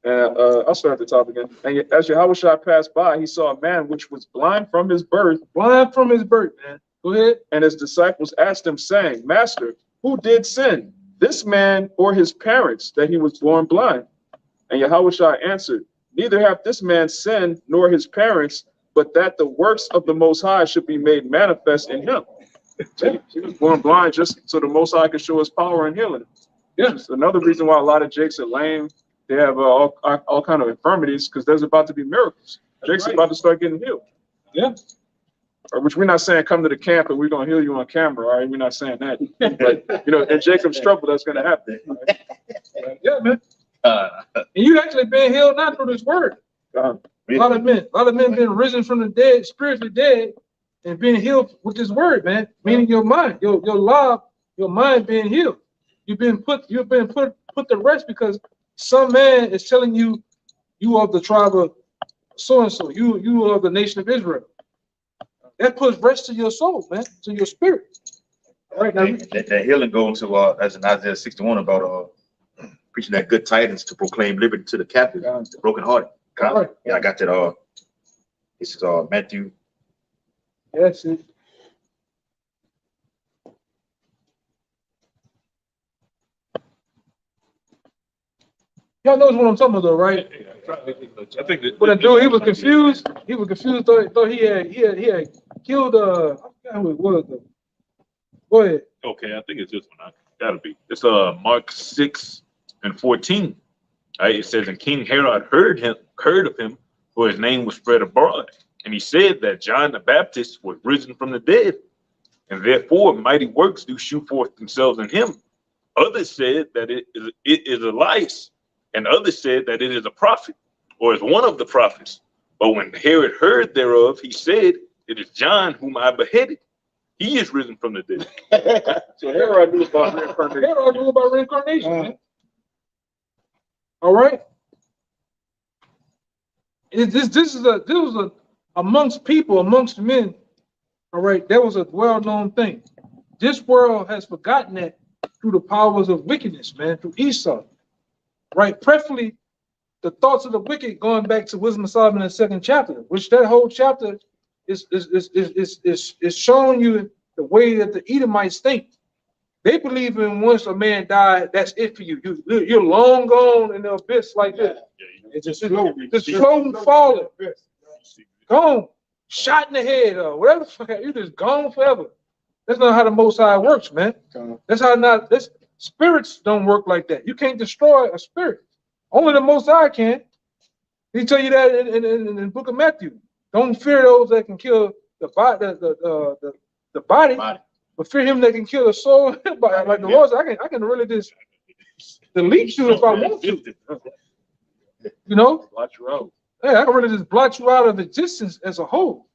And I'll start at the top again. And as Yahushua passed by, he saw a man which was blind from his birth. Blind from his birth, man. Go ahead. And his disciples asked him, saying, Master, who did sin, this man or his parents, that he was born blind? And Yahushua answered, neither hath this man sinned nor his parents, but that the works of the Most High should be made manifest in him. He was born blind just so the Most High could show his power in healing. Yeah, it's another reason why a lot of Jakes are lame. They have all kind of infirmities because there's about to be miracles. Jake's about to start getting healed. Yeah. Which we're not saying come to the camp and we're gonna heal you on camera, all right? We're not saying that. But you know, in Jacob's trouble, that's gonna happen. Right? Yeah, man. And you actually been healed not through this word. A lot of men been risen from the dead, spiritually dead, and being healed with this word, man. Meaning your mind, your life, your mind being healed. You've been put to rest because some man is telling you you are the tribe of so and so. You are the nation of Israel. That puts rest to your soul, man, to your spirit. All right now. That healing goes to as in Isaiah 61 about preaching that good tidings to proclaim liberty to the captive, the brokenhearted. Right. Yeah, I got that. This is Matthew. Yes. Yeah, y'all knows what I'm talking about, though, right? I think that. But the dude, he was confused. He was confused. Thought he had killed. I forgot who it was though. Go ahead. Okay, I think it's this one. Gotta be. It's Mark 6:14. Right? It says, and King Herod heard of him, for his name was spread abroad, and he said that John the Baptist was risen from the dead, and therefore mighty works do shew forth themselves in him. Others said that it is Elias, and others said that it is a prophet, or is one of the prophets. But when Herod heard thereof, he said, it is John whom I beheaded. He is risen from the dead. So Herod knew about reincarnation. Herod knew about reincarnation, man. All right. This was amongst people, amongst men. All right, that was a well-known thing. This world has forgotten that through the powers of wickedness, man, through Esau. Right, preferably the thoughts of the wicked, going back to Wisdom of Solomon in the 2nd chapter, which that whole chapter is showing you the way that the Edomites think. They believe in once a man died, that's it for you. You're long gone in the abyss like this. It's just floating, falling. Gone, shot in the head, or whatever. You're just gone forever. That's not how the Most High works, man. That's how not. This spirits don't work like that. You can't destroy a spirit. Only the Most High can. He tell you that in the book of Matthew. Don't fear those that can kill the body, but fear him that can kill the soul. Like the Lord said, I can really just delete you if I want to. You know? Blot you out. Hey, I can really just blot you out of existence as a whole.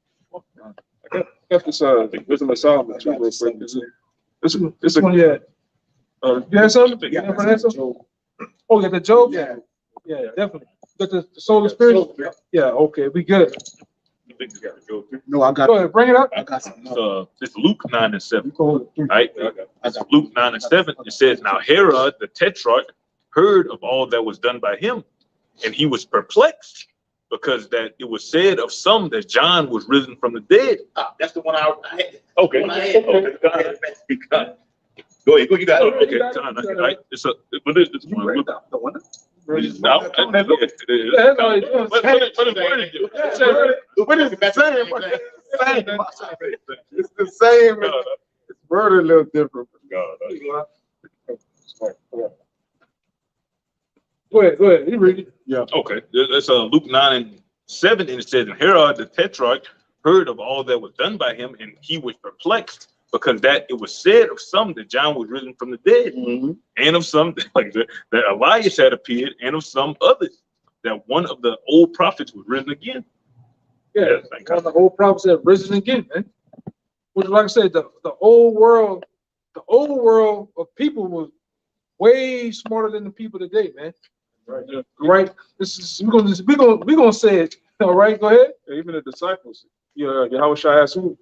I got this Wisdom of Solomon too, real quick. This one, yeah. You have something? Yeah. Oh, yeah, the Job? Yeah, definitely. But the soul of spirit? Yeah, okay, we good. I think you gotta go through. No, I got Go ahead, bring it up. I got something. It's Luke 9:7. Right? It's Luke 9:7. It says, now Herod the Tetrarch heard of all that was done by him, and he was perplexed, because that it was said of some that John was risen from the dead. That's the one I had. Okay. One I had. Okay. Go ahead. Go ahead. Go, you got Oh, it. okay. John, okay. Right. It's a, but it's You one. read that, the one. Now, Yeah, that's all it is. but it's worded you. But it's the same. It's the same. It's worded a little different. Go ahead, you read it. Okay, it's Luke 9:7, and it says, and Herod the Tetrarch heard of all that was done by him, and he was perplexed, because that it was said of some that John was risen from the dead, and of some that Elias had appeared, and of some others that one of the old prophets was risen again. Yeah, one of the old prophets have risen again, man. Which, like I said, the old world of people was way smarter than the people today, man. Right. This is we're gonna say it. All right, go ahead. Even the disciples, Yahweh Shai asked, who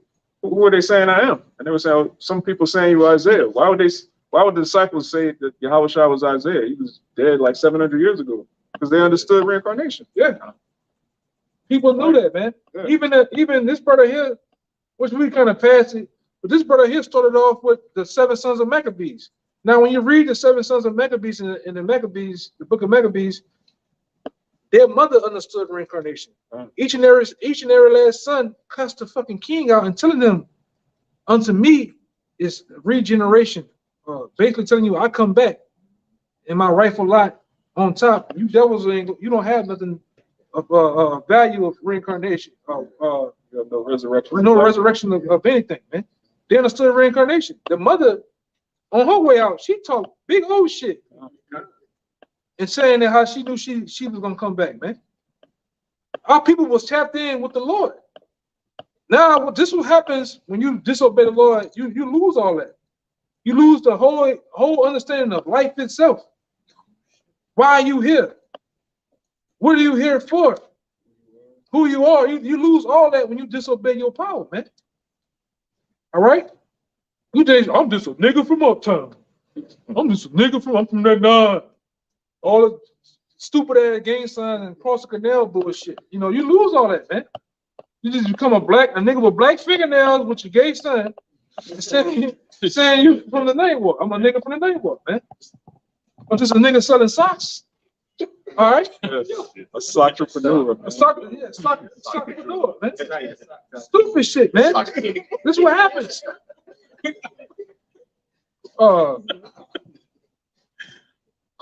are they saying I am? And they were saying, some people saying you are Isaiah. Why would the disciples say that Yahweh Shai was Isaiah? He was dead like 700 years ago, because they understood reincarnation. Yeah. People knew that, man. Yeah. Even this brother here, which we kind of passed it, but this brother here started off with the 7 sons of Maccabees. Now, when you read the 7 sons of Maccabees in the Maccabees, the book of Maccabees, their mother understood reincarnation. Each and every last son cussed the fucking king out and telling them, unto me is regeneration. Basically telling you, I come back in my rightful lot on top. You devils, you don't have nothing of value of reincarnation. No resurrection. No resurrection of anything, man. They understood reincarnation. The mother, on her way out, she talked big old shit. And saying that how she knew she was gonna come back, man. Our people was tapped in with the Lord. Now, this is what happens when you disobey the Lord. You lose all that. You lose the whole understanding of life itself. Why are you here? What are you here for? Who you are? You lose all that when you disobey your power, man. All right? You days, I'm just a nigga from uptown. I'm from that nine. All the stupid ass gang sign and cross the canal bullshit. You lose all that, man. You just become a nigga with black fingernails with your gay sign, saying you from the name walk. I'm a nigga from the name walk, man. I'm just a nigga selling socks. All right? Yes. A socktrepreneur. Socktrepreneur, man. Stupid shit, man. This is what happens. Go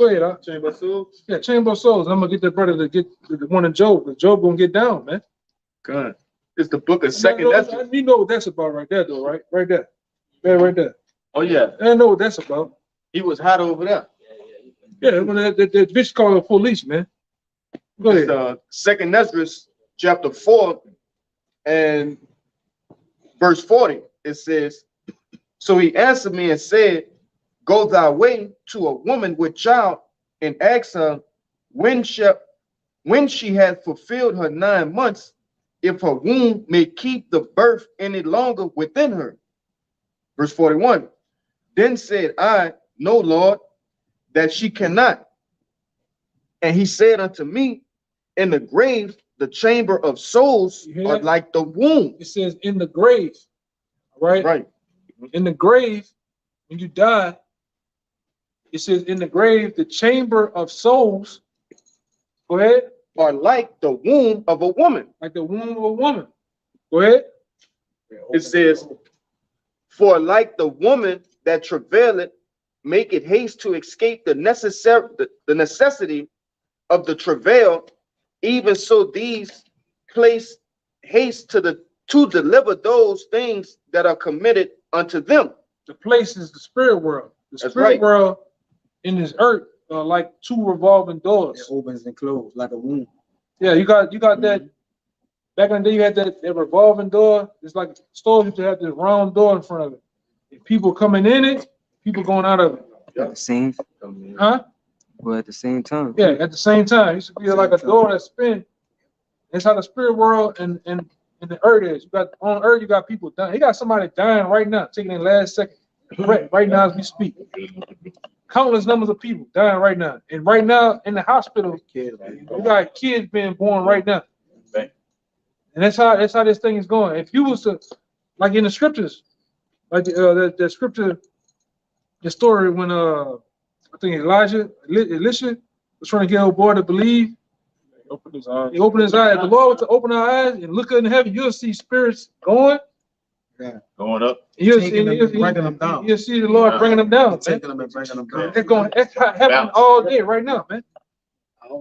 ahead, huh? Chamber of Souls. Yeah, Chamber of Souls. I'm gonna get that brother to get the one in Job, because Job gonna get down, man. God. It's the book of Second Ezra. You know what that's about right there, though, right? Right there. Yeah, right there. Oh yeah, I know what that's about. he was hot over there. Yeah, when that bitch called the police, man. Go ahead. It's, Second Ezra, chapter 4, and verse 40. It says, so he answered me and said, go thy way to a woman with child, and ask her when she had fulfilled her 9 months, if her womb may keep the birth any longer within her. Verse 41. Then said I, no, Lord, that she cannot. And he said unto me, in the grave, the chamber of souls are like the womb. It says in the grave, right? Right. In the grave, when you die, it says in the grave, the chamber of souls, go ahead. Are like the womb of a woman. Like the womb of a woman. Go ahead. It says, for like the woman that travaileth, make it haste to escape the necessity of the travail, even so these place haste to deliver those things that are committed unto them. The place is the spirit world. The That's spirit right. world in this earth are like 2 revolving doors. It opens and closes like a womb. Yeah, you got that. Back in the day, you had that revolving door. It's like stores used to have this round door in front of it. And people coming in it, people going out of it. At the same, Huh? well, at the same time. Yeah, at the same time. It used to be like a door that spin. That's how the spirit world and the earth is. You got on earth, you got people dying. You got somebody dying right now, taking their last second. Right now as we speak. Countless numbers of people dying right now. And right now in the hospital, you got kids being born right now. And that's how this thing is going. If you was to, like in the scriptures, like the scripture, the story when I think Elisha was trying to get old boy to believe. Open his eyes. He opened his eyes. If the Lord was to open our eyes and look in heaven, you'll see spirits going. Going up. You'll Taking them and bringing them down. You'll see the Lord bringing them down. Man. Taking them and bringing them down. It's happening all day right now, man.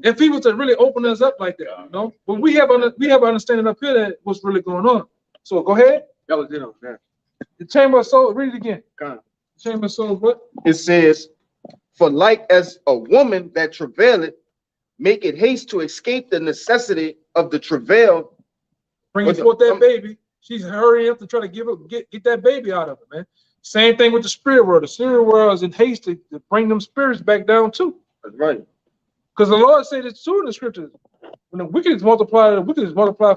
If he was to really open us up like that, you know, but we have understanding up here that what's really going on. So go ahead. That was it on that. The chamber of soul. Read it again. Come on. Chamber of soul. What? It says, for like as a woman that travaileth, make it haste to escape the necessity of the travail. Bringing forth that baby. She's hurrying up to try to get that baby out of it, man. Same thing with the spirit world. The spirit world is in haste to bring them spirits back down too. That's right. Because the Lord said it's true in the scriptures. When the wicked is multiplied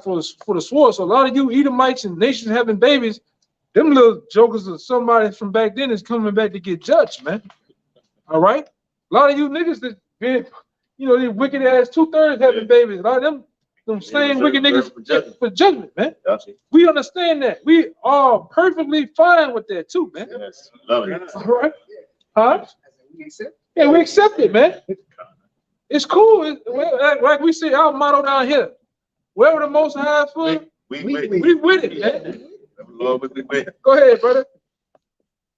for the sword. So a lot of you Edomites and nations having babies, them little jokers are somebody from back then is coming back to get judged, man. All right? A lot of you niggas that been, you know, these wicked ass 2/3 having babies. A lot of them same wicked niggas for judgment, man. We understand that. We are perfectly fine with that too, man. Yes. Love it. All right? Huh? Yeah, we accept it, man. It's cool. Like we say, our motto down here. Wherever the Most High foot, we with it, man. Lord, we with it. Go ahead, brother.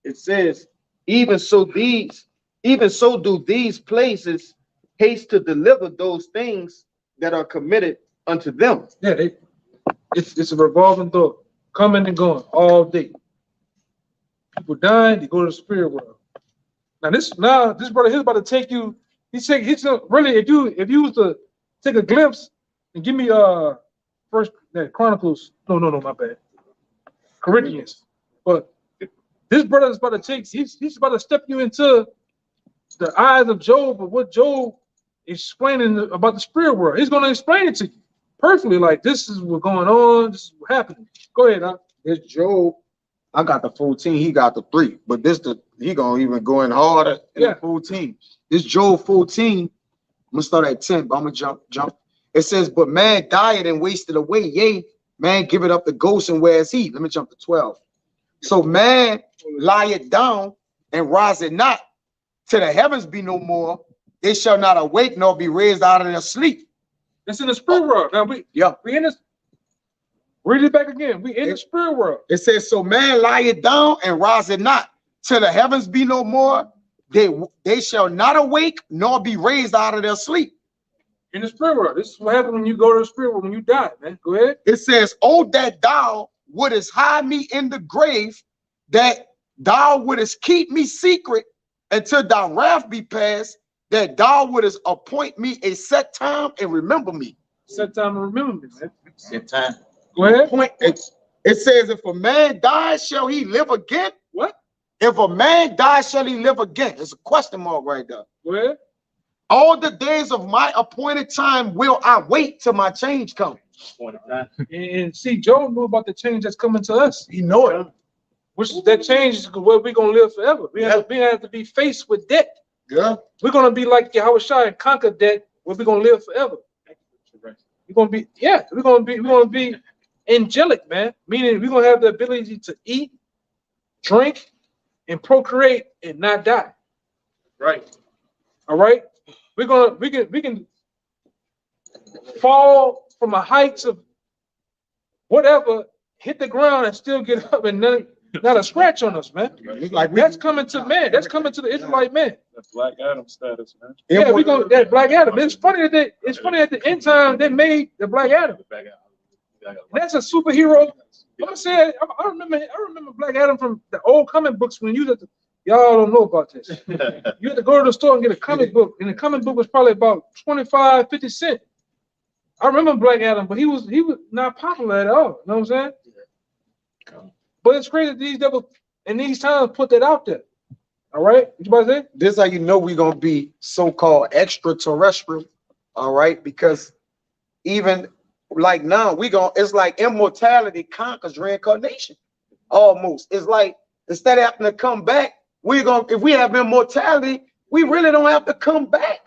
It says, even so do these places haste to deliver those things that are committed unto them. Yeah, it's a revolving door, coming and going all day. People dying, they go to the spirit world. Now this brother here's about to take you. He's really if you was to take a glimpse and give me First Chronicles. No, my bad. Corinthians. But this brother is about to take. He's about to step you into the eyes of Job, of what Job is explaining about the spirit world. He's going to explain it to you perfectly. Like this is what's going on. This is what's happening. Go ahead, Doc. This Job, I got the 14, he got the 3, but he gonna even go in harder in the 14. This Job 14, I'm gonna start at 10, but I'm gonna jump. It says, but man died and wasted away, yea, man give it up to ghosts and where is he? Let me jump to 12. So man lieth down and riseth not, till the heavens be no more, they shall not awake nor be raised out of their sleep. That's in the spirit world. Now we in this. Read it back again. We in the spirit world. It says, so man lieth down and riseth not, till the heavens be no more, they shall not awake nor be raised out of their sleep. In the spirit world. This is what happens when you go to the spirit world, when you die, man. Go ahead. It says, oh, that thou wouldest hide me in the grave, that thou wouldest keep me secret until thy wrath be past, that thou wouldest appoint me a set time and remember me. Set time and remember me, man. Set time. Go ahead. It says, if a man dies, shall he live again? What? If a man dies, shall he live again? It's a question mark right there. Go ahead. All the days of my appointed time will I wait till my change comes. And see, Job knew about the change that's coming to us. He know it. Which that change is where we're gonna live forever. We have to be faced with debt. Yeah. We're gonna be like Yahushua and conquer debt, where we're gonna live forever. We're gonna be angelic, man. Meaning we're gonna have the ability to eat, drink, and procreate and not die. Right. All right. We can fall from the heights of whatever, hit the ground and still get up and not a scratch on us, man. That's coming to man. That's coming to the Israelite man. That's Black Adam status, man. Yeah, we gonna that Black Adam. It's funny at the end time they made the Black Adam. And that's a superhero. I'm gonna say I remember Black Adam from the old comic books when you y'all don't know about this. You had to go to the store and get a comic book, and the comic book was probably about 25, 50 cents. I remember Black Adam, but he was not popular at all. You know what I'm saying? But it's crazy that these devils in these times put that out there. All right, what you about to say? This how you know we're gonna be so-called extraterrestrial, all right? Because even like now it's like immortality conquers reincarnation. Almost. It's like instead of having to come back, if we have immortality, we really don't have to come back.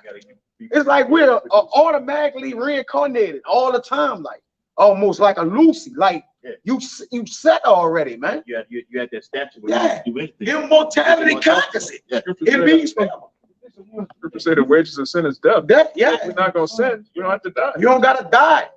It's like we're automatically reincarnated all the time. Like, almost like a Lucy, like Yeah. you set already, man. You had that statue where Yeah. you do anything. Immortality conquers it. Yeah. It means Scripture say the wages of sin is death. that, yeah. We're not gonna sin. We don't have to die. You don't gotta die.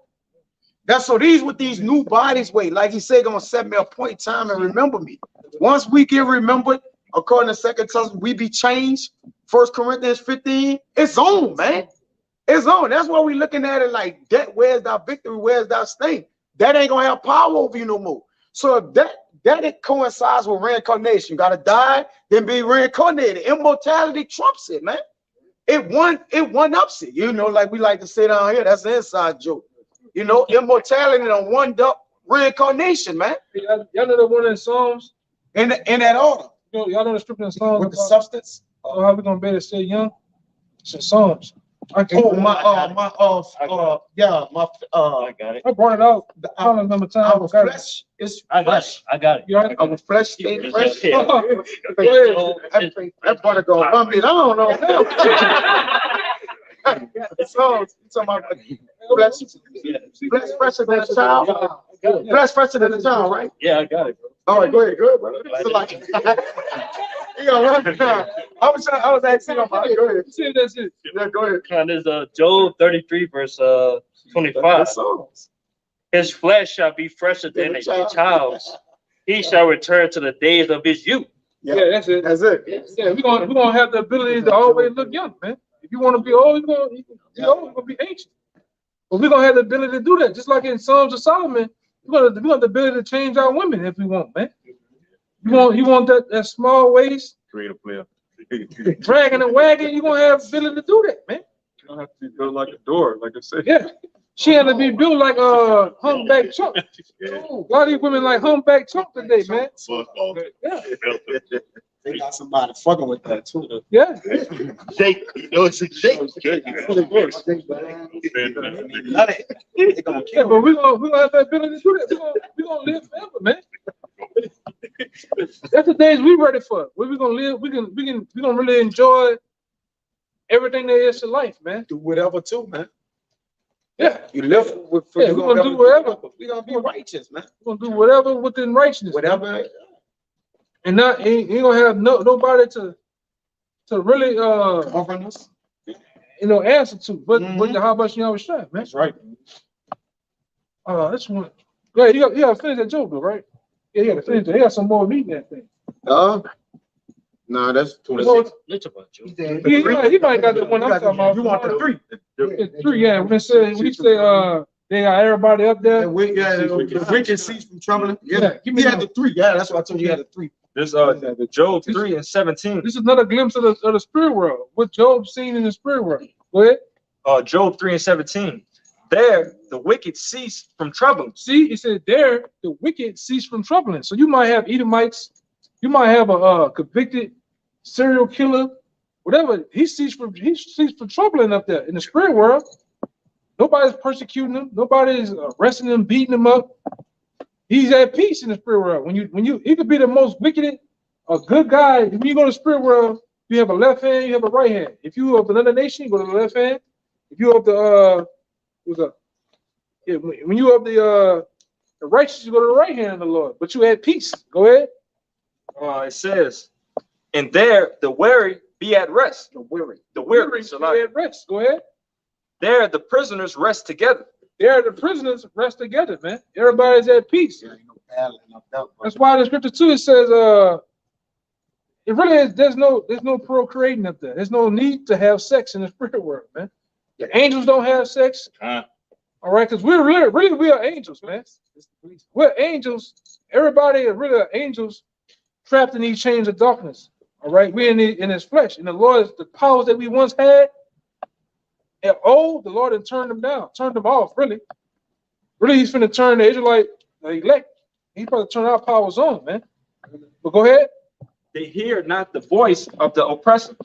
That's so these with these new bodies wait, like he said, gonna set me a point in time and remember me. Once we get remembered, according to 2 Testament, we be changed. 1 Corinthians 15, it's on, man. It's on. That's why we looking at it like that. Where's thy victory? Where's thy sting? That ain't gonna have power over you no more. So if that it coincides with reincarnation. You gotta die, then be reincarnated. Immortality trumps it, man. It one ups it. You know, like we like to say down here, that's an inside joke. You know, immortality and one up reincarnation, man. Y'all know the one in Psalms? In that order. Y'all know the scripture in Psalms With the about substance. how we gonna be able to stay young? It's in Psalms. Oh, yeah, I got it. I brought it out. I don't remember time. our flesh is I got it. I got it. You all right? our flesh is fresh. Yeah. Go ahead. That part go run me. I don't know. So, talking about flesh fresher than a child. Flesh fresher than a child, right? Yeah, I got it, bro. All right, go ahead, good, brother. So like, you gonna run down. I was asking him about. Go ahead. See if that's it. Yeah, go ahead. And there's Job 33 verse 25. His flesh shall be fresher than a child's. He shall return to the days of his youth. Yeah, that's it. That's it. Yeah, we're gonna have the ability to always look young, man. If you want to be old, you're gonna be ancient. But we're gonna have the ability to do that, just like in Psalms of Solomon. We got the ability to change our women if we want, man. You want that small waist, Create a player. dragging and wagging. You gonna have the ability to do that, man. You don't have to be built like a door, like I said. Yeah, she had to be built like a humpback chunk. A lot of these women like humpback chunk today, man. Yeah, They got somebody fucking with that too. yeah. Shake. You know it's a shake. Yeah, but we're gonna have the ability to do that. We're gonna live forever, man. That's the days we ready for. We're gonna live. We're gonna really enjoy everything there is to life, man. Do whatever too, man. Yeah, You live with. Yeah, we're gonna do whatever. We gonna be righteous, man. we're gonna do whatever within righteousness. Whatever. And not ain't gonna have nobody to really Covering us. answer to. But how about you always try, man? That's right. That's one. Go ahead, you gotta finish that joke, though, right? Yeah, you gotta finish that. He got some more meat in that thing. Nah, that's It's about you. He might got the one I'm talking about. You want the three? The three, yeah. When he say they got everybody up there. The wicked cease from troubling. Yeah, give me He had that. the three. Yeah, that's what I told you. He had the three. This Job 3 and 17. This is another glimpse of the spirit world. What Job seen in the spirit world. Go ahead. Job 3 and 17. There the wicked cease from troubling. See, he said there the wicked cease from troubling. So you might have Edomites, you might have a convicted serial killer, whatever. He ceased from troubling up there in the spirit world. Nobody's persecuting him. Nobody's arresting him, beating him up. He's at peace in the spirit world. He could be the most wicked, a good guy. When you go to the spirit world, you have a left hand, you have a right hand. If you of another nation, you go to the left hand. If you of the when you of the righteous, you go to the right hand of the Lord. But you at peace. Go ahead. It says, and there the weary be at rest. The weary. Be at rest. Go ahead. There the prisoners rest together. There the prisoners rest together, man. Everybody's at peace. That's why the scripture too, it says, it really is, there's no procreating up there. There's no need to have sex in the spirit world, man. The angels don't have sex. All right, because we are angels, man. We're angels. Everybody is really angels trapped in these chains of darkness. All right, we're in his flesh. And the Lord, the powers that we once had, and the Lord had turned them down, turned them off, really. Really, he's finna turn the Israelite elect. He's about to turn our powers on, man. But go ahead. They hear not the voice of the oppressor.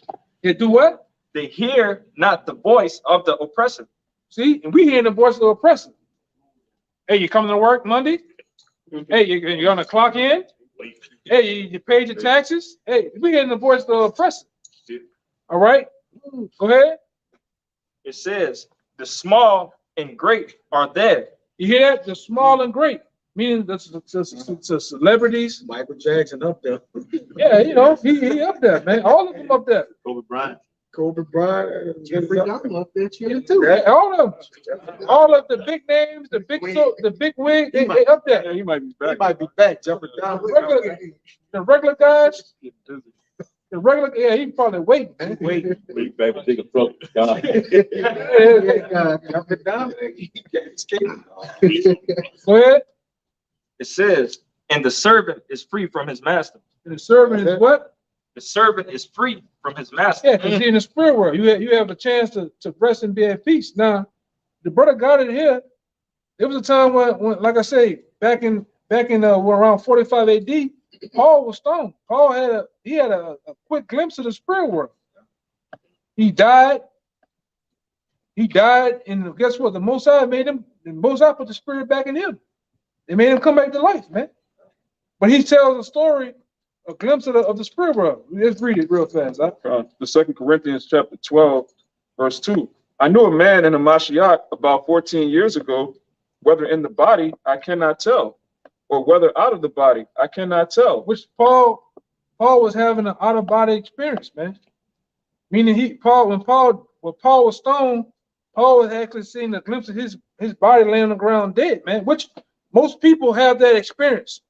They do what? They hear not the voice of the oppressor. See, and we hearing the voice of the oppressor. Hey, you coming to work Monday? Hey, you're gonna clock in? Hey, you paid your taxes? Hey, we hearing the voice of the oppressor. All right, go ahead. It says, the small and great are there, You hear that? The small and great, meaning the celebrities. Michael Jackson up there. Yeah, you know, he up there, man. All of them up there. Kobe Bryant. Kobe Bryant. Jeffrey Dahmer up there chilling too. Yeah, all of the big names, the big wig, they up there. Yeah, he might be He back. might be back. Jeffrey Dahmer. The regular guys, yeah, he probably waiting, man. Wait, baby, take a truck. God. Jeffrey Dahmer. He can't escape. Go ahead. It says, and the servant is free from his master. And the servant is what? The servant is free from his master. Yeah, because in the spirit world, you have a chance to rest and be at peace. Now, the brother got it here. There was a time when like I say, back in around 45 AD, Paul was stoned. Paul had a quick glimpse of the spirit world. He died, and guess what? The Most High put the spirit back in him. They made him come back to life, man. But he tells a story, a glimpse of the spirit world. Let's read it real fast. Huh? The 2 Corinthians chapter 12, verse 2. I knew a man in a Mashiach about 14 years ago, whether in the body, I cannot tell, or whether out of the body, I cannot tell. Which Paul was having an out-of-body experience, man. Meaning when Paul was stoned, Paul was actually seeing a glimpse of his body laying on the ground dead, man. Which most people have that experience.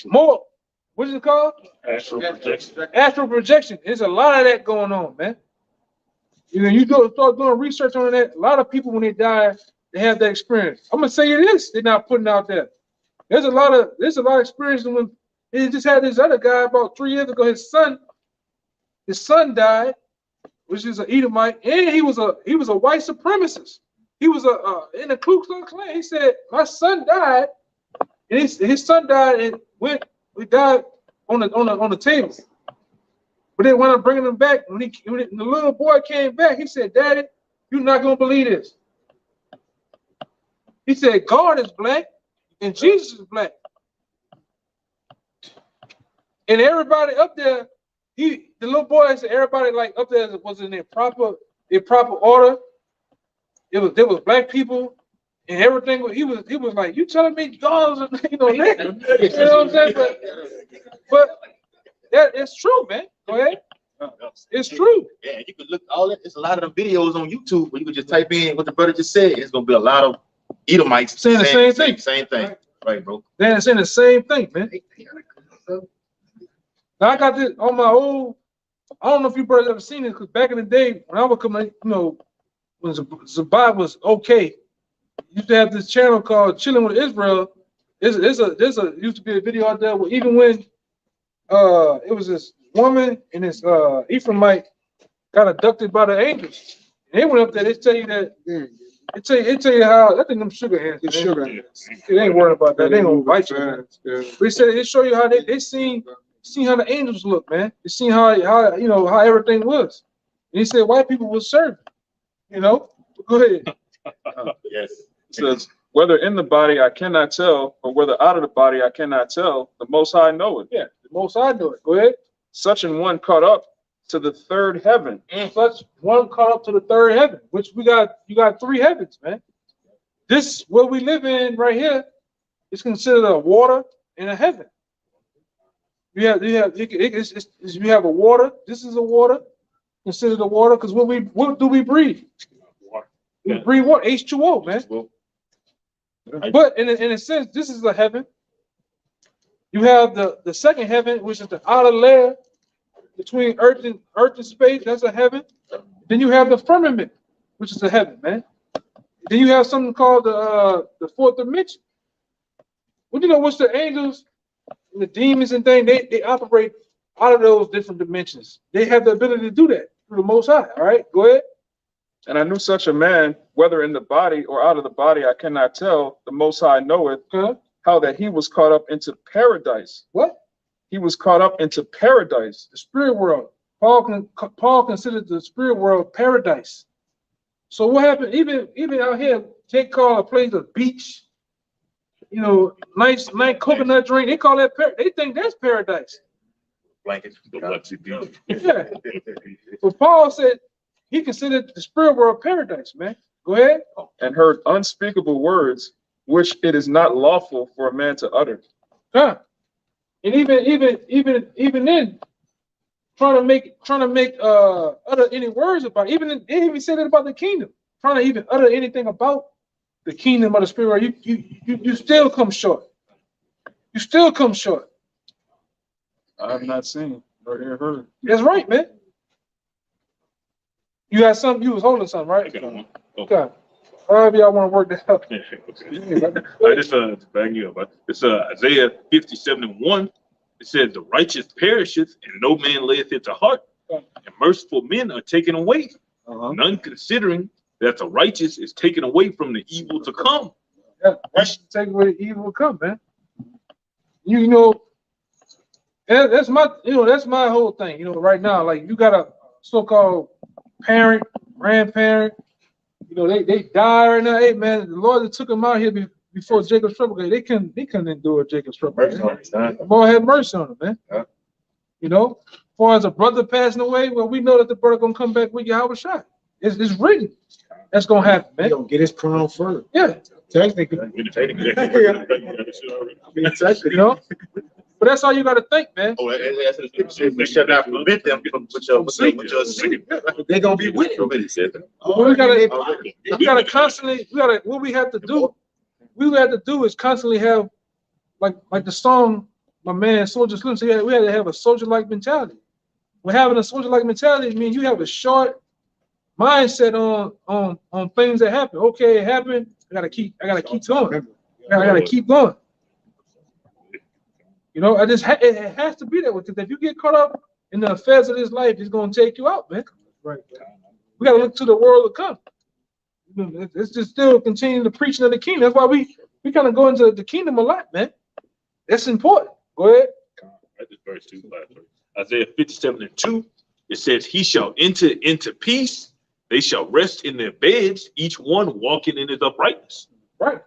More, what is it called? Astral projection. Astral projection. There's a lot of that going on, man. You know, you start doing research on that. A lot of people, when they die, they have that experience. I'm gonna say this: they're not putting out there. There's a lot of experience when he just had this other guy about 3 years ago. His son died, which is an Edomite, and he was a white supremacist. He was in the Ku Klux Klan. He said, "My son died, and his son died and we died on the table." But then when I'm bringing him back, when the little boy came back, he said, "Daddy, you're not gonna believe this." He said, "God is black and Jesus is black." And everybody up there, the little boy said everybody like up there was in their proper order. There was black people and everything. He was like, "You telling me God is you know what I'm saying?" But that it's true, man. Go ahead. It's true. Yeah, you could look all that. There's a lot of them videos on YouTube where you could just type in what the brother just said. It's gonna be a lot of Edomites saying the same thing. Same thing. Right, bro. They're saying the same thing, man. Now I got this on my old. I don't know if you brothers ever seen it, because back in the day when I would come, you know, when Zabad was okay, used to have this channel called Chilling with Israel. There's used to be a video out there where even when it was this woman and this Ephraimite got abducted by the angels. And they went up there, they tell you that they tell you how I think them sugar hands. They ain't worried about that. They ain't gonna bite you. Man. They said they show you how they seen how the angels look, man. They seen how you know how everything was. And he said white people will serve. You know? Go ahead. Yes. It says, whether in the body I cannot tell, or whether out of the body I cannot tell, the Most High knoweth. Yeah, the Most High know it. Go ahead. Such an one caught up to the third heaven. Such one caught up to the third heaven, which you got 3 heavens, man. This what we live in right here is considered a water and a heaven. You have a water. This is a water, considered a water, because what do we breathe? Water. We breathe water, H2O, man. But in a sense, this is a heaven. You have the second heaven, which is the outer layer between earth and space. That's a heaven. Then you have the firmament, which is a heaven, man. Then you have something called the fourth dimension. Well, you know what's the angels and the demons and things? They operate out of those different dimensions. They have the ability to do that through the Most High. All right, go ahead. And I knew such a man, whether in the body or out of the body, I cannot tell. The Most High knoweth how that he was caught up into paradise. What? He was caught up into paradise. The spirit world. Paul considered the spirit world paradise. So what happened? Even out here, they call a place a beach. You know, nice coconut drink. They call that. They think that's paradise. Blanket. Yeah. But Paul said he considered the spirit world paradise, man. Go ahead. and heard unspeakable words which it is not lawful for a man to utter. Huh. And even then, trying to make utter any words about it. They even said it about the kingdom. Trying to even utter anything about the kingdom of the spirit, you still come short. You still come short. I have not seen or heard. That's right, man. You had something, you was holding something, I right? got one. Okay. However y'all want to work that out. Yeah, okay. I just to back you up. It's Isaiah 57:1. It says, "The righteous perisheth, and no man layeth it to heart, and merciful men are taken away, none considering that the righteous is taken away from the evil to come." Yeah, that's take away the evil will come, man. You know, that's my whole thing. You know, right now, like you got a so-called parent, grandparent. You know, they die right now. Hey, man, the Lord that took them out here before Jacob's trouble, they couldn't endure Jacob's trouble. The Lord had mercy on them, man. Yeah. You know, as far as a brother passing away, well, we know that the brother gonna come back with Yahweh shot. It's written. That's gonna happen, man. He gonna get his crown first. Yeah. Technically. You know? But that's all you gotta think, man. Oh, we shall not permit them with your They gonna be with him. Well, we gotta constantly, what we have to do is constantly have, like the song my man Soldier Slim said, we had to have a soldier-like mentality. When having a soldier-like mentality means you have a short mindset on things that happen. Okay, it happened. I gotta keep going. I gotta keep going. You know, it has to be that way, because if you get caught up in the affairs of this life, it's gonna take you out, man. Right. We gotta look to the world to come. You know, it's just still continuing the preaching of the kingdom. That's why we kind of go into the kingdom a lot, man. That's important. Go ahead. This verse 2, Isaiah 57:2. It says, "He shall enter into peace. They shall rest in their beds, each one walking in his uprightness." Right.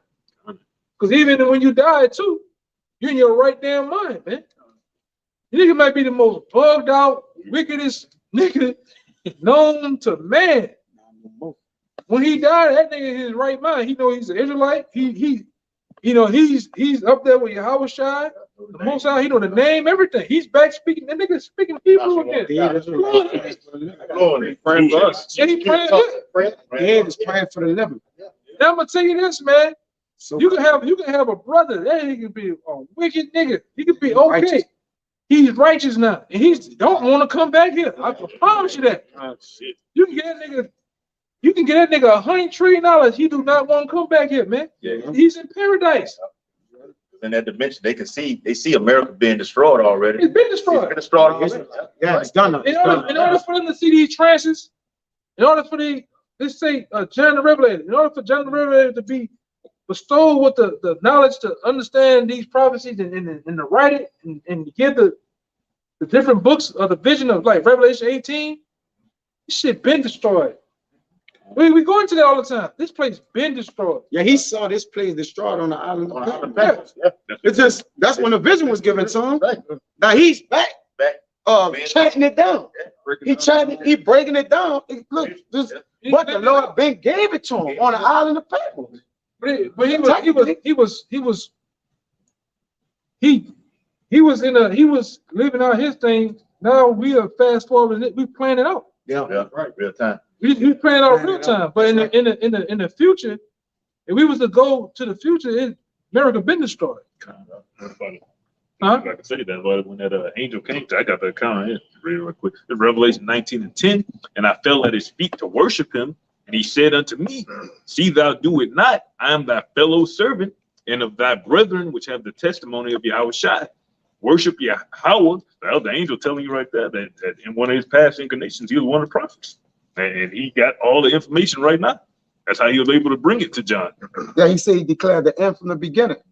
Because even when you die too, you're in your right damn mind, man. You nigga might be the most bugged out, wickedest nigga known to man. When he died, that nigga in his right mind. He know he's an Israelite. He's up there with Yahweh Shai, the Most High. He know the name, everything. He's back speaking. That nigga speaking Hebrew again. Praying for us. And he praying good. Dad is praying for the living. Now I'm gonna tell you this, man. So you can have a brother. That he can be a wicked nigga. He could be okay. Righteous. He's righteous now, and he don't want to come back here. I promise you that. Shit. You can get that nigga $100 trillion. He do not want to come back here, man. Yeah. He's in paradise. In that dimension, they see America being destroyed already. It's been It's destroyed. been destroyed already. Yeah, it's done. In order for them to see these trances, in order for let's say John the Revelator, in order for John the Revelator to be bestowed with the knowledge to understand these prophecies and to write it and give the different books of the vision of like Revelation 18, this shit been destroyed. We go into that all the time. This place been destroyed. Yeah, he saw this place destroyed on the island. On the island of Patmos, yeah. It's just that's when the vision was given to him. Now he's back, chatting it down. He breaking it down. Look, but the Lord Ben gave it to him on the island of Patmos. But he was living out his thing. Now we are fast forward. We playing it out. Yeah, right, real time. We playing out real time. But in the future, if we was to go to the future, America been destroyed. That's funny. Huh? I can say that, but when that angel came, I got the account here real quick. It's Revelation 19:10, and I fell at his feet to worship him, and he said unto me, "See thou do it not. I am thy fellow servant, and of thy brethren which have the testimony of Yahweh Shai. Worship Yahweh." That was the angel telling you right there that in one of his past incarnations, he was one of the prophets, and he got all the information right now. That's how he was able to bring it to John. Yeah, he said he declared the end from the beginning.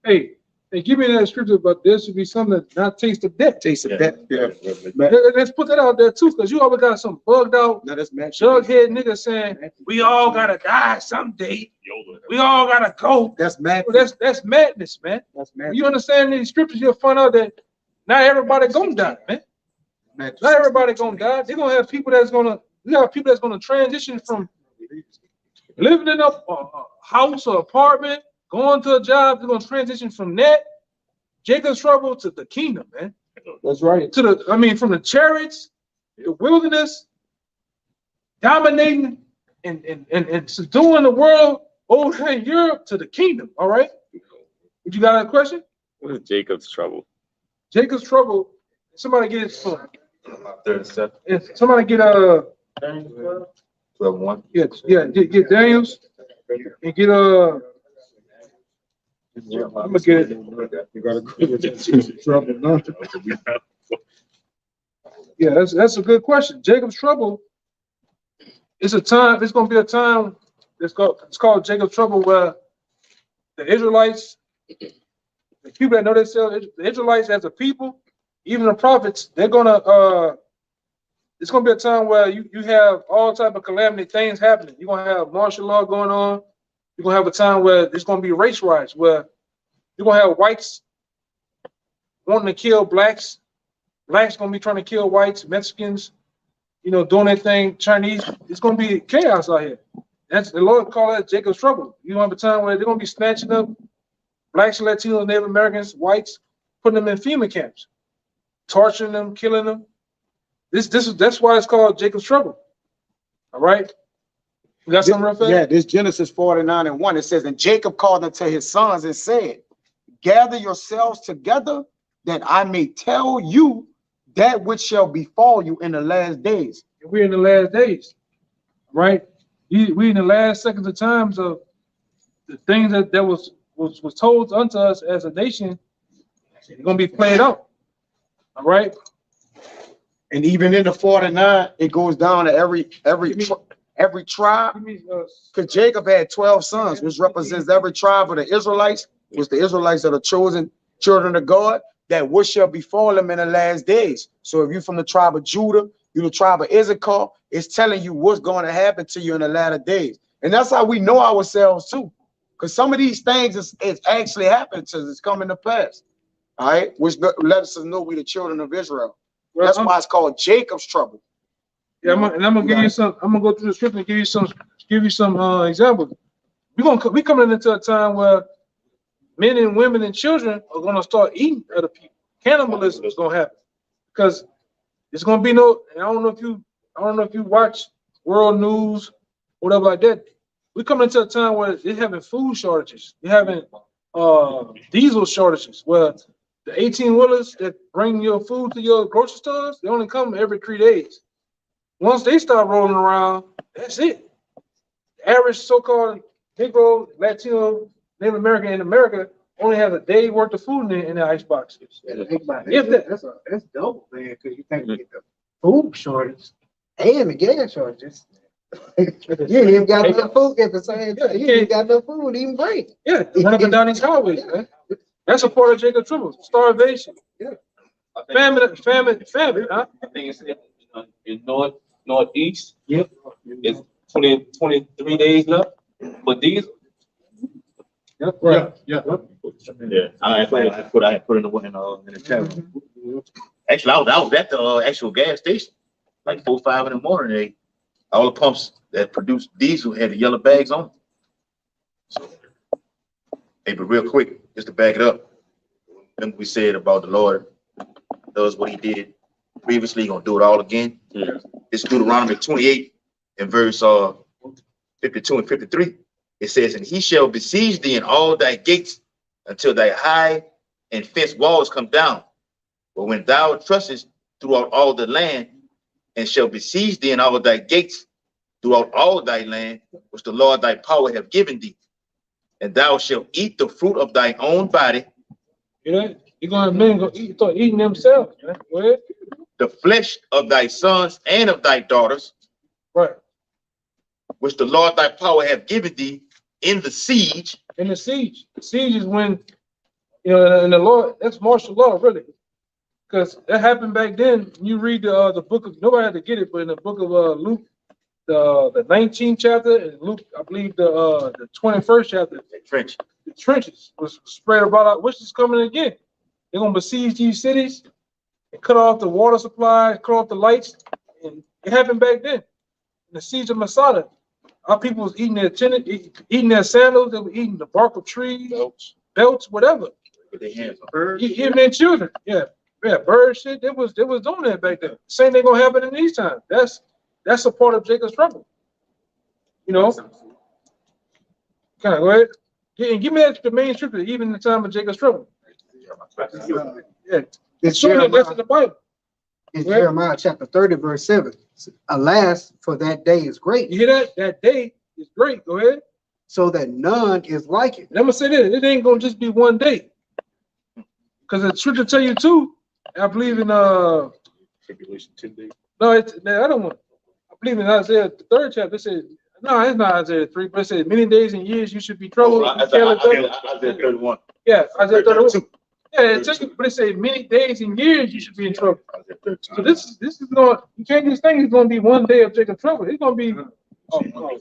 Hey, give me that scripture, but there should be something that not taste of death. Taste of death. Yeah. Let's put that out there too, because you always got some bugged out, jughead nigga saying we all gotta die someday. We all gotta go. That's mad. That's madness, man. That's When you understand these scriptures, you'll find out that not everybody gonna die, man. Not everybody gonna die. They're gonna have people that's gonna transition from living in a house or apartment, going to a job, they're gonna transition from that Jacob's trouble to the kingdom, man. That's right. To the, I mean, from the chariots, the wilderness, dominating and subduing the world over in Europe to the kingdom. All right. Would you got a question? What is Jacob's trouble? Jacob's trouble. Somebody get it. 37. If somebody get 12:1. Get Daniels and get I'm gonna get it. You gotta go with Jacob's trouble, no? Yeah, that's a good question. Jacob's trouble. It's a time. It's gonna be a time. It's called Jacob's trouble, where the Israelites, the people that know themselves, the Israelites as a people, even the prophets, they're gonna. It's gonna be a time where you have all type of calamity things happening. You're gonna have martial law going on. You're gonna have a time where there's gonna be race riots, where you're gonna have whites wanting to kill blacks. Blacks gonna be trying to kill whites, Mexicans, doing their thing, Chinese. It's gonna be chaos out here. That's the Lord call that Jacob's trouble. You gonna have a time where they're gonna be snatching up blacks, Latinos, Native Americans, whites, putting them in FEMA camps, torturing them, killing them. That's why it's called Jacob's trouble. All right. You got something real fast? Yeah, this Genesis 49:1. It says, and Jacob called unto his sons and said, gather yourselves together that I may tell you that which shall befall you in the last days. We're in the last days, right? We in the last seconds of times of the things that was told unto us as a nation. It's gonna be played out. All right. And even in the 49, it goes down to every tribe. Because Jacob had 12 sons, which represents every tribe of the Israelites, which the Israelites are the chosen children of God, that what shall befall them in the last days. So if you're from the tribe of Judah, you're the tribe of Issachar, it's telling you what's going to happen to you in the latter days. And that's how we know ourselves too. Because some of these things is actually happening to us, it's coming to pass. All right, which lets us know we the children of Israel. Well, that's why it's called Jacob's trouble. Yeah, I'm gonna give you some. I'm gonna go through the scripture and give you some examples. We coming into a time where men and women and children are gonna start eating other people. Cannibalism is gonna happen because it's gonna be no. I don't know if you watch world news, whatever like that. We coming into a time where they're having food shortages. They're having diesel shortages where the 18-wheelers that bring your food to your grocery stores, they only come every 3 days. Once they start rolling around, that's it. The average so-called Negro, Latino, Native American in America only has a day worth of food in their icebox. That's dope, man, because you think you get the food shortage and the gas shortages. You ain't even got enough food at the same time. You ain't got enough food to even break. Yeah, run up and down these highways, man. That's a part of Jacob's trouble. Starvation. Yeah. Famine, huh? I think it's in northeast. Yep. It's 23 days left. But these. Yep. Right. Yeah. I put in the chat. Actually, I was at the actual gas station, like 4 or 5 in the morning. All the pumps that produce diesel had the yellow bags on. So, hey, but real quick, just to back it up, remember we said about the Lord does what he did previously, gonna do it all again. Yeah. It's Deuteronomy 28 and verse 52 and 53. It says, and he shall besiege thee in all thy gates until thy high and fenced walls come down. But when thou trustest throughout all the land, and shall besiege thee in all thy gates throughout all thy land, which the Lord thy power have given thee, and thou shalt eat the fruit of thy own body. You're gonna start eating themselves, man. Go ahead. The flesh of thy sons and of thy daughters, right, which the Lord thy power have given thee in the siege. In the siege. The siege is when, and the Lord, that's martial law, really. Because that happened back then. You read the book of, nobody had to get it, but in the book of Luke, the 19th chapter, and Luke, I believe the 21st chapter, the trenches was spread about, which is coming again. They're gonna besiege these cities and cut off the water supply, cut off the lights, and it happened back then. In the siege of Masada, Our people was eating their eating their sandals. They were eating the bark of trees, belts, whatever. With their hands on. Even their children. Yeah, bird shit. They was doing that back then. Same thing gonna happen in these times. That's a part of Jacob's trouble. You know. Kind of go ahead. Yeah, and give me the main scripture, even in the time of Jacob's trouble. Yeah, It's show me that's Jeremiah, in the Bible. it's Jeremiah chapter 30, verse 7. Alas, for that day is great, You hear that? That day is great. Go ahead. so that none is like it. And I'm gonna say this: it ain't gonna just be one day, because the scripture tell you too. I believe in Tribulation 10 days. no, it's the other one. I believe in Isaiah the 3rd chapter. It says no, it's not Isaiah 3, but it says many days and years you should be troubled. Isaiah 31. Yeah, Isaiah 31. Yeah, it tells you, but it says many days and years you should be in trouble. So this is going. You can't just think it's going to be one day of Jacob's trouble. It's going to be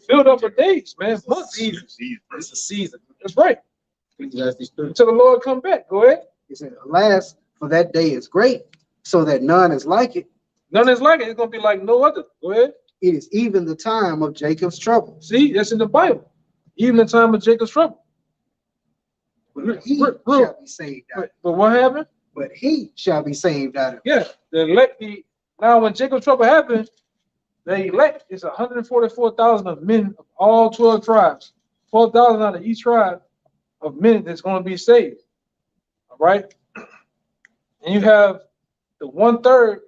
filled up with days, man. Months. It's a season. That's right. Until the Lord come back. Go ahead. He said, alas, for that day is great, so that none is like it. None is like it. It's going to be like no other. Go ahead. It is even the time of Jacob's trouble. See, that's in the Bible. Even the time of Jacob's trouble. But he shall be saved out of it. But what happened? But he shall be saved out of it. Yeah, the elect. Now, when Jacob's trouble happened, the elect is 144,000 of men of all 12 tribes, 4,000 out of each tribe of men that's going to be saved. All right, and you have the 1/3.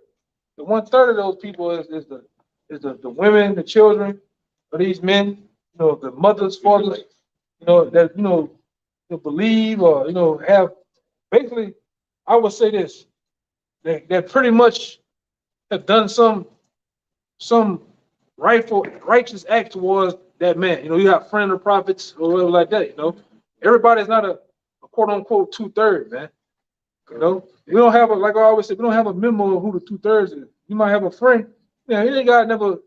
The 1/3 of those people is the women, the children of these men. You know, the mothers, fathers. You know that to believe or have basically. I would say this: they pretty much have done some righteous act towards that man. You have friend of prophets or whatever like that. Everybody's not a quote unquote 2/3, man. We don't have like I always say, we don't have a memo of who the 2/3 is. You might have a friend. He never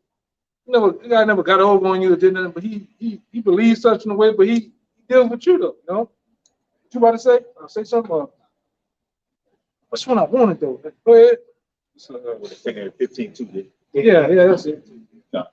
got over on you or did nothing, but he believes such in a way, but he deals with you though. What you about to say? I'll say something. Which one I wanted though? Go ahead. Taking 15 too. Yeah, that's it. No.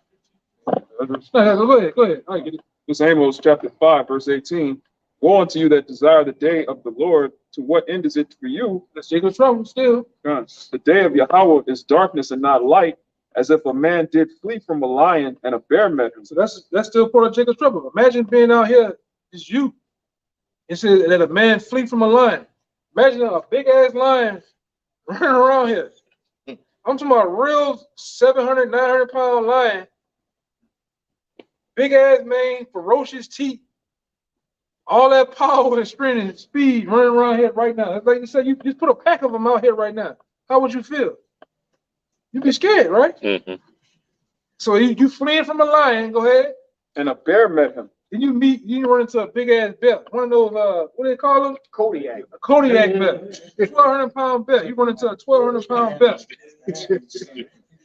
Go ahead. I get it. This Amos chapter 5, verse 18. Woe unto you that desire the day of the Lord. To what end is it for you? That's Jacob's trouble still. The day of Yahweh is darkness and not light, as if a man did flee from a lion and a bear met him. So that's still part of Jacob's trouble. Imagine being out here, it's you. It says that a man flee from a lion. Imagine a big ass lion running around here. I'm talking about a real 700, 900 pound lion. Big ass mane, ferocious teeth. All that power and strength and speed running around here right now. It's like you said, you just put a pack of them out here right now. How would you feel? You'd be scared, right? Mm-hmm. So you fleeing from a lion, go ahead. And a bear met him. Then you run into a big ass bear. One of those, what do they call them? Kodiak. A Kodiak bear. 1,200 pound bear. You run into a 1,200 pound bear.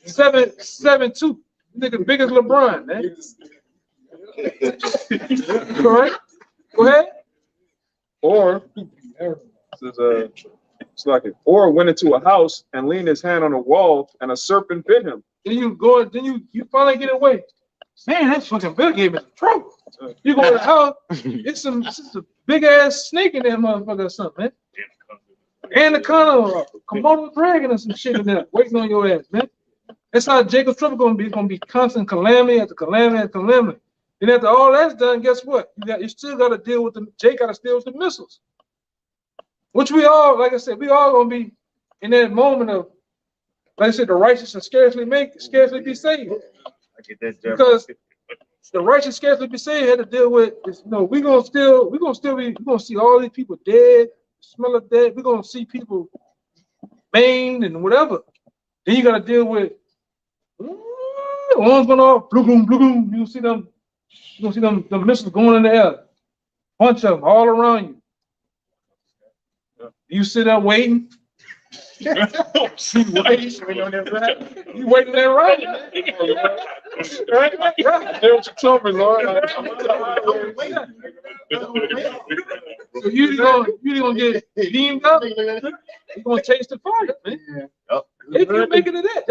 7'2". Nigga big as LeBron, man. Correct? Go ahead. Or or went into a house and leaned his hand on a wall, and a serpent bit him. Then you finally get away. Man, that fucking bear gave me some trouble. You go to the house, it's a big ass snake in that motherfucker or something, man. And the Komodo dragon or some shit in there waiting on your ass, man. That's how Jacob's trouble gonna be. It's gonna be constant calamity after calamity after calamity. Then after all that's done, guess what? You still got to deal with Jake got to deal with the missiles. Which we all, like I said, we all gonna be in that moment of, like I said, the righteous will scarcely be saved. Because the righteous scarcely be saved had to deal with this, we're gonna see all these people dead, smell of dead, we're gonna see people maimed and whatever. Then you gotta deal with one's going off, blue boom. You see them missiles going in the air. Bunch of them all around you. You sit there waiting. You waiting there right? Right? There's trouble, Lord. So you gonna get beamed up. You gonna taste the fire, man. If you make it to that,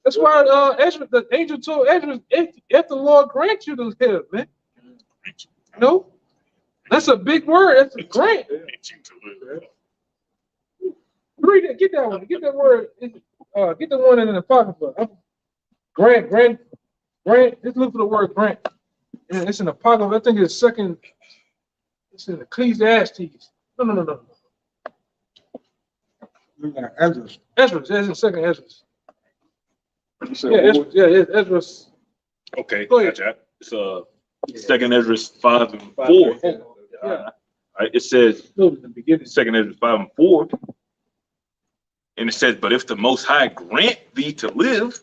That's why Ezra, the angel told Ezra, if the Lord grant you to live, man. No, that's a big word. That's a grant. Read it. Get that one. Get that word. Get the one in the pocketbook. Grant. Just look for the word grant. Yeah, it's in the pocket. I think it's second. It's in Ecclesiastes. No. Ezra. Ezra. It's in second Ezra. You said Yeah, what? Ezra. Okay, Go ahead. gotcha. It's Second Ezra 5 and 4. Yeah. All right, it says No, in the beginning. Second Ezra 5 and 4, and it says, "But if the Most High grant thee to live,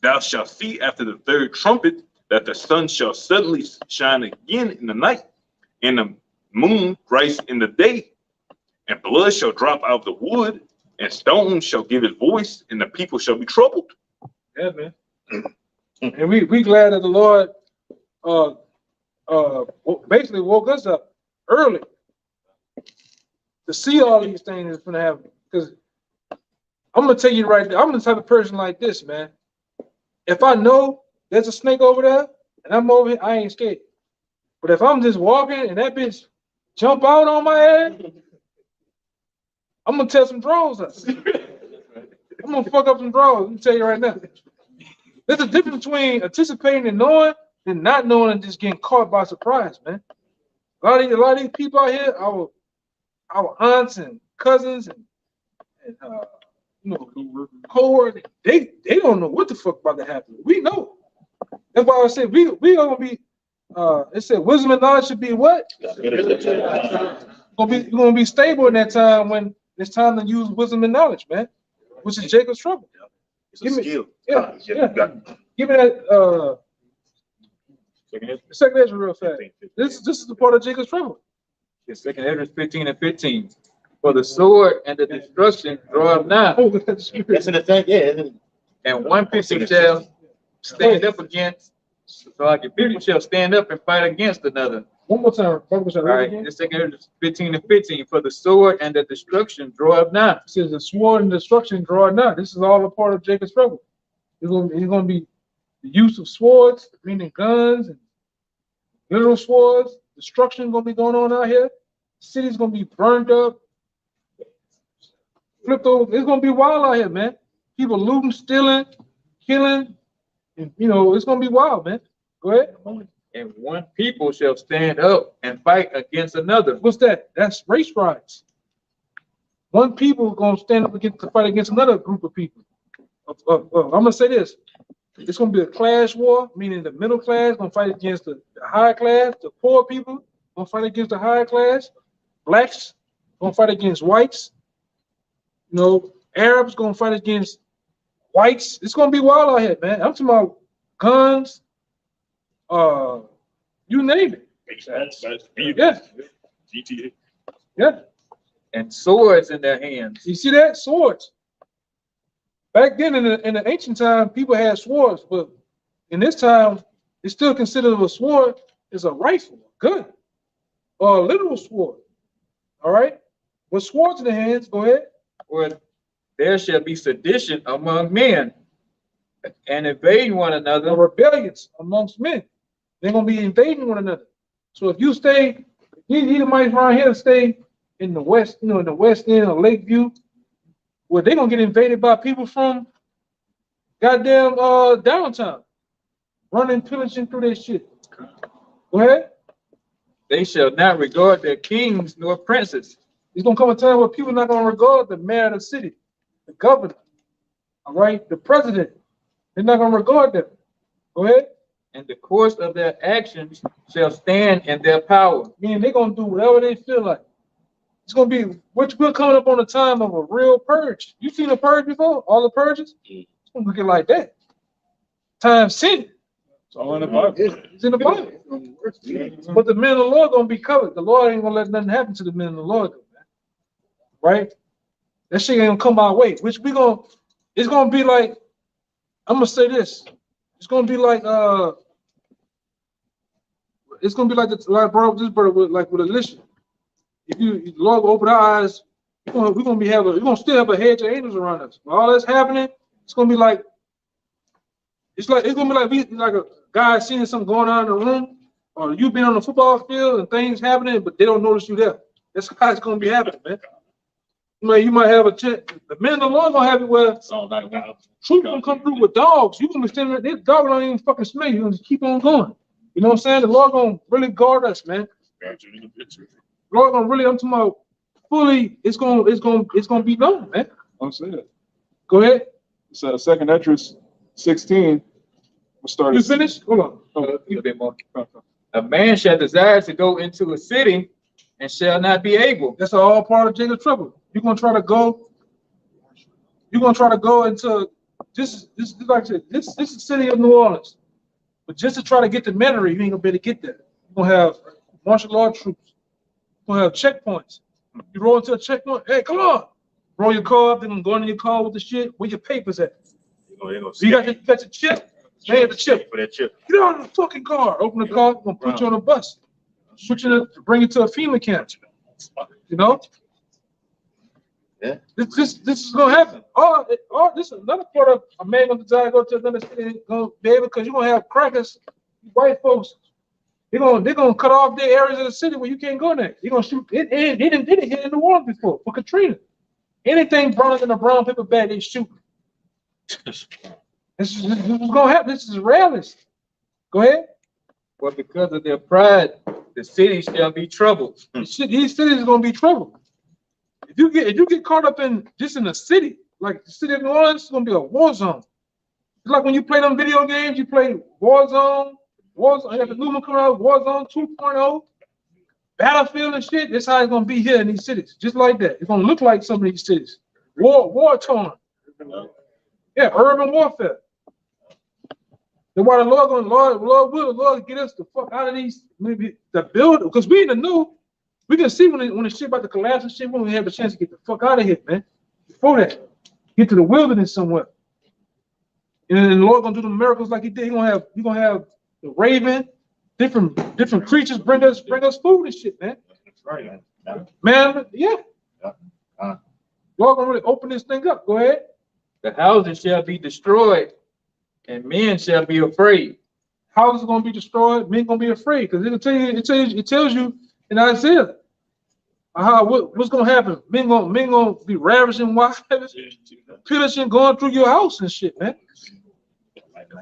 thou shalt see after the third trumpet that the sun shall suddenly shine again in the night, and the moon rise in the day, and blood shall drop out of the wood, and stones shall give his voice, and the people shall be troubled." Yeah, man. And we glad that the Lord basically woke us up early to see all these things that's gonna happen. Because I'm gonna tell you right now, I'm the type of person like this, man. If I know there's a snake over there and I'm over here, I ain't scared. But if I'm just walking and that bitch jump out on my head, I'm gonna tell some drones up. I'm gonna fuck up some drones. Let me tell you right now. There's a difference between anticipating and knowing and not knowing and just getting caught by surprise, man. A lot of these people out here, our aunts and cousins and cohort, they don't know what the fuck about to happen. We know. That's why I said we gonna be. It said wisdom and knowledge should be what? Gonna be stable in that time when it's time to use wisdom and knowledge, man. Which is Jacob's trouble. It's a skill. Yeah. You got- Give me that second Ezra real fast. This is the part of Jacob's trouble. In Second Ezra 15 and 15. For the sword and the destruction draw nigh, Oh, that's That's in the thing, yeah. and one people shall stand up against. So like if people shall stand up and fight against another. one more time. All right, in Second Ezra 15 and 15. For the sword and the destruction draw nigh. It says the sword and destruction draw nigh. This is all a part of Jacob's trouble. It's gonna be the use of swords, meaning guns and literal swords. Destruction gonna be going on out here. City's gonna be burned up, flipped over. It's gonna be wild out here, man. People looting, stealing, killing, and it's gonna be wild, man. Go ahead. And one people shall stand up and fight against another. What's that? That's race riots. One people gonna stand up to fight against another group of people. I'm gonna say this. It's gonna be a class war, meaning the middle class gonna fight against the high class, the poor people gonna fight against the high class, blacks gonna fight against whites, Arabs gonna fight against whites. It's gonna be wild out here, man. I'm talking about guns, you name it. Yeah. GTA. Yeah. And swords in their hands. You see that? Swords. Back then in the ancient time, people had swords, but in this time, it's still considered a sword is a rifle, a gun, or a literal sword. All right? With swords in the hands, go ahead. For there shall be sedition among men, and invading one The another. rebellions amongst men. They're gonna be invading one another. So if you stay, these Edomites around here stay in the west, in the west end of Lakeview, well, they're gonna get invaded by people from goddamn downtown, running, pillaging through their shit. Go ahead. They shall not regard their kings nor princes. It's gonna come a time where people not gonna regard the mayor of the city, the governor, all right, the president. They're not gonna regard them. Go ahead. And the course of their actions shall stand in their power. Meaning they're gonna do whatever they feel like. It's gonna be, we're coming up on a time of a real purge. You seen a purge before? All the purges? It's gonna look like that. Times 10. It's all in the Bible. It's in the Bible. But the men of the Lord gonna be covered. The Lord ain't gonna let nothing happen to the men of the Lord, man. Right? That shit ain't gonna come our way. Which it's gonna be like, I'm gonna say this. It's gonna be like like bro, this brother with Elisha. If the Lord will open our eyes, we're gonna still have a hedge of angels around us. When all that's happening, it's gonna be like It's gonna be like a guy seeing something going on in the room, or you been on the football field and things happening, but they don't notice you there. That's how it's gonna be happening, man. You might have a chance. The men of the Lord gonna have it where troops gonna come through with dogs. You gonna be standing there, this dog don't even fucking smell you. You're gonna just keep on going. You know what I'm saying? The Lord gonna really guard us, man. Lord gonna really, I'm talking about fully. It's gonna be done, man. I'm saying it. Go ahead. So second Esdras 16. We'll start. You finished? Hold on. A little bit more. A man shall desire to go into a city and shall not be able. That's all part of Jacob's trouble. You're gonna try to go. You're gonna try to go into this like I said, this is the city of New Orleans. But just to try to get to Metairie, you ain't gonna be able to get there. You're gonna have martial law troops. You're gonna have checkpoints. You roll into a checkpoint, hey, come on. Roll your car up, then I'm going in your car with the shit. Where your papers at? You got your chip? They had the chip. For that chip. Get out of the fucking car. Open the car, gonna put you on a bus. Put you to bring you to a FEMA camp. You know? Yeah. This is gonna happen. This is another part of a man gonna desire to go to another city, gonna be able, because you're gonna have crackers, white folks. They're gonna cut off their areas of the city where you can't go there. You're gonna shoot it. They didn't hit in New Orleans before for Katrina. Anything browner than a brown paper bag, they shoot. This is gonna happen. This is realist. Go ahead. But because of their pride, the city shall be troubled. These cities are gonna be troubled. If you get caught up in just in a city, like the city of New Orleans, it's gonna be a war zone. It's like when you play them video games, you play Warzone, you got the new one coming out, Warzone 2.0, Battlefield and shit. That's how it's gonna be here in these cities, just like that. It's gonna look like some of these cities. War torn. Yeah, urban warfare. That's why the Lord get us the fuck out of these, maybe the building, because we in the new. We can see when the shit about to collapse and shit, when we have a chance to get the fuck out of here, man. Before that, get to the wilderness somewhere. And then the Lord gonna do the miracles like He did. You're gonna have the raven, different creatures bring us food and shit, man. That's right. Man, yeah. Lord gonna really open this thing up. Go ahead. The houses shall be destroyed, and men shall be afraid. Houses are gonna be destroyed. Men gonna be afraid because it tells you in Isaiah what's gonna happen. Men gonna be ravishing wives, pillaging, going through your house and shit, man.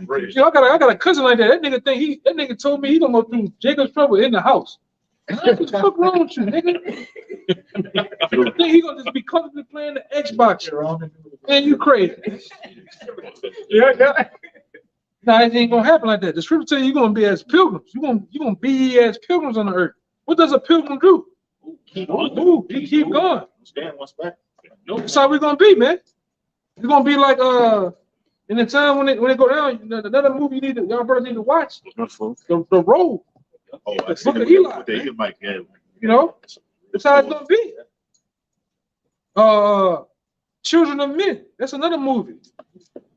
You know, I got a cousin like that. That nigga told me he gonna go through Jacob's trouble in the house. What the fuck wrong with you, nigga? Think he gonna just be comfortably playing the Xbox? Man, you crazy? Yeah. Nah, it ain't gonna happen like that. The scripture tell you you're gonna be as pilgrims. You're gonna be as pilgrims on the earth. What does a pilgrim do? Keep going. Stand one spot. That's how we're gonna be, man. It's gonna be like in the time when they go down. Another movie y'all brothers need to watch. The Road. Oh, I The see Book of the Eli. with the Edomite, yeah. You know, that's how it's gonna be. Children of Men. That's another movie.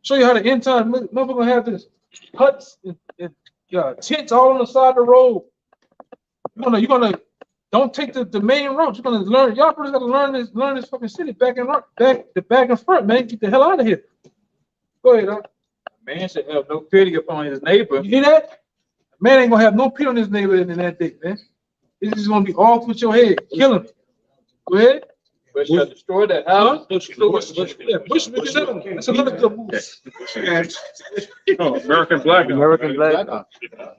Show you how the end time motherfucker gonna have this huts and tents all on the side of the road. You're gonna don't take the main road. You're gonna learn. Y'all brothers gotta learn this fucking city back and front, man. Get the hell out of here. Go ahead, Man should have no pity upon his neighbor. You hear that? Man ain't gonna have no pity on his neighbor in that day, man. It's just gonna be off with your head. Kill him. Go ahead. But shall destroy that house. Yeah, Bush, that's another good movie. American Black.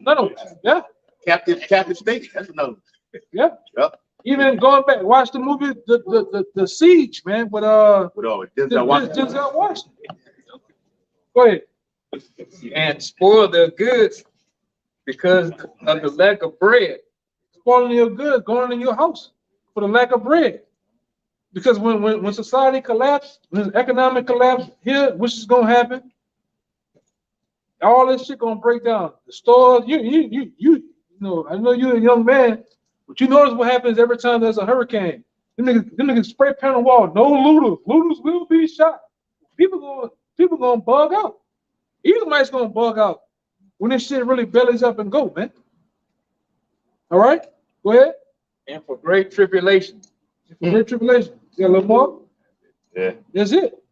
No, yeah. Captive State. That's another. Yeah. Yep. Even going back, watch the movie, the Siege, man, with Denzel Washington. Denzel Washington. Go ahead. And spoil their goods because of the lack of bread. Spoiling your goods, going in your house for the lack of bread. Because when society collapses, when economic collapse here, which is gonna happen, all this shit gonna break down. The stores, you know, I know you're a young man, but you notice what happens every time there's a hurricane. Them niggas spray paint on the wall. No looters. Looters will be shot. People gonna bug out. Edomites gonna bug out when this shit really bellies up and go, man. All right, go ahead. And for great tribulation. For great tribulation. You got a little more? Yeah. That's it.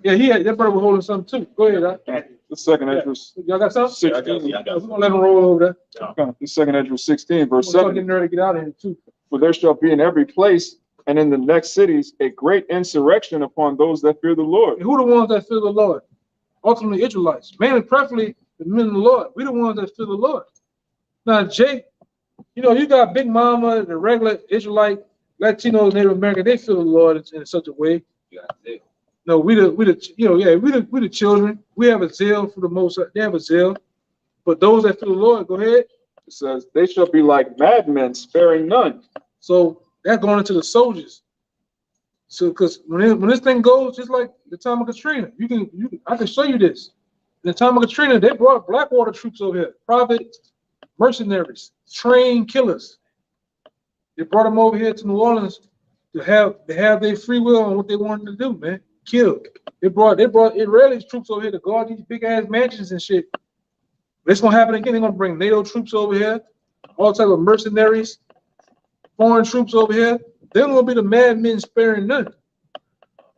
Yeah, that brother was holding something too. Go ahead, The second Ezra, Y'all got something? Yeah, I got it. We're gonna let them roll over there. the second Ezra 16, verse We're start 7. getting ready to get out of here too. For there shall be in every place and in the next cities a great insurrection upon those that fear the Lord. And who the ones that fear the Lord? Ultimately, Israelites. Mainly, preferably, the men of the Lord. We the ones that fear the Lord. Now, Jake, you know, you got Big Mama, the regular Israelite, Latino, Native American, they feel the Lord in such a way. No, we the children. We have a zeal for the most. They have a zeal. But those that feel the Lord, go ahead. It says, they shall be like madmen, sparing none. So that's going into the soldiers. So, because when this thing goes, just like the time of Katrina, I can show you this. In the time of Katrina, they brought Blackwater troops over here, private mercenaries, trained killers. They brought them over here to New Orleans to have their free will on what they wanted to do, man. Kill. They brought Israeli troops over here to guard these big ass mansions and shit. It's gonna happen again. They're gonna bring NATO troops over here, all type of mercenaries, foreign troops over here. They're gonna be the madmen sparing none.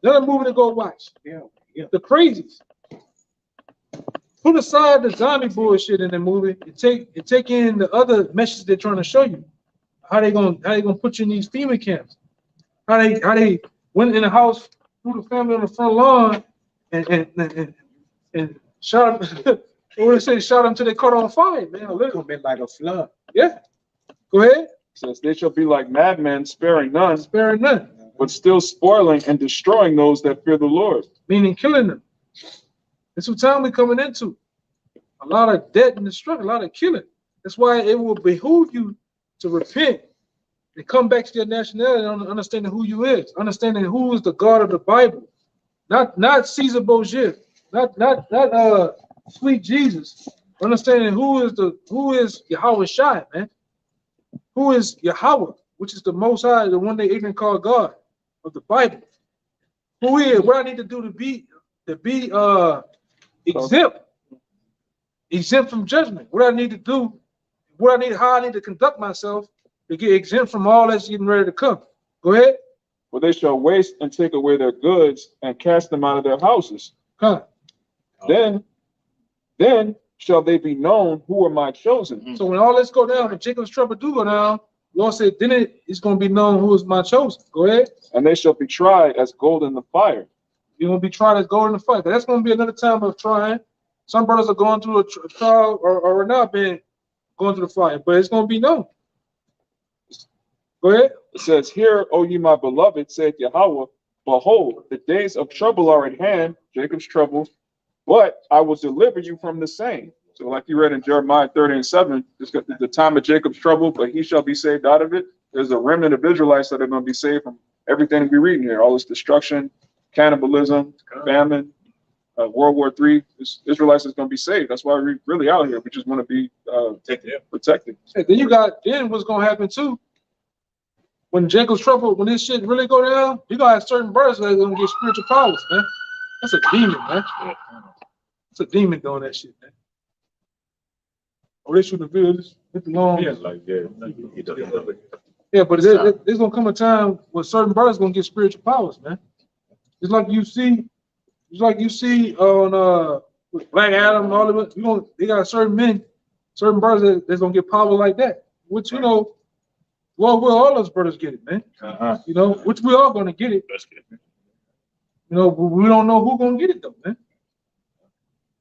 Another movie to go watch. Yeah. The Crazies. Put aside the zombie bullshit in the movie and take in the other message they're trying to show you. How they gonna put you in these FEMA camps? How they went in the house, threw the family on the front lawn, and shot them. What they say? Shot them till they caught on fire, man. It's gonna be like a flood. Yeah. Go ahead. It says, they shall be like madmen, sparing none, Sparing none, but still spoiling and destroying those that fear the Lord. meaning killing them. That's what time we're coming into. A lot of death and destruction, a lot of killing. That's why it will behoove you to repent and come back to your nationality and understanding who you is, understanding who is the God of the Bible, not Caesar Borgia, not sweet Jesus. Understanding who is Yahweh Shai, man. Who is Yahweh, which is the Most High, the one they ignorant call God of the Bible. Who is? What I need to do to be exempt from judgment. What I need to do, how I need to conduct myself to get exempt from all that's getting ready to come. Go ahead. For they shall waste and take away their goods and cast them out of their houses. Huh. Then shall they be known who are my chosen. So when all this go down, when Jacob's trouble do go down, Lord said, then it's going to be known who is my chosen. Go ahead. And they shall be tried as gold in the fire. You're going to be tried as gold in the fire. But that's going to be another time of trying. Some brothers are going through a trial or are not being going through the fire, but it's going to be known. Go ahead. It says, hear, O ye my beloved, saith Yahweh, behold, the days of trouble are at hand, Jacob's trouble, but I will deliver you from the same. So like you read in Jeremiah 30:7, it's the time of Jacob's trouble, but he shall be saved out of it. There's a remnant of Israelites that are going to be saved from everything we're reading here, all this destruction, cannibalism, famine, World War III. Israelites is going to be saved. That's why we're really out here. We just want to be protected. Then what's going to happen too? When Jacob's trouble, when this shit really go down, you got to have certain brothers that are going to get spiritual powers, man. That's a demon, man. It's a demon doing that shit, man. Oh, they should have built this. Hit the long. Yeah, like that. Yeah, but there's gonna come a time when certain brothers gonna get spiritual powers, man. It's like you see on with Black Adam and all of it. They got certain brothers that's gonna get power like that. Which Lord will all those brothers get it, man. Which we all gonna get it. But we don't know who gonna get it though, man.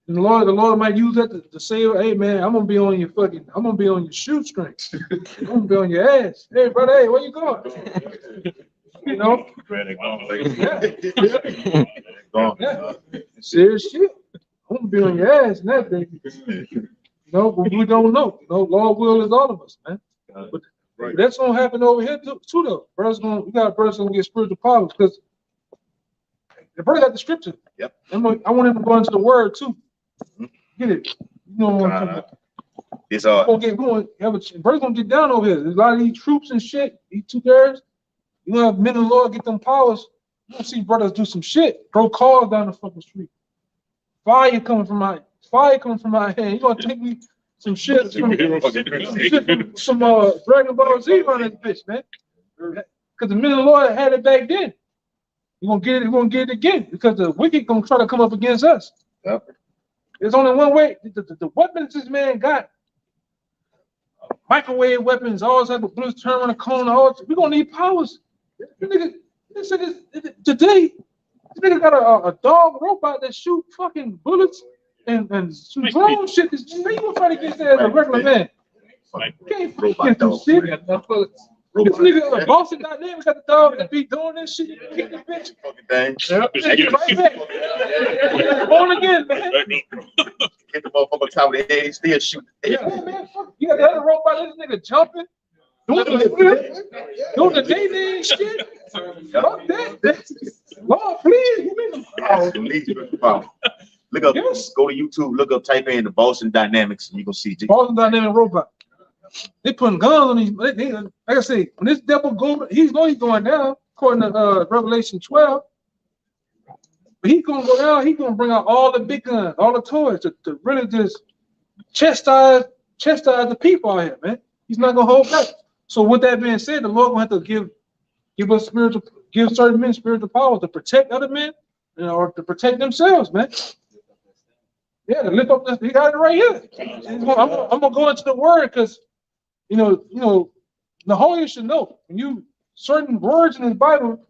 And the Lord might use that to say, hey man, I'm gonna be on your shoestrings. I'm gonna be on your ass. Hey brother, hey, where you going? Serious shit. I'm gonna be on your ass and that thing. But we don't know. Lord will is all of us, man. But that's gonna happen over here too though. We got brothers gonna get spiritual powers because the brother got the scripture. Yep. I want him to go into the word too. Get it? You know what I'm talking about? It's brothers gonna get down over here. There's a lot of these troops and shit. These 2 guys. You gonna have men of the Lord get them powers. You gonna see brothers do some shit. Throw cars down the fucking street. Fire coming from my hand. You gonna take me some shit from some Dragon Ball Z on this bitch, man. Because the men of the Lord had it back then. We're gonna get it again because the wicked gonna try to come up against us. Yep. There's only one way. The weapons this man got, microwave weapons, all type of bullets, turn on a cone, we're gonna need powers. Today, this nigga got a dog robot that shoot fucking bullets and shoot drone shit. How you gonna try to get there as a regular man? Can't fucking do shit. This nigga, a Boston Dynamics got the dog that be doing this shit. You kick the bitch. Fucking thing. Right back. Born again, man. Get the motherfucker on top of the head, still shooting. Yeah, man. You got the other robot, this nigga jumping. Doing the day shit. Fuck that. Lord, please. Look up, go to YouTube, look up, type in the Boston Dynamics, and you gonna see Boston Dynamic robot. They putting guns on these. Like I say, when this devil go, he's going down, according to Revelation 12. But he's gonna go down. He's gonna bring out all the big guns, all the toys to really just chastise the people out here, man. He's not gonna hold back. So with that being said, the Lord gonna have to give certain men spiritual power to protect other men, or to protect themselves, man. Yeah, to lift up this. He got it right here. I'm gonna go into the word because. You know, the Holy should know when certain words in the Bible,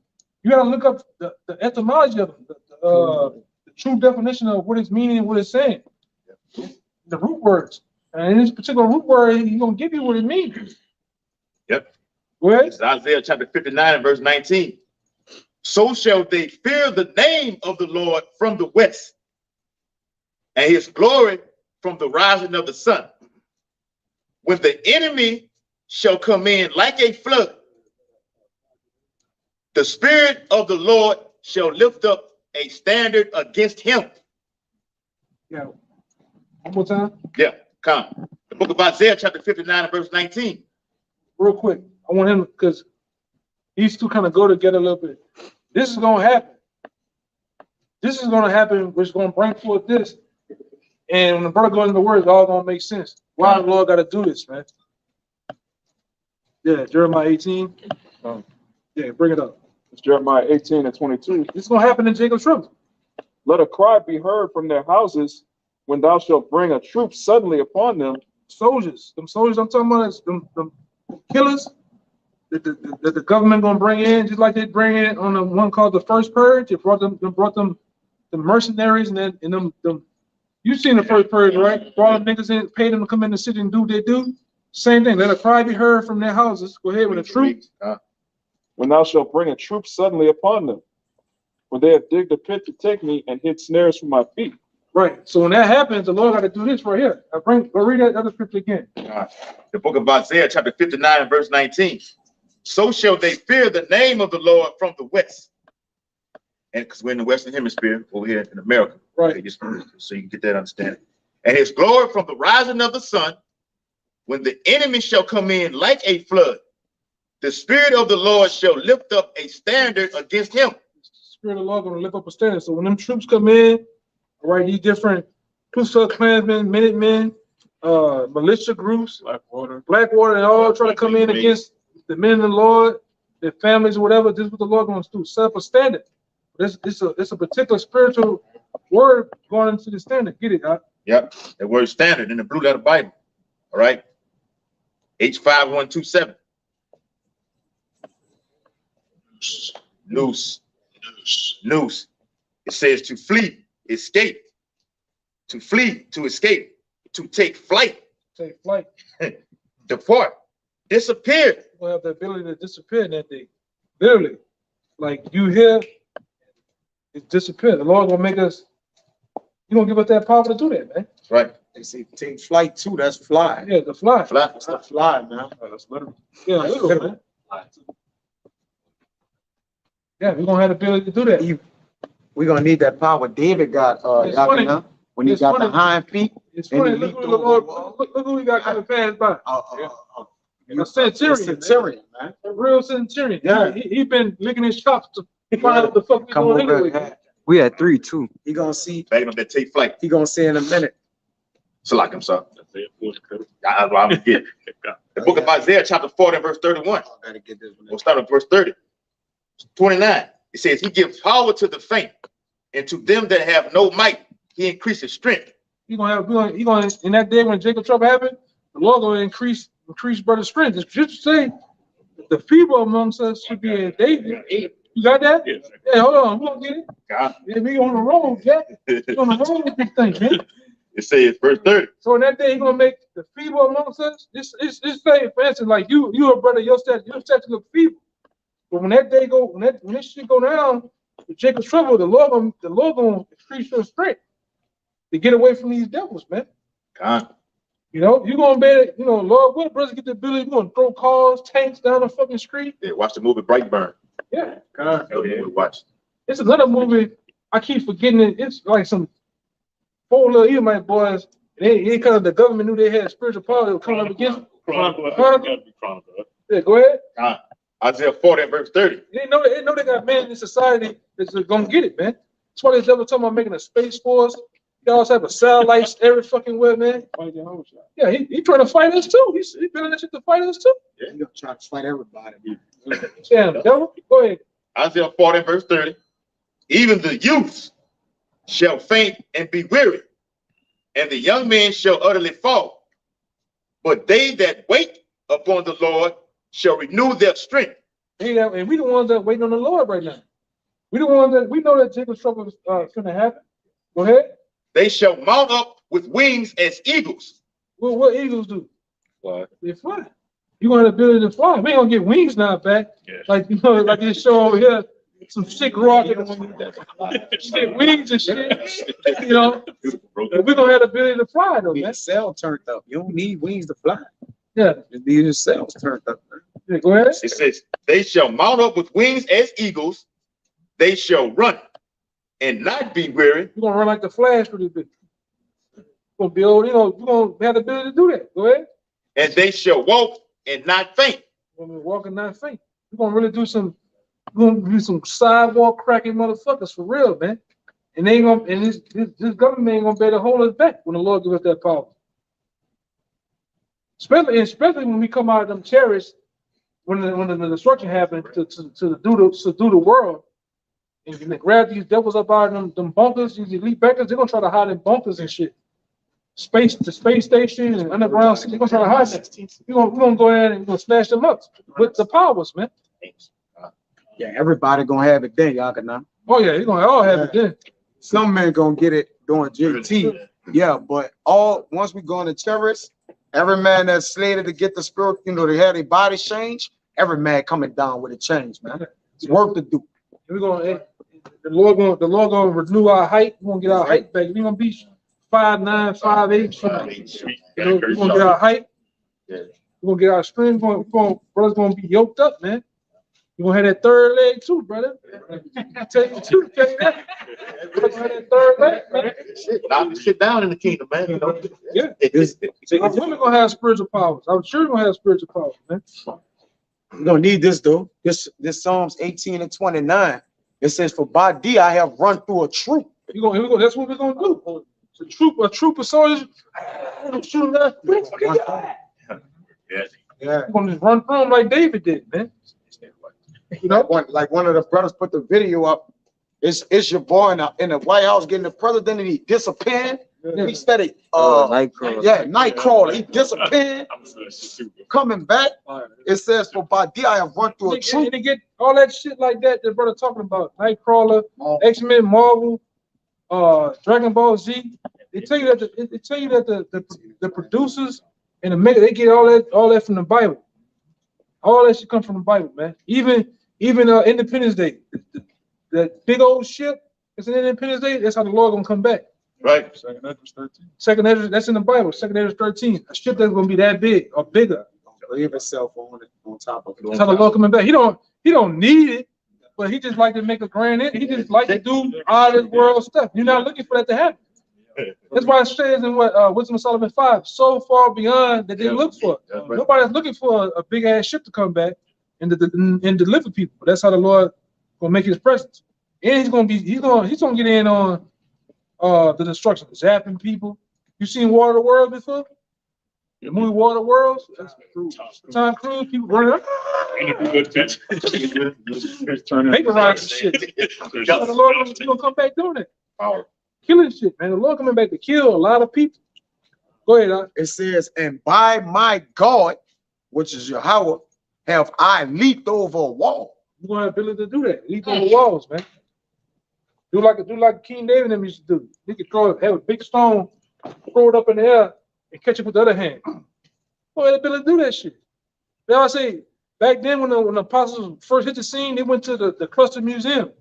you gotta look up the etymology of them, the true definition of what it's meaning and what it's saying. The root words. And in this particular root word, he's gonna give you what it means. Yep. What? It's Isaiah chapter 59 and verse 19. So shall they fear the name of the Lord from the west, and his glory from the rising of the sun. When the enemy shall come in like a flood, the Spirit of the Lord shall lift up a standard against him. Yeah. One more time. Yeah, come. The book of Isaiah, chapter 59, and verse 19. Real quick. I want him, because these two kind of go together a little bit. This is going to happen. This is going to happen, which is going to bring forth this. And when the brother goes into the word, it's all going to make sense. Why the Lord got to do this, man? Yeah, Jeremiah 18. Yeah, bring it up. It's Jeremiah 18 and 22. This is going to happen in Jacob's trouble. Let a cry be heard from their houses when thou shalt bring a troop suddenly upon them. Soldiers. Them soldiers I'm talking about is them killers that the government going to bring in, just like they bring in on the one called the First Purge. It brought them the mercenaries and them. You seen the First Purge, right? Brought them niggas in, paid them to come in the city and do what they do. Same thing. Let a cry be heard from their houses. Go ahead with a troop. When thou shalt bring a troop suddenly upon them, when they have digged a pit to take me and hid snares for my feet. Right. So when that happens, the Lord got to do this right here. Go read that other scripture again. The book of Isaiah, chapter 59, and verse 19. So shall they fear the name of the Lord from the west. And because we're in the Western Hemisphere over here in America. Right. Okay, so you can get that understanding. And his glory from the rising of the sun, when the enemy shall come in like a flood, the Spirit of the Lord shall lift up a standard against him. The Spirit of the Lord going to lift up a standard. So when them troops come in, all right, these different Ku Klux Klansmen, Minutemen, militia groups, Blackwater, and all try to come in against the men of the Lord, their families, or whatever. This is what the Lord going to do: set up a standard. It's a particular spiritual word going into the standard. Get it, God? Yep, the word standard in the blue letter Bible. All right, H5127. Noose. It says to flee, escape, to flee, to escape, to take flight, depart, disappear. We'll have the ability to disappear in that day. Literally, like you here, it disappeared. The Lord gonna make us. He gonna give us that power to do that, man. Right. They say take flight too. That's fly. Yeah, the fly. That's the fly, man. That's literal. Yeah, literal, man. Yeah, we're gonna have the ability to do that. We're gonna need that power David got, It's funny. when he It's got funny. the hind feet. It's And funny. he Look leaped who the over Lord. the wall. Look who we got coming past by. A centurion. Centurion, man. A real centurion. Yeah. He been licking his chops to find out what the fuck we Come doing over. anyway. We had 3 too. He gonna see. Begging them to take flight. He gonna see in a minute. So like him, sir. That's what I'm gonna get. The book of Isaiah, chapter 40, verse 31. I gotta get this one. We'll start with verse 30. 29. It says, he gives power to the faint, and to them that have no might, he increases strength. You're gonna in that day when Jacob trouble happened, the Lord gonna increase brother's strength. It's just to say the feeble amongst us should be a David. You got that? Yes. Hey, hold on, we gonna get it. God. Yeah, we on the road, Jack. We on the road with this thing, man. It says verse 30. So in that day, he's gonna make the feeble amongst us. It's saying, for instance, like you a brother, your stature look feeble. But when that day go, when this shit go down, with Jacob's trouble, the Lord gonna increase your strength to get away from these devils, man. God. You know, you gonna be, you know, Lord, what brothers get the ability, you gonna throw cars, tanks down the fucking street. Yeah, watch the movie Brightburn. Yeah. God. Oh, yeah, watch. It's another movie. I keep forgetting it. It's like some 4 little Edomite boys. They kind of the government knew they had spiritual power. They were coming up against. Chronicle. Yeah, go ahead. God. Isaiah 40 and verse 30. They know they got men in society that's gonna get it, man. That's why this devil talking about making a space force. He always have a satellites every fucking where, man. Yeah, he trying to fight us too. He's building that shit to fight us too. You gonna try to fight everybody. Yeah, devil. Go ahead. Isaiah 40 and verse 30. Even the youths shall faint and be weary, and the young men shall utterly fall. But they that wait upon the Lord shall renew their strength. And we the ones that waiting on the Lord right now. We the ones that we know that Jacob's trouble is gonna happen. Go ahead. They shall mount up with wings as eagles. Well, what eagles do? Fly. They fly. You gonna have the ability to fly. We ain't gonna get wings now back. Yeah. Like you know, like this show over here, some sick rocket, shit, wings and shit. You know, but we gonna have the ability to fly though, man. Your cell turned up. You don't need wings to fly. Yeah. Just need your cells turned up. Yeah, go ahead. It says, they shall mount up with wings as eagles. They shall run and not be weary. We're gonna run like the Flash for this bit. We're gonna build, you know, we're gonna have the ability to do that. Go ahead. And they shall walk and not faint. We're gonna walk and not faint. We're gonna really do some, sidewalk cracking motherfuckers for real, man. And they ain't gonna, and this government ain't gonna be able to hold us back when the Lord give us that power. Especially when we come out of them chariots, when the destruction happened to do the world, and they grab these devils up out of them bunkers, these elite backers, they're gonna try to hide in bunkers and shit. The space station and underground city, they're gonna try to hide them. We're gonna go ahead and we're gonna smash them up with the powers, man. Yeah, everybody gonna have it then, y'all can know. Oh yeah, you're gonna all have it then. Some men gonna get it during JT. Yeah, but once we go into terrorists, every man that's slated to get the spirit, you know, they have their body change. Every man coming down with a change, man. It's work to do. We're gonna the Lord gonna renew our height. We're gonna get our height back. We're gonna be 5'9", 5'8". We're gonna get our height. We're gonna get our strength. Brother's gonna be yoked up, man. You're gonna have that third leg too, brother. I tell you that. You're gonna have that third leg, man. Knock the shit down in the kingdom, man. You know? Yeah. Women gonna have spiritual powers. I'm sure you're gonna have spiritual powers, man. You don't need this though. This Psalms 18 and 29. It says, "For by thee I have run through a troop." That's what we're gonna do. A troop of soldiers. Shoot that. Yeah. We're gonna just run through them like David did, man. You know, like one of the brothers put the video up. It's your boy in the White House getting the president and he disappeared. Yeah. He said it. Nightcrawler. Yeah, Nightcrawler. He disappeared. Coming back. It says, "For by thee I have run through a troop." And they get all that shit like that brother talking about. Nightcrawler, X-Men, Marvel, Dragon Ball Z. They tell you that the producers and the maker, they get all that from the Bible. All that shit come from the Bible, man. Even Independence Day, that big old ship that's in Independence Day, that's how the Lord gonna come back. Right. Second Ezra, that's in the Bible. Second Ezra 13. A ship that's gonna be that big or bigger. Leave himself on top of it. That's how the Lord coming back. He don't need it, but he just like to make a grand. He just like to do all this world stuff. You're not looking for that to happen. That's why it says in Wisdom of Solomon 5, so far beyond that they look for. Nobody's looking for a big ass ship to come back and deliver people. That's how the Lord gonna make his presence. And he's gonna get in on the destruction, zapping people. You seen War of the Worlds before? The movie War of the Worlds? Tom Cruise, people running up. Vaporize and shit. The Lord gonna come back doing it. killing shit, man. The Lord coming back to kill a lot of people. Go ahead, Doc. It says, and by my God, which is Yahweh, have I leaped over a wall. You're gonna have the ability to do that. Leap over walls, man. Do like King David and them used to do. He could have a big stone, throw it up in the air, and catch it with the other hand. Well, the ability to do that shit. Now I say, back then when the apostles first hit the scene, they went to the Cluster Museum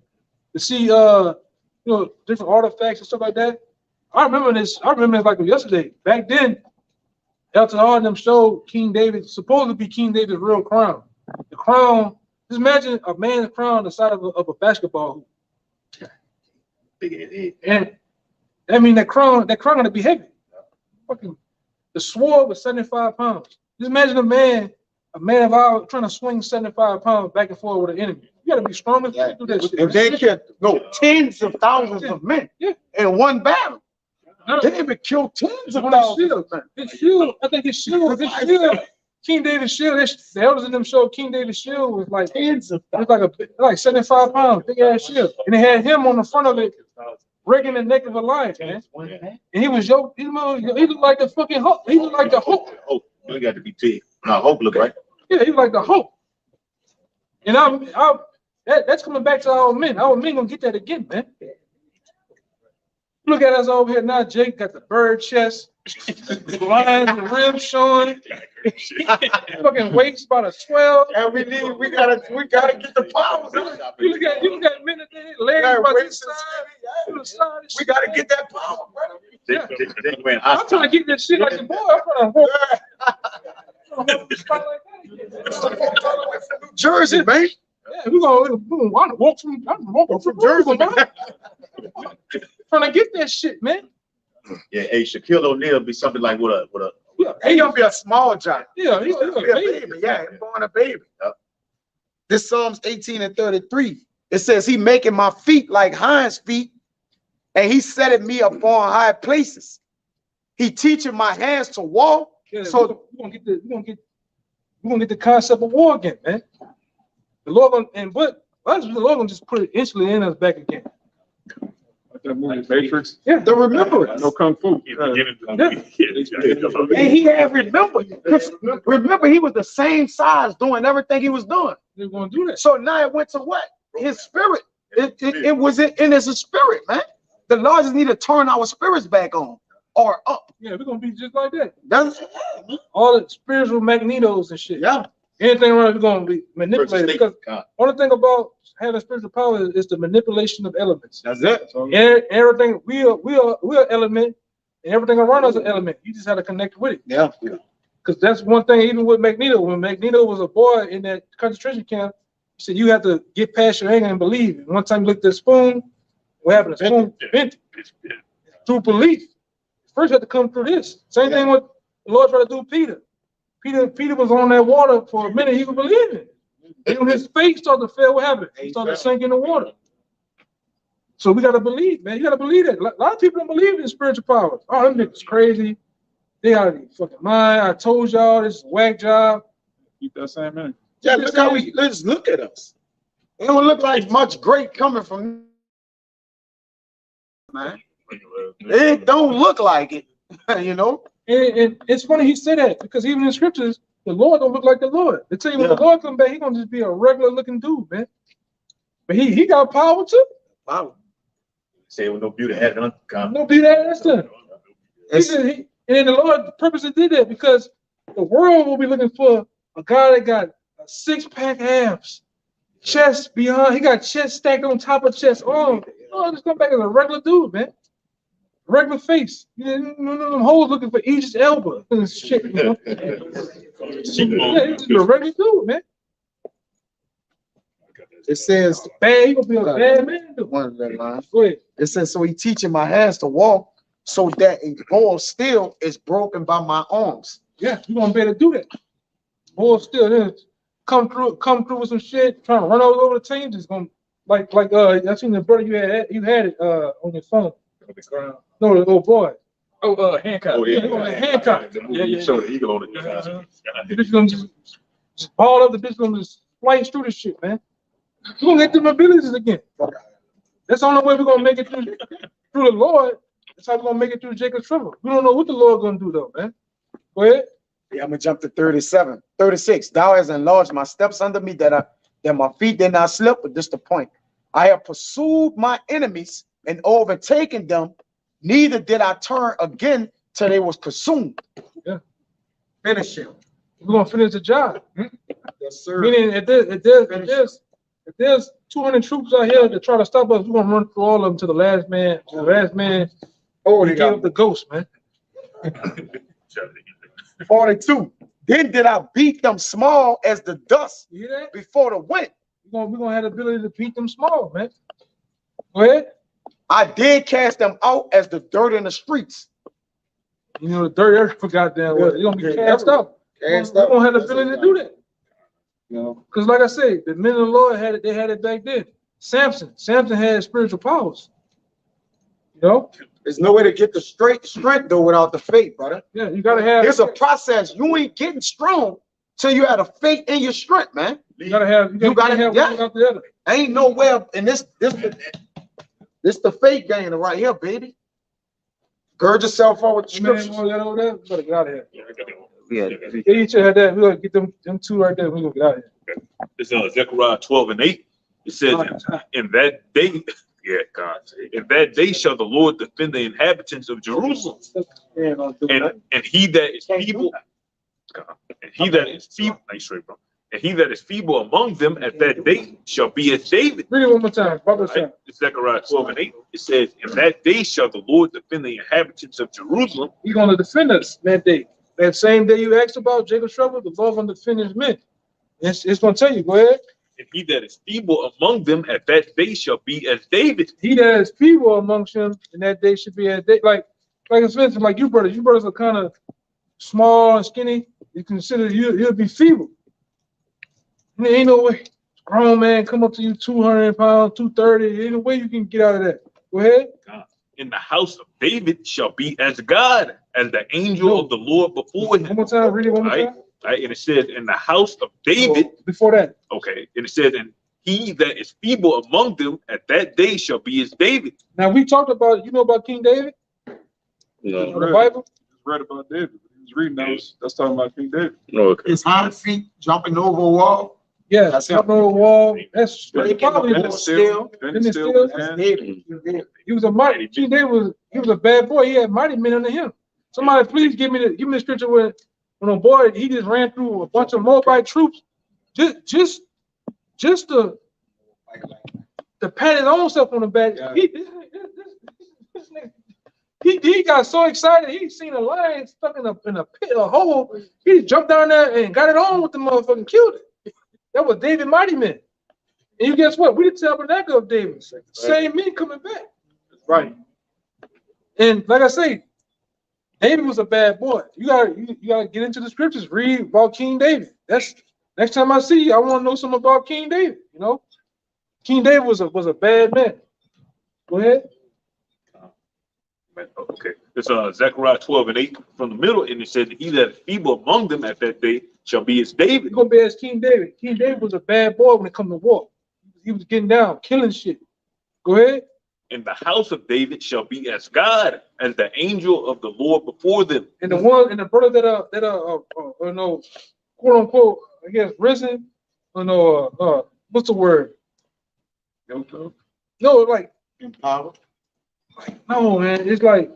to see different artifacts and stuff like that. I remember this like yesterday. Back then, Elton Hall and them showed King David, supposed to be King David's real crown. The crown, just imagine a man's crown the size of a basketball hoop. And I mean that crown gonna be heavy. Fucking the sword was 75 pounds. Just imagine a man of ours trying to swing 75 pounds back and forth with an enemy. You gotta be strong as to do that shit. And they can go tens of thousands of men in one battle. David killed tens of thousands of men. His shield, I think his shield, King David's shield, the elders in them showed King David's shield was like tens of, it was like 75 pounds, big ass shield. And they had him on the front of it, breaking the neck of a lion, man. And he was yoked, he looked like the fucking Hulk. He looked like the Hulk. Hulk, you got to be big. No, Hulk look right. Yeah, he was like the Hulk. And that's coming back to our men. Our men gonna get that again, man. Look at us over here now. Jake got the bird chest, the lines, the ribs showing, fucking waist about a 12. And we gotta get the power. You look at men today, legs about this side. We gotta get that power, brother. Yeah. I'm trying to get this shit like the boy. I'm trying to walk the spot like that. New Jersey, man. Yeah, we're gonna walk from Jersey, man. Trying to get that shit, man. Yeah, hey, Shaquille O'Neal be something like with a. He gonna be a small giant. Yeah, he's gonna be a baby. Yeah, he's born a baby. This Psalms 18:33. It says he making my feet like hinds feet, and he setting me upon high places. He teaching my hands to walk. Yeah, so we're gonna get the concept of war again, man. The Lord the Lord gonna just put it instantly in us back again. That movie Matrix. Yeah, the remembrance. No kung fu. And he had remembered. Remember, he was the same size doing everything he was doing. They're gonna do that. So now it went to what? His spirit. It was in his spirit, man. The Lord just need to turn our spirits back on or up. Yeah, we're gonna be just like that. That's all the spiritual magnetos and shit. Yeah. Anything around, we're gonna be manipulated. Because only thing about having spiritual power is the manipulation of elements. That's it. And everything we are element, and everything around us is an element. You just have to connect with it. Yeah. Because that's one thing. Even with Magneto, when Magneto was a boy in that concentration camp, he said you have to get past your anger and believe. And one time you looked at the spoon, what happened? The spoon bent through belief. First, you have to come through this. Same thing with the Lord tried to do Peter. Peter was on that water for a minute. He was believing. And when his faith started to fail, what happened? He started to sink in the water. So we got to believe, man. You got to believe that. A lot of people don't believe in spiritual powers. Oh, them niggas crazy. They out of their fucking mind. I told y'all this is a whack job. Keep that same man. Yeah, look how let's look at us. It don't look like much great coming from man. It don't look like it, you know. And it's funny he said that because even in scriptures, the Lord don't look like the Lord. They tell you when the Lord come back, he gonna just be a regular looking dude, man. But he got power too. Wow. Say with no beauty had none. No beauty had nothing. And then the Lord purposely did that because the world will be looking for a guy that got a 6-pack abs, chest beyond. He got chest stacked on top of chest. Oh, just come back as a regular dude, man. Regular face. You know, them hoes looking for Aegis Elba and shit, you know. Yeah, he's just a regular dude, man. It says bad, he gonna be a bad man. One of that line. Go ahead. It says, so he teaching my hands to walk so that a ball still is broken by my arms. Yeah, you gonna be able to do that. Ball still then come through with some shit, trying to run all over the team. Just gonna like I seen the brother you had it on your phone. No, the little boy. Hancock. Oh, yeah. Hancock. Yeah. Show the eagle on it. The bitch gonna just ball up. The bitch gonna just slice through this shit, man. We're gonna get them abilities again. That's the only way we're gonna make it through. through the Lord, that's how we're gonna make it through Jacob's trouble. We don't know what the Lord gonna do though, man. Go ahead. Yeah, I'm gonna jump to 36. Thou hast enlarged my steps under me that my feet did not slip, but this the point. I have pursued my enemies and overtaken them, neither did I turn again till they was consumed. Yeah. Finish him. We're gonna finish the job. Yes, sir. Meaning if there's 200 troops out here to try to stop us, we're gonna run through all of them to the last man. The last man, Oh, he they gave got up the ghost, man. 42. Then did I beat them small as the dust You hear that? before the wind. We're gonna have the ability to beat them small, man. Go ahead. I did cast them out as the dirt in the streets. You know, the dirt earth for goddamn what? You're gonna be cast out. We're gonna have the ability to do that. You know, because like I say, the men of the Lord had it, they had it back then. Samson had spiritual powers. You know? There's no way to get the strength though without the faith, brother. Yeah, you gotta have There's a process. You ain't getting strong till you have a faith in your strength, man. you gotta have one without the other. Ain't nowhere in this the faith game right here, baby. Gird yourself up with the Man, scriptures. you gotta get out of here. Yeah. They each had that. We're gonna get them two right there. We're gonna get out of here. It's Zechariah 12:8. It says, in that day, yeah, God, in that day shall the Lord defend the inhabitants of Jerusalem. And he that is feeble, and he that is feeble, and he that is feeble among them at that day shall be as David. Read it one more time. Right? It's Zechariah 12:8. It says, in that day shall the Lord defend the inhabitants of Jerusalem. He's gonna defend us that day. That same day you asked about Jacob's trouble, the Lord gonna defend his men. It's gonna tell you, go ahead. And he that is feeble among them at that day shall be as David. He that is feeble amongst them in that day should be as like it's Vincent, like you brothers are kind of small and skinny. You consider you'll be feeble. There ain't no way. Grown man come up to you 200 pounds, 230. There ain't no way you can get out of that. Go ahead. In the house of David shall be as God, as the angel of the Lord before him. One more time, read it one more time. Right, and it says, in the house of David. Before that. Okay, and it says, and he that is feeble among them at that day shall be as David. Now we talked about, you know about King David? No. The Bible? Read about David. He was reading that's talking about King David. Okay. His hind feet jumping over a wall. Yeah, That's jumping over a wall. That's Breaking probably the still. Didn't it still? He was a mighty. King David was a bad boy. He had mighty men under him. Somebody please give me the scripture where when a boy he just ran through a bunch of Moabite troops, just to pat his own self on the back. He got so excited. He seen a lion stuck in a pit, a hole. He jumped down there and got it on with the motherfucker, killed it. That was David Mighty Man. And you guess what? We the tabernacle of David. Same men coming back. Right. And like I say, David was a bad boy. You gotta get into the scriptures. Read about King David. That's next time I see you, I want to know something about King David. You know, King David was a bad man. Go ahead. Okay, it's Zechariah 12:8 from the middle, and it says, he that is feeble among them at that day shall be as David. You're gonna be as King David. King David was a bad boy when it come to war. He was getting down, killing shit. Go ahead. In the house of David shall be as God, as the angel of the Lord before them. And the brother that you know, quote unquote, I guess risen, you know, what's the word? No, like Empowered. no, man. It's like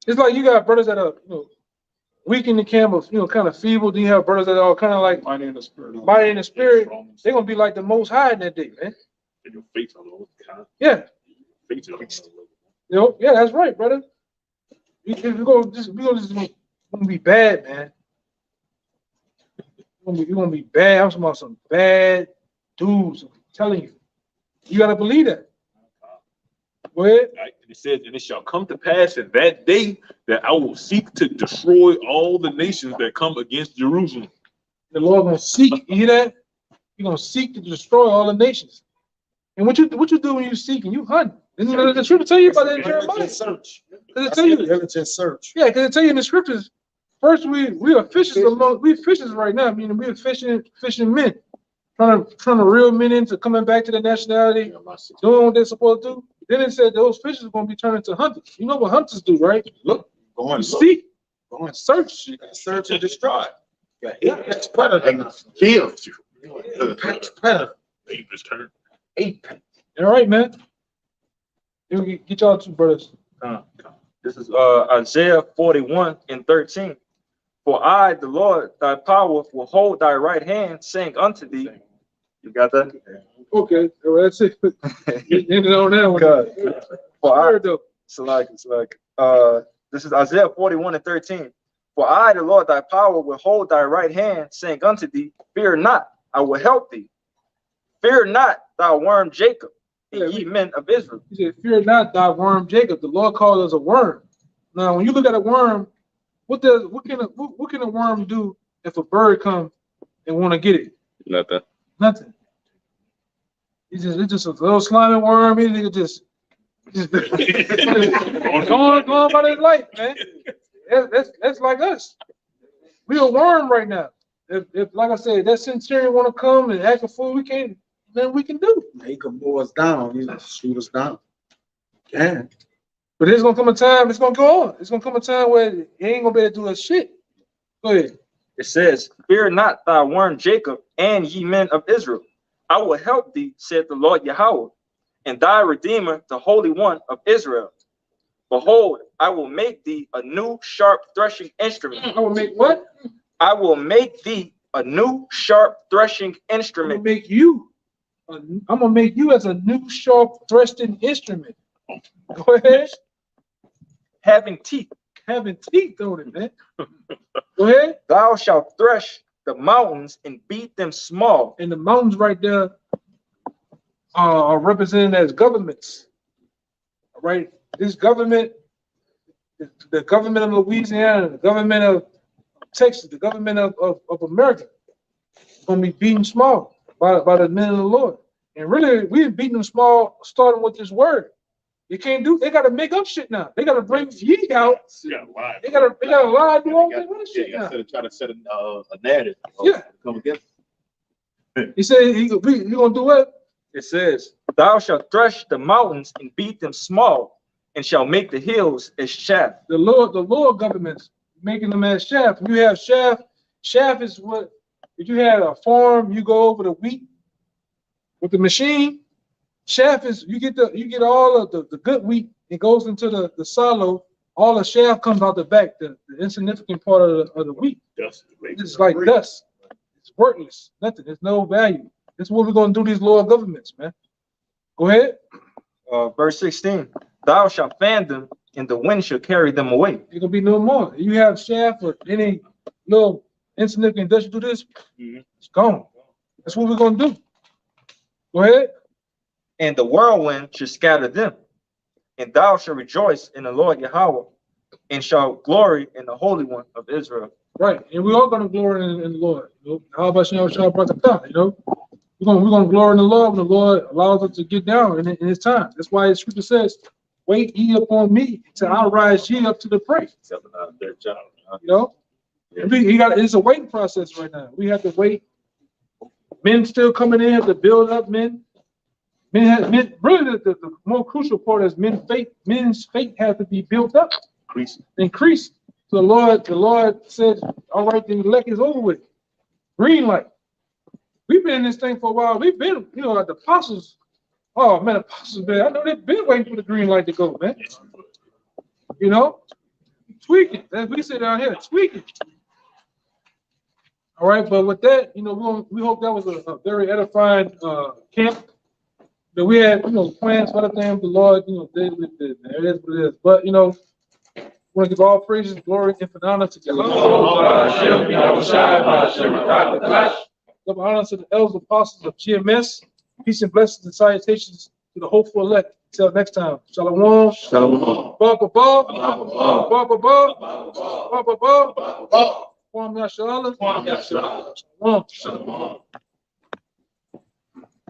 you got brothers that are, you know, weak in the camp of, you know, kind of feeble. Then you have brothers that are kind of like Mighty in the spirit. mighty in the spirit. They're gonna be like the Most High in that day, man. Yeah. You know, yeah, that's right, brother. We're gonna be bad, man. We're gonna be bad. I'm talking about some bad dudes. I'm telling you. You gotta believe that. Go ahead. Right? And it says, and it shall come to pass in that day that I will seek to destroy all the nations that come against Jerusalem. The Lord gonna seek, you hear that? He's gonna seek to destroy all the nations. And what you do when you seek and you hunt? Isn't the scripture tell you about that in Jeremiah? Search. Does it tell you? Diligent search. Yeah, because it tell you in the scriptures. First, we are fishers we fishers right now. I mean, we're fishing men, trying to reel men into coming back to the nationality, doing what they're supposed to do. then it said those fishes are going to be turned into hunters. You know what hunters do, right? Look, You going, seek, Go and search. search and destroy. Yeah, apex predator. kills you. Apex predator. Dangerous turn. Apex. All right, man. Get y'all two brothers. This is Isaiah 41:13. For I, the Lord, thy power, will hold thy right hand, saying unto thee, you got that? Okay, all right, that's it. End it on that one. God. For I, Word though. this is Isaiah 41:13. For I, the Lord, thy power, will hold thy right hand, saying unto thee, fear not, I will help thee. Fear not, thou worm Jacob, and ye men of Israel. He said, fear not thy worm Jacob. The Lord called us a worm. Now, when you look at a worm, what can a worm do if a bird come and want to get it? Nothing. Nothing. It's just a little slimy worm. He just going about his life, man. That's like us. We a worm right now. If like I said, that centurion want to come and act a fool, we can't. Then we can do. He can mow us down. He can shoot us down. Yeah. But there's gonna come a time. It's gonna go on. It's gonna come a time where he ain't gonna be able to do that shit. Go ahead. It says, fear not thy worm Jacob, and ye men of Israel. I will help thee, said the Lord Yahweh, and thy Redeemer, the Holy One of Israel. Behold, I will make thee a new sharp threshing instrument. I will make what? I will make thee a new sharp threshing I'm instrument. gonna make you. I'm gonna make you as a new sharp threshing instrument. Go ahead. Having teeth. Having teeth on it, man. Go ahead. Thou shalt thresh the mountains and beat them small. And the mountains right there are represented as governments. All right. This government, the government of Louisiana, the government of Texas, the government of America, is gonna be beaten small by the men of the Lord. And really, we've beaten them small, starting with this word. You can't do. They gotta make up shit now. They gotta bring ye out. Yeah, lie. They gotta lie, do all that shit now. Try to set a narrative. Yeah. Come against. He said, "You gonna do what?" It says, thou shalt thresh the mountains and beat them small, and shall make the hills as chaff. The Lord government's making them as chaff. You have chaff. Chaff is what if you had a farm, you go over the wheat with the machine. Chaff is you get all of the good wheat, it goes into the silo, all the chaff comes out the back, the insignificant part of the wheat. Dust. It's like dust. It's worthless, nothing, there's no value. This is what we're gonna do these lower governments, man. Go ahead. Verse 16, thou shalt fan them, and the wind shall carry them away. It gonna be no more. You have chaff or any little insignificant dust, you do this, it's gone. That's what we're gonna do. Go ahead. And the whirlwind shall scatter them, and thou shalt rejoice in the Lord Yahweh, and shalt glory in the Holy One of Israel. Right, and we're all gonna glory in the Lord. You know, how about y'all brought the time? You know, we're gonna glory in the Lord when the Lord allows us to get down in His time. That's why the Scripture says, "Wait ye upon me till I rise ye up to the prey." You know, it's a waiting process right now. We have to wait. Men still coming in to build up men. Men really the more crucial part is men's faith has to be built up, increased. So the Lord said, all right, the elect is over with. Green light. We've been in this thing for a while. We've been, at the apostles. Oh man, apostles, man. I know they've been waiting for the green light to go, man. Tweaking. As we say down here, tweaking. All right, but with that, we hope that was a very edifying camp. That we had, plans for the thing of the Lord, did with it. It is what it is. But, we want to give all praises, glory, and honor to God. Give honor to the elders apostles of GMS. Peace and blessings and salutations to the hopeful elect. Until next time. Shalom. Shalom. Ba ba ba. Ba ba ba. Ba ba ba. Kwam Yashala. Shalom. Shalom.